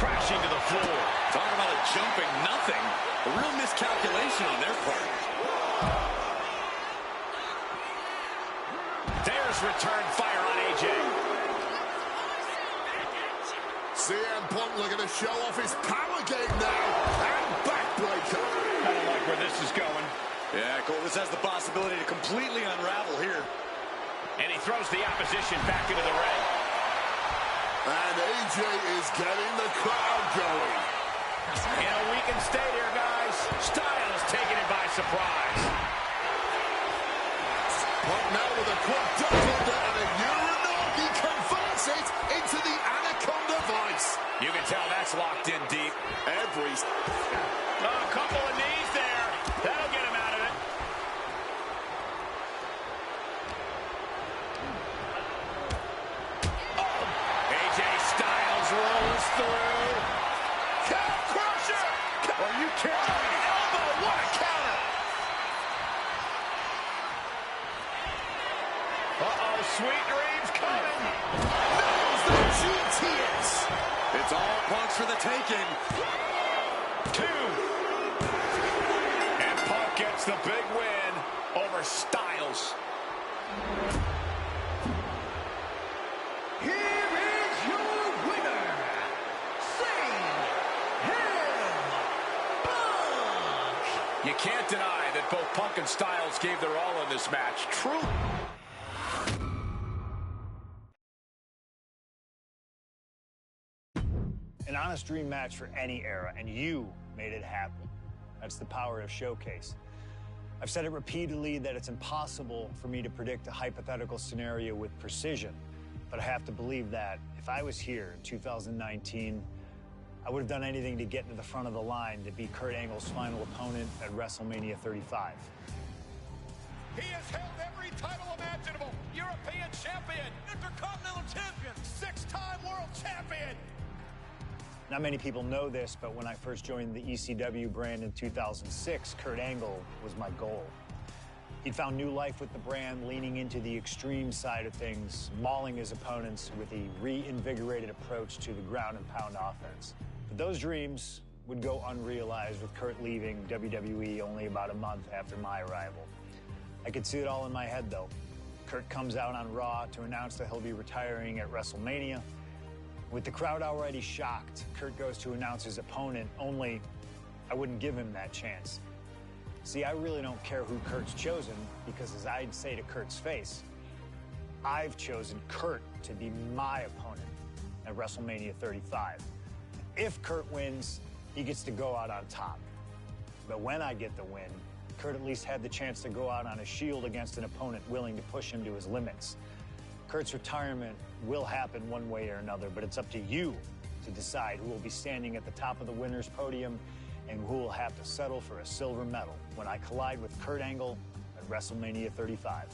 Crashing to the floor. Talking about a jumping nothing. A real miscalculation on their part. There's return fire on AJ. CM Punk looking to show off his power game now. And backbreaker. I don't like where this is going. Yeah, Cole, this has the possibility to completely unravel here. And he throws the opposition back into the ring. And AJ is getting the crowd going. In a weakened state here, guys. Styles taking it by surprise. Punk now with a quad double and a Uranagi converts it into the Anaconda Vice. You can tell that's locked in deep. A couple of knees there. That'll get him out of it. AJ Styles rolls through. Cow crusher! Are you kidding me? Elbow, what a counter! Uh-oh, sweet dreams coming. There's the GTS. It's all Punk's for the taking. 2. And Punk gets the big win over Styles. Here is your winner, Punk! You can't deny that both Punk and Styles gave their all in this match. True. An honest dream match for any era, and you made it happen. That's the power of Showcase. I've said it repeatedly that it's impossible for me to predict a hypothetical scenario with precision, but I have to believe that if I was here in 2019, I would have done anything to get to the front of the line to beat Kurt Angle's final opponent at WrestleMania 35. He has held every title imaginable. European champion, Intercontinental champion, 6-time world champion. Not many people know this, but when I first joined the ECW brand in 2006, Kurt Angle was my goal. He'd found new life with the brand, leaning into the extreme side of things, mauling his opponents with a reinvigorated approach to the ground and pound offense. But those dreams would go unrealized with Kurt leaving WWE only about a month after my arrival. I could see it all in my head, though. Kurt comes out on Raw to announce that he'll be retiring at WrestleMania. With the crowd already shocked, Kurt goes to announce his opponent, only I wouldn't give him that chance. See, I really don't care who Kurt's chosen, because as I'd say to Kurt's face, I've chosen Kurt to be my opponent at WrestleMania 35. If Kurt wins, he gets to go out on top. But when I get the win, Kurt at least had the chance to go out on a shield against an opponent willing to push him to his limits. Kurt's retirement will happen one way or another, but it's up to you to decide who will be standing at the top of the winner's podium and who will have to settle for a silver medal when I collide with Kurt Angle at WrestleMania 35.